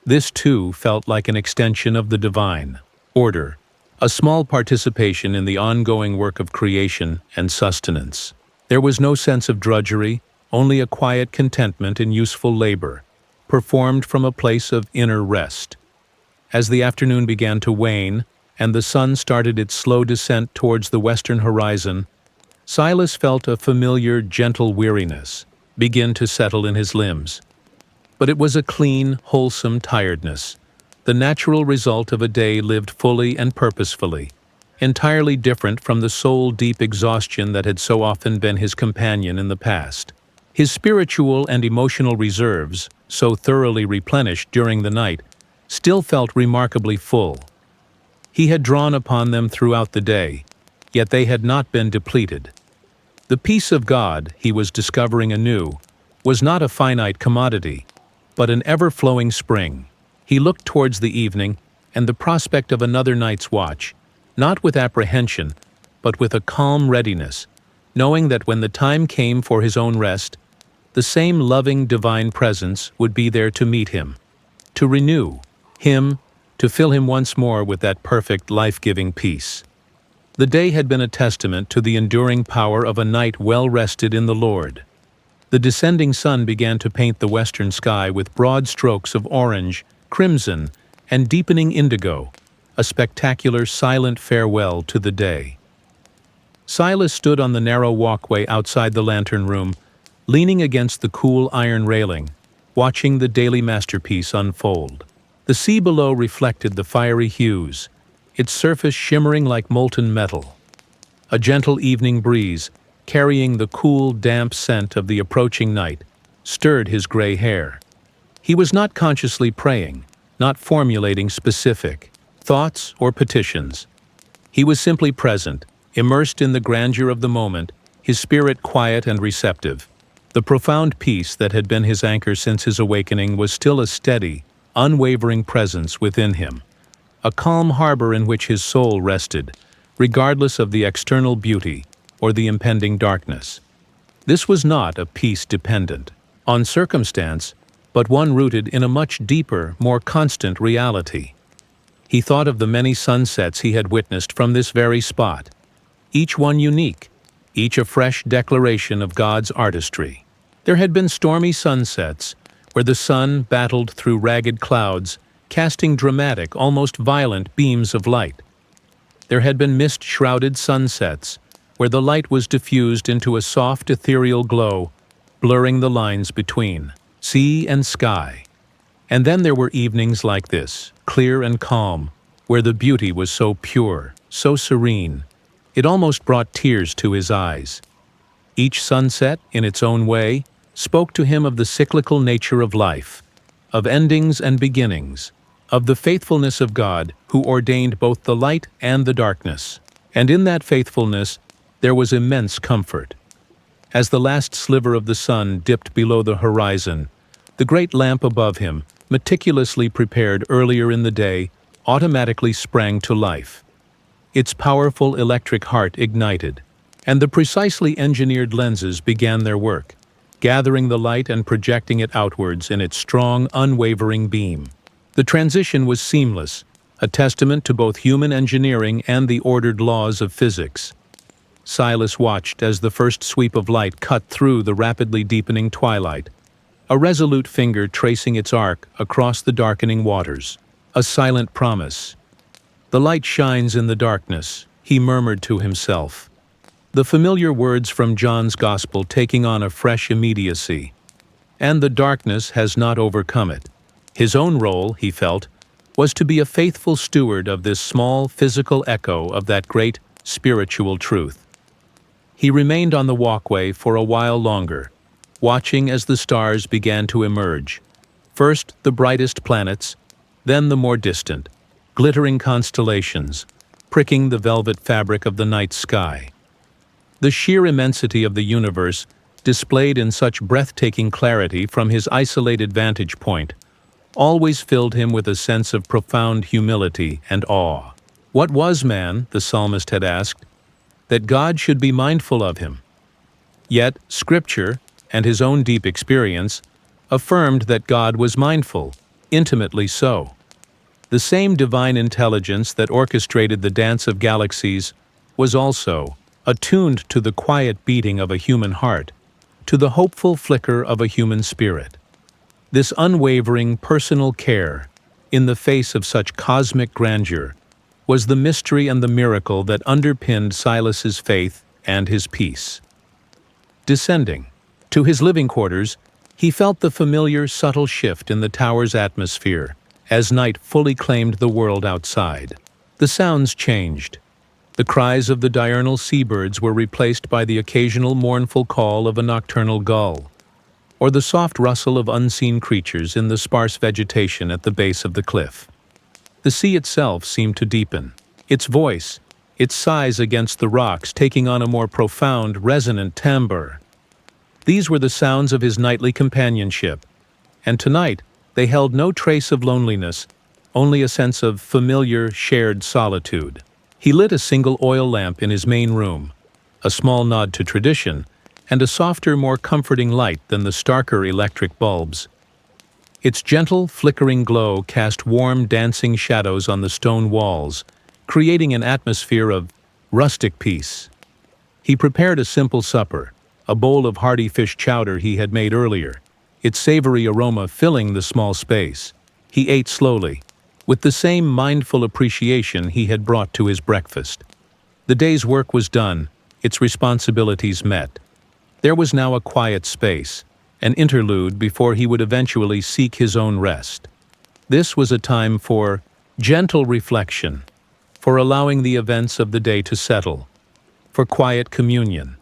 This, too, felt like an extension of the divine order, a small participation in the ongoing work of creation and sustenance. There was no sense of drudgery, only a quiet contentment in useful labor, performed from a place of inner rest. As the afternoon began to wane, and the sun started its slow descent towards the western horizon, Silas felt a familiar, gentle weariness begin to settle in his limbs. But it was a clean, wholesome tiredness, the natural result of a day lived fully and purposefully, entirely different from the soul-deep exhaustion that had so often been his companion in the past. His spiritual and emotional reserves, so thoroughly replenished during the night, still felt remarkably full. He had drawn upon them throughout the day, yet they had not been depleted. The peace of God, he was discovering anew, was not a finite commodity, but an ever-flowing spring. He looked towards the evening, and the prospect of another night's watch, not with apprehension, but with a calm readiness, knowing that when the time came for his own rest, the same loving divine presence would be there to meet him, to renew him, to fill him once more with that perfect life-giving peace. The day had been a testament to the enduring power of a night well rested in the Lord. The descending sun began to paint the western sky with broad strokes of orange, crimson, and deepening indigo, a spectacular silent farewell to the day. Silas stood on the narrow walkway outside the lantern room, leaning against the cool iron railing, watching the daily masterpiece unfold. The sea below reflected the fiery hues, its surface shimmering like molten metal. A gentle evening breeze, carrying the cool, damp scent of the approaching night, stirred his gray hair. He was not consciously praying, not formulating specific thoughts or petitions. He was simply present, immersed in the grandeur of the moment, his spirit quiet and receptive. The profound peace that had been his anchor since his awakening was still a steady, unwavering presence within him, a calm harbor in which his soul rested, regardless of the external beauty or the impending darkness. This was not a peace dependent on circumstance, but one rooted in a much deeper, more constant reality. He thought of the many sunsets he had witnessed from this very spot, each one unique, each a fresh declaration of God's artistry. There had been stormy sunsets, where the sun battled through ragged clouds, casting dramatic, almost violent beams of light. There had been mist-shrouded sunsets, where the light was diffused into a soft ethereal glow, blurring the lines between sea and sky. And then there were evenings like this, clear and calm, where the beauty was so pure, so serene, it almost brought tears to his eyes. Each sunset, in its own way, spoke to him of the cyclical nature of life, of endings and beginnings, of the faithfulness of God who ordained both the light and the darkness. And in that faithfulness, there was immense comfort. As the last sliver of the sun dipped below the horizon, the great lamp above him, meticulously prepared earlier in the day, automatically sprang to life. Its powerful electric heart ignited, and the precisely engineered lenses began their work, gathering the light and projecting it outwards in its strong, unwavering beam. The transition was seamless, a testament to both human engineering and the ordered laws of physics. Silas watched as the first sweep of light cut through the rapidly deepening twilight, a resolute finger tracing its arc across the darkening waters, a silent promise. "The light shines in the darkness," he murmured to himself, the familiar words from John's Gospel taking on a fresh immediacy. "And the darkness has not overcome it." His own role, he felt, was to be a faithful steward of this small physical echo of that great spiritual truth. He remained on the walkway for a while longer, watching as the stars began to emerge, first the brightest planets, then the more distant, glittering constellations, pricking the velvet fabric of the night sky. The sheer immensity of the universe, displayed in such breathtaking clarity from his isolated vantage point, always filled him with a sense of profound humility and awe. What was man, the psalmist had asked, that God should be mindful of him? Yet Scripture, and his own deep experience, affirmed that God was mindful, intimately so. The same divine intelligence that orchestrated the dance of galaxies was also attuned to the quiet beating of a human heart, to the hopeful flicker of a human spirit. This unwavering personal care, in the face of such cosmic grandeur, was the mystery and the miracle that underpinned Silas's faith and his peace. Descending to his living quarters, he felt the familiar subtle shift in the tower's atmosphere as night fully claimed the world outside. The sounds changed. The cries of the diurnal seabirds were replaced by the occasional mournful call of a nocturnal gull, or the soft rustle of unseen creatures in the sparse vegetation at the base of the cliff. The sea itself seemed to deepen, its voice, its sighs against the rocks taking on a more profound, resonant timbre. These were the sounds of his nightly companionship, and tonight they held no trace of loneliness, only a sense of familiar, shared solitude. He lit a single oil lamp in his main room, a small nod to tradition, and a softer, more comforting light than the starker electric bulbs. Its gentle, flickering glow cast warm, dancing shadows on the stone walls, creating an atmosphere of rustic peace. He prepared a simple supper, a bowl of hearty fish chowder he had made earlier, its savory aroma filling the small space. He ate slowly, with the same mindful appreciation he had brought to his breakfast. The day's work was done, its responsibilities met. There was now a quiet space, an interlude before he would eventually seek his own rest. This was a time for gentle reflection, for allowing the events of the day to settle, for quiet communion.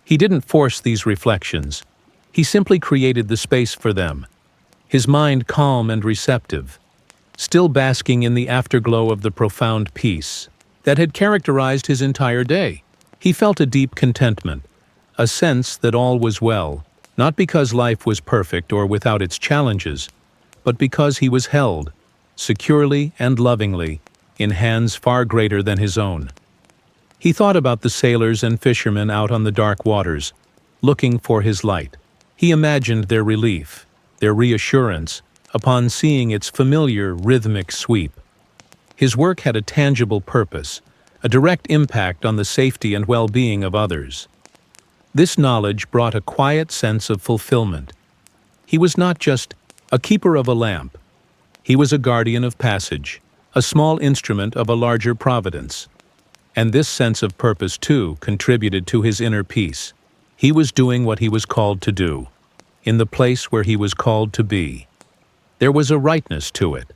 He didn't force these reflections. He simply created the space for them, his mind calm and receptive, still basking in the afterglow of the profound peace that had characterized his entire day. He felt a deep contentment, a sense that all was well, not because life was perfect or without its challenges, but because he was held, securely and lovingly, in hands far greater than his own. He thought about the sailors and fishermen out on the dark waters, looking for his light. He imagined their relief, their reassurance, upon seeing its familiar rhythmic sweep. His work had a tangible purpose, a direct impact on the safety and well-being of others. This knowledge brought a quiet sense of fulfillment. He was not just a keeper of a lamp. He was a guardian of passage, a small instrument of a larger providence. And this sense of purpose, too, contributed to his inner peace. He was doing what he was called to do, in the place where he was called to be. There was a rightness to it,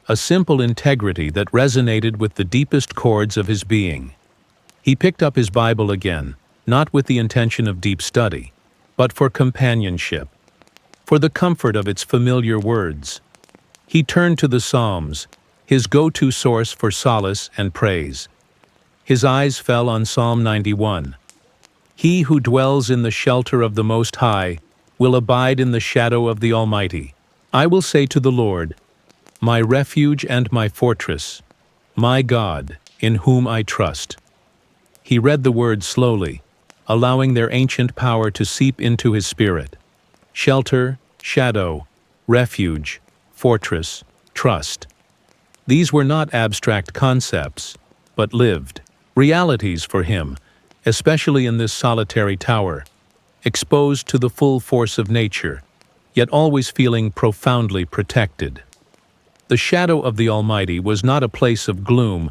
a simple integrity that resonated with the deepest chords of his being. He picked up his Bible again, not with the intention of deep study, but for companionship, for the comfort of its familiar words. He turned to the Psalms, his go-to source for solace and praise. His eyes fell on Psalm 91. He who dwells in the shelter of the Most High will abide in the shadow of the Almighty. I will say to the Lord, my refuge and my fortress, my God, in whom I trust. He read the words slowly, allowing their ancient power to seep into his spirit. Shelter, shadow, refuge, fortress, trust. These were not abstract concepts, but lived realities for him, especially in this solitary tower, exposed to the full force of nature, yet always feeling profoundly protected. The shadow of the Almighty was not a place of gloom,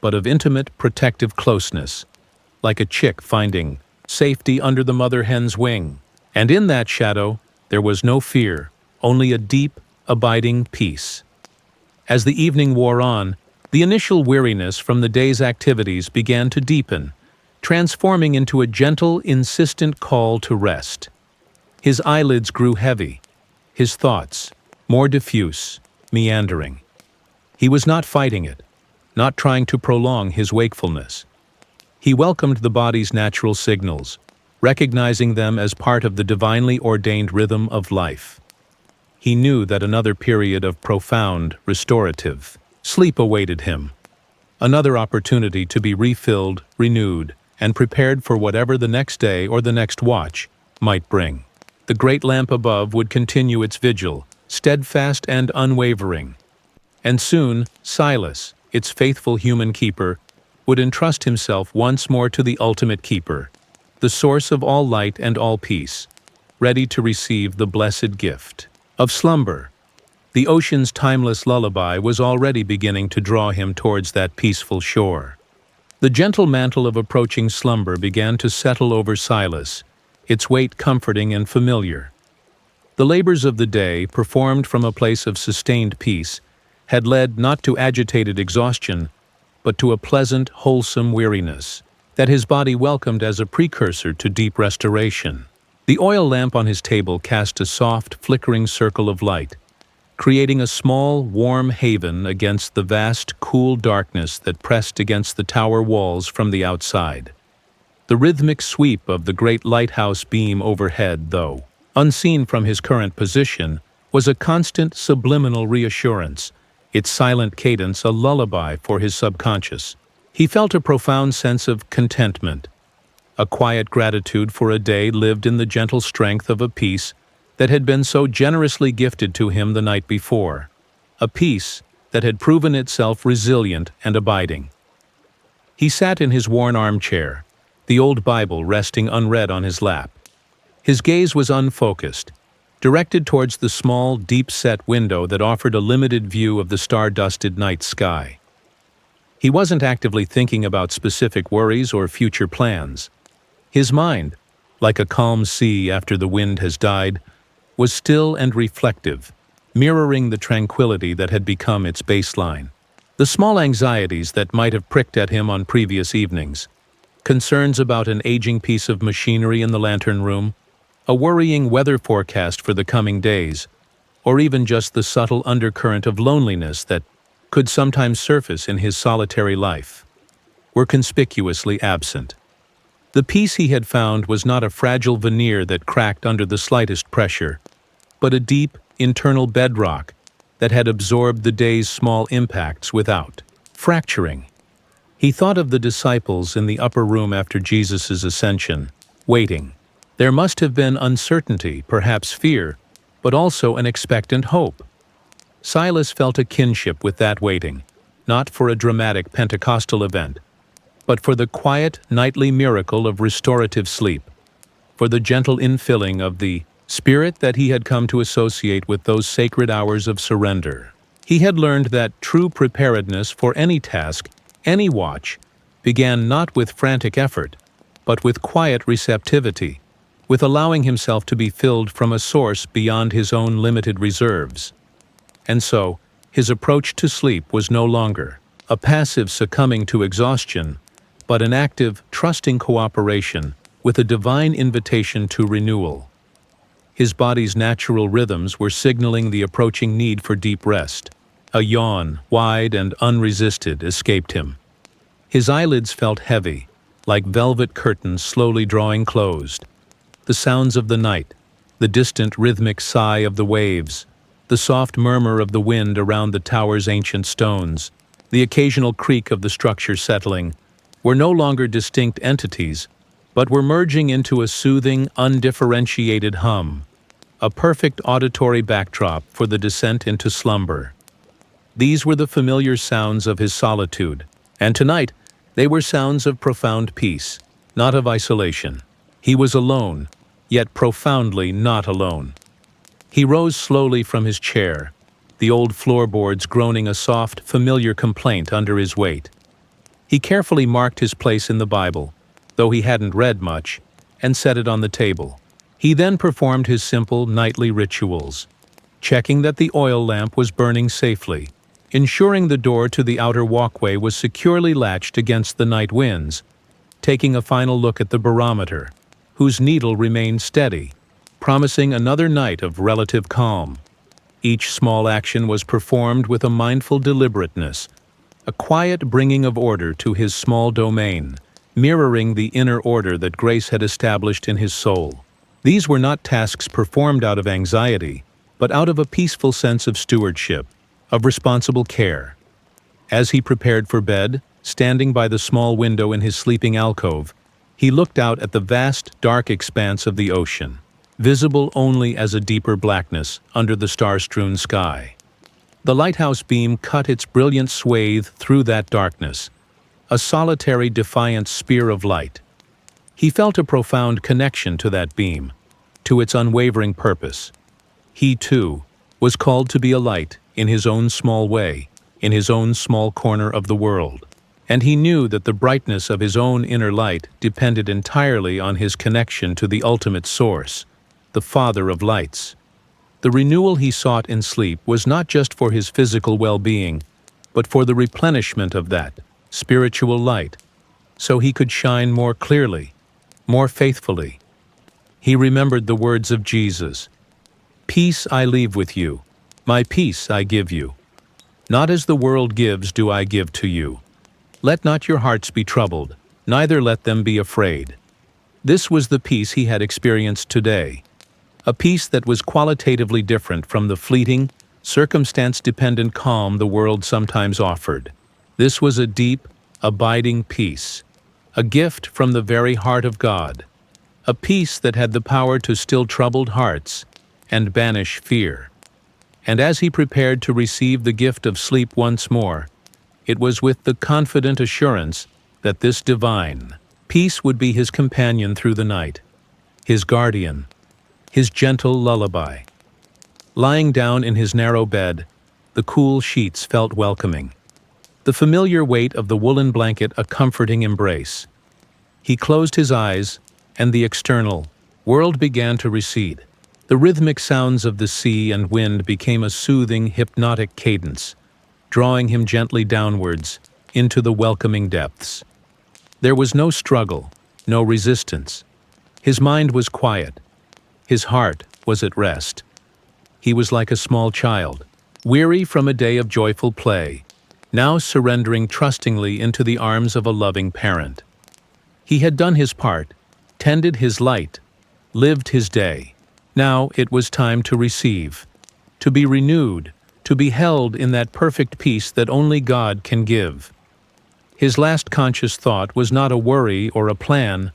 but of intimate, protective closeness, like a chick finding safety under the mother hen's wing. And in that shadow, there was no fear, only a deep, abiding peace. As the evening wore on, the initial weariness from the day's activities began to deepen, transforming into a gentle, insistent call to rest. His eyelids grew heavy, his thoughts more diffuse, meandering. He was not fighting it, not trying to prolong his wakefulness. He welcomed the body's natural signals, recognizing them as part of the divinely ordained rhythm of life. He knew that another period of profound, restorative sleep awaited him, another opportunity to be refilled, renewed, and prepared for whatever the next day or the next watch might bring. The great lamp above would continue its vigil, steadfast and unwavering. And soon, Silas, its faithful human keeper, would entrust himself once more to the ultimate keeper, the source of all light and all peace, ready to receive the blessed gift of slumber. The ocean's timeless lullaby was already beginning to draw him towards that peaceful shore. The gentle mantle of approaching slumber began to settle over Silas, its weight comforting and familiar. The labors of the day, performed from a place of sustained peace, had led not to agitated exhaustion, but to a pleasant, wholesome weariness that his body welcomed as a precursor to deep restoration. The oil lamp on his table cast a soft, flickering circle of light, creating a small, warm haven against the vast, cool darkness that pressed against the tower walls from the outside. The rhythmic sweep of the great lighthouse beam overhead, though unseen from his current position, was a constant subliminal reassurance, its silent cadence a lullaby for his subconscious. He felt a profound sense of contentment, a quiet gratitude for a day lived in the gentle strength of a peace that had been so generously gifted to him the night before, a peace that had proven itself resilient and abiding. He sat in his worn armchair, the old Bible resting unread on his lap. His gaze was unfocused, directed towards the small, deep-set window that offered a limited view of the star-dusted night sky. He wasn't actively thinking about specific worries or future plans. His mind, like a calm sea after the wind has died, was still and reflective, mirroring the tranquility that had become its baseline. The small anxieties that might have pricked at him on previous evenings, concerns about an aging piece of machinery in the lantern room, a worrying weather forecast for the coming days, or even just the subtle undercurrent of loneliness that could sometimes surface in his solitary life, were conspicuously absent. The peace he had found was not a fragile veneer that cracked under the slightest pressure, but a deep, internal bedrock that had absorbed the day's small impacts without fracturing. He thought of the disciples in the upper room after Jesus' ascension, waiting. There must have been uncertainty, perhaps fear, but also an expectant hope. Silas felt a kinship with that waiting, not for a dramatic Pentecostal event, but for the quiet, nightly miracle of restorative sleep, for the gentle infilling of the Spirit that he had come to associate with those sacred hours of surrender. He had learned that true preparedness for any task, any watch, began not with frantic effort, but with quiet receptivity, with allowing himself to be filled from a source beyond his own limited reserves. And so, his approach to sleep was no longer a passive succumbing to exhaustion, but an active, trusting cooperation with a divine invitation to renewal. His body's natural rhythms were signaling the approaching need for deep rest. A yawn, wide and unresisted, escaped him. His eyelids felt heavy, like velvet curtains slowly drawing closed. The sounds of the night, the distant rhythmic sigh of the waves, the soft murmur of the wind around the tower's ancient stones, the occasional creak of the structure settling, were no longer distinct entities, but were merging into a soothing, undifferentiated hum, a perfect auditory backdrop for the descent into slumber. These were the familiar sounds of his solitude, and tonight they were sounds of profound peace, not of isolation. He was alone, yet profoundly not alone. He rose slowly from his chair, the old floorboards groaning a soft, familiar complaint under his weight. He carefully marked his place in the Bible, though he hadn't read much, and set it on the table. He then performed his simple nightly rituals, checking that the oil lamp was burning safely, ensuring the door to the outer walkway was securely latched against the night winds, taking a final look at the barometer, whose needle remained steady, promising another night of relative calm. Each small action was performed with a mindful deliberateness, a quiet bringing of order to his small domain, mirroring the inner order that grace had established in his soul. These were not tasks performed out of anxiety, but out of a peaceful sense of stewardship, of responsible care. As he prepared for bed, standing by the small window in his sleeping alcove, he looked out at the vast, dark expanse of the ocean, visible only as a deeper blackness under the star-strewn sky. The lighthouse beam cut its brilliant swathe through that darkness, a solitary, defiant spear of light. He felt a profound connection to that beam, to its unwavering purpose. He, too, was called to be a light in his own small way, in his own small corner of the world. And he knew that the brightness of his own inner light depended entirely on his connection to the ultimate source, the Father of lights. The renewal he sought in sleep was not just for his physical well-being, but for the replenishment of that spiritual light, so he could shine more clearly, more faithfully. He remembered the words of Jesus, "Peace I leave with you, my peace I give you. Not as the world gives do I give to you. Let not your hearts be troubled, neither let them be afraid." This was the peace he had experienced today, a peace that was qualitatively different from the fleeting, circumstance-dependent calm the world sometimes offered. This was a deep, abiding peace, a gift from the very heart of God, a peace that had the power to still troubled hearts and banish fear. And as he prepared to receive the gift of sleep once more, it was with the confident assurance that this divine peace would be his companion through the night, his guardian, his gentle lullaby. Lying down in his narrow bed, the cool sheets felt welcoming, the familiar weight of the woolen blanket a comforting embrace. He closed his eyes, and the external world began to recede. The rhythmic sounds of the sea and wind became a soothing, hypnotic cadence, drawing him gently downwards into the welcoming depths. There was no struggle, no resistance. His mind was quiet. His heart was at rest. He was like a small child, weary from a day of joyful play, now surrendering trustingly into the arms of a loving parent. He had done his part, tended his light, lived his day. Now it was time to receive, to be renewed, to be held in that perfect peace that only God can give. His last conscious thought was not a worry or a plan,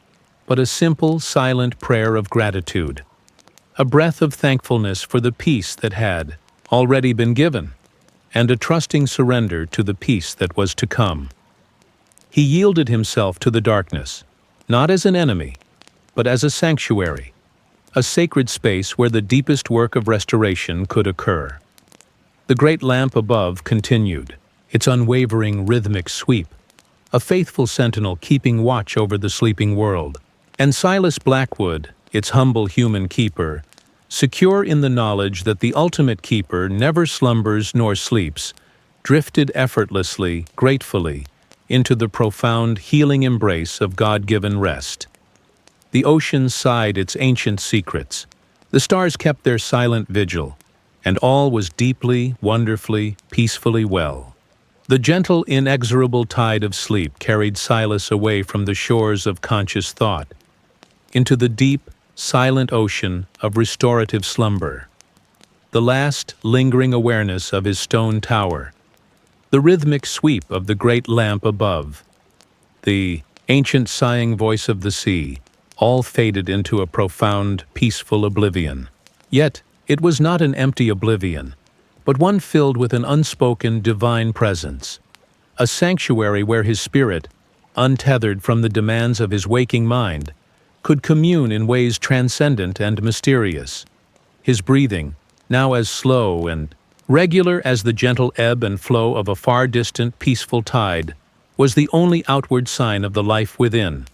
but a simple, silent prayer of gratitude, a breath of thankfulness for the peace that had already been given, and a trusting surrender to the peace that was to come. He yielded himself to the darkness, not as an enemy, but as a sanctuary, a sacred space where the deepest work of restoration could occur. The great lamp above continued, its unwavering rhythmic sweep, a faithful sentinel keeping watch over the sleeping world, and Silas Blackwood, its humble human keeper, secure in the knowledge that the ultimate keeper never slumbers nor sleeps, drifted effortlessly, gratefully, into the profound, healing embrace of God-given rest. The ocean sighed its ancient secrets, the stars kept their silent vigil, and all was deeply, wonderfully, peacefully well. The gentle, inexorable tide of sleep carried Silas away from the shores of conscious thought, into the deep, silent ocean of restorative slumber. The last, lingering awareness of his stone tower, the rhythmic sweep of the great lamp above, the ancient sighing voice of the sea, all faded into a profound, peaceful oblivion. Yet, it was not an empty oblivion, but one filled with an unspoken divine presence, a sanctuary where his spirit, untethered from the demands of his waking mind, could commune in ways transcendent and mysterious. His breathing, now as slow and regular as the gentle ebb and flow of a far-distant, peaceful tide, was the only outward sign of the life within,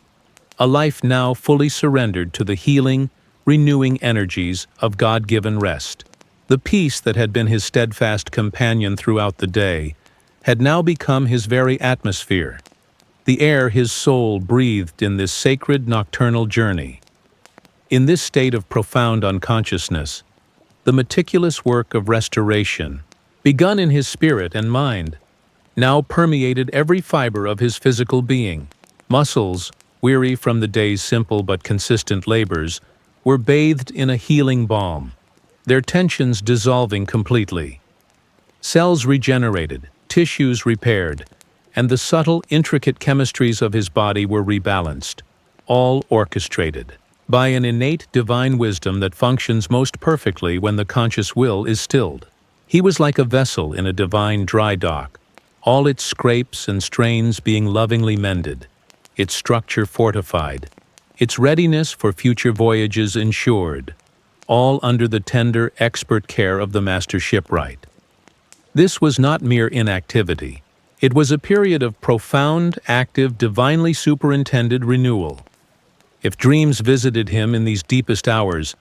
a life now fully surrendered to the healing, renewing energies of God-given rest. The peace that had been his steadfast companion throughout the day had now become his very atmosphere, the air his soul breathed in this sacred nocturnal journey. In this state of profound unconsciousness, the meticulous work of restoration, begun in his spirit and mind, now permeated every fiber of his physical being. Muscles, weary from the day's simple but consistent labors, were bathed in a healing balm, their tensions dissolving completely. Cells regenerated, tissues repaired, and the subtle, intricate chemistries of his body were rebalanced, all orchestrated by an innate divine wisdom that functions most perfectly when the conscious will is stilled. He was like a vessel in a divine dry dock, all its scrapes and strains being lovingly mended, its structure fortified, its readiness for future voyages ensured, all under the tender, expert care of the master shipwright. This was not mere inactivity. It was a period of profound, active, divinely superintended renewal. If dreams visited him in these deepest hours,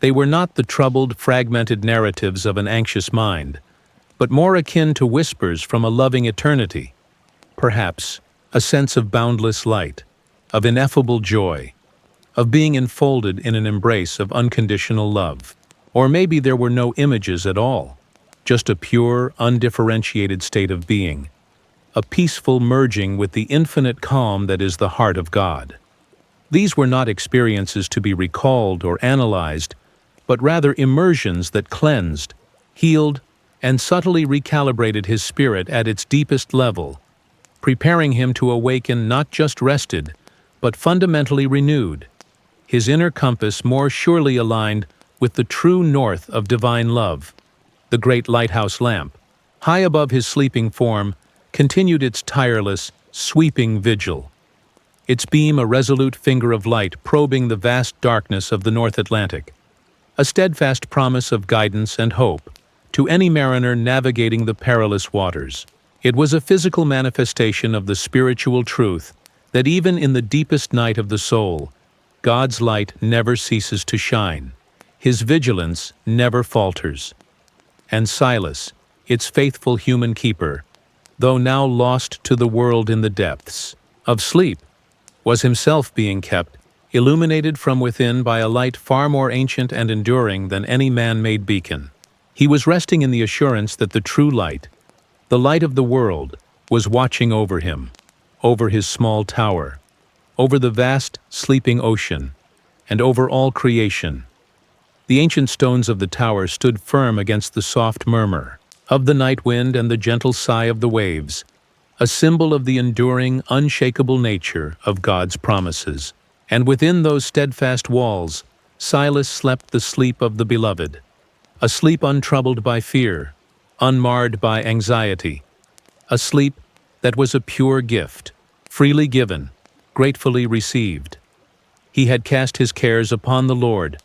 they were not the troubled, fragmented narratives of an anxious mind, but more akin to whispers from a loving eternity. Perhaps a sense of boundless light, of ineffable joy, of being enfolded in an embrace of unconditional love. Or maybe there were no images at all, just a pure, undifferentiated state of being, a peaceful merging with the infinite calm that is the heart of God. These were not experiences to be recalled or analyzed, but rather immersions that cleansed, healed, and subtly recalibrated his spirit at its deepest level, preparing him to awaken not just rested, but fundamentally renewed, his inner compass more surely aligned with the true north of divine love. The great lighthouse lamp, high above his sleeping form, continued its tireless, sweeping vigil, its beam a resolute finger of light probing the vast darkness of the North Atlantic, a steadfast promise of guidance and hope to any mariner navigating the perilous waters. It was a physical manifestation of the spiritual truth that even in the deepest night of the soul, God's light never ceases to shine, his vigilance never falters. And Silas, its faithful human keeper, though now lost to the world in the depths of sleep, was himself being kept, illuminated from within by a light far more ancient and enduring than any man-made beacon. He was resting in the assurance that the true light, the light of the world, was watching over him, over his small tower, over the vast, sleeping ocean, and over all creation. The ancient stones of the tower stood firm against the soft murmur of the night wind and the gentle sigh of the waves, a symbol of the enduring, unshakable nature of God's promises. And within those steadfast walls, Silas slept the sleep of the beloved, a sleep untroubled by fear, unmarred by anxiety, a sleep that was a pure gift, freely given, gratefully received. He had cast his cares upon the Lord,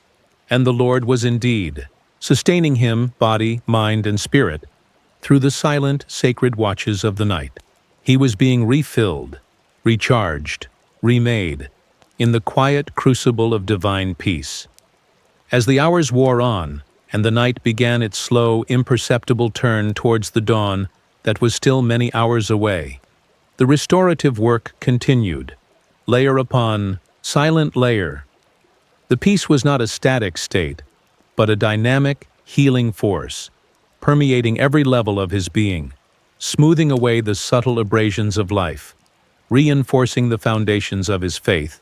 and the Lord was indeed sustaining him, body, mind, and spirit, through the silent, sacred watches of the night. He was being refilled, recharged, remade, in the quiet crucible of divine peace. As the hours wore on, and the night began its slow, imperceptible turn towards the dawn that was still many hours away, the restorative work continued, layer upon silent layer. The peace was not a static state, but a dynamic, healing force, permeating every level of his being, smoothing away the subtle abrasions of life, reinforcing the foundations of his faith,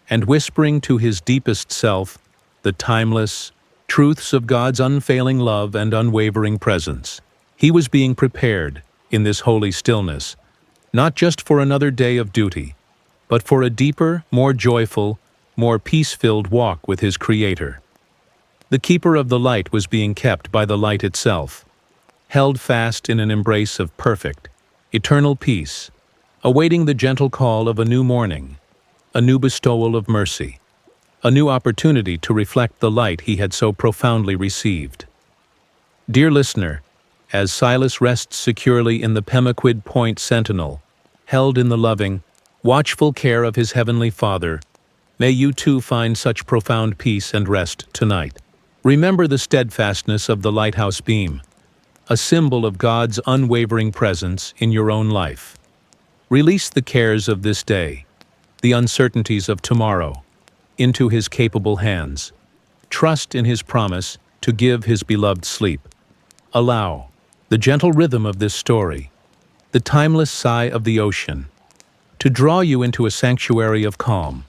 and whispering to his deepest self the timeless truths of God's unfailing love and unwavering presence. He was being prepared, in this holy stillness, not just for another day of duty, but for a deeper, more joyful, more peace-filled walk with his Creator. The keeper of the light was being kept by the light itself, held fast in an embrace of perfect, eternal peace, awaiting the gentle call of a new morning, a new bestowal of mercy, a new opportunity to reflect the light he had so profoundly received. Dear listener, as Silas rests securely in the Pemaquid Point Sentinel, held in the loving, watchful care of his Heavenly Father, may you too find such profound peace and rest tonight. Remember the steadfastness of the lighthouse beam, a symbol of God's unwavering presence in your own life. Release the cares of this day, the uncertainties of tomorrow, into His capable hands. Trust in His promise to give His beloved sleep. Allow the gentle rhythm of this story, the timeless sigh of the ocean, to draw you into a sanctuary of calm.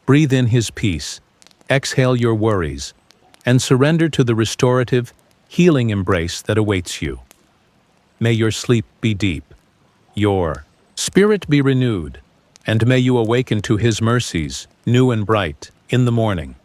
Breathe in His peace, exhale your worries, and surrender to the restorative, healing embrace that awaits you. May your sleep be deep, your spirit be renewed, and may you awaken to His mercies, new and bright, in the morning.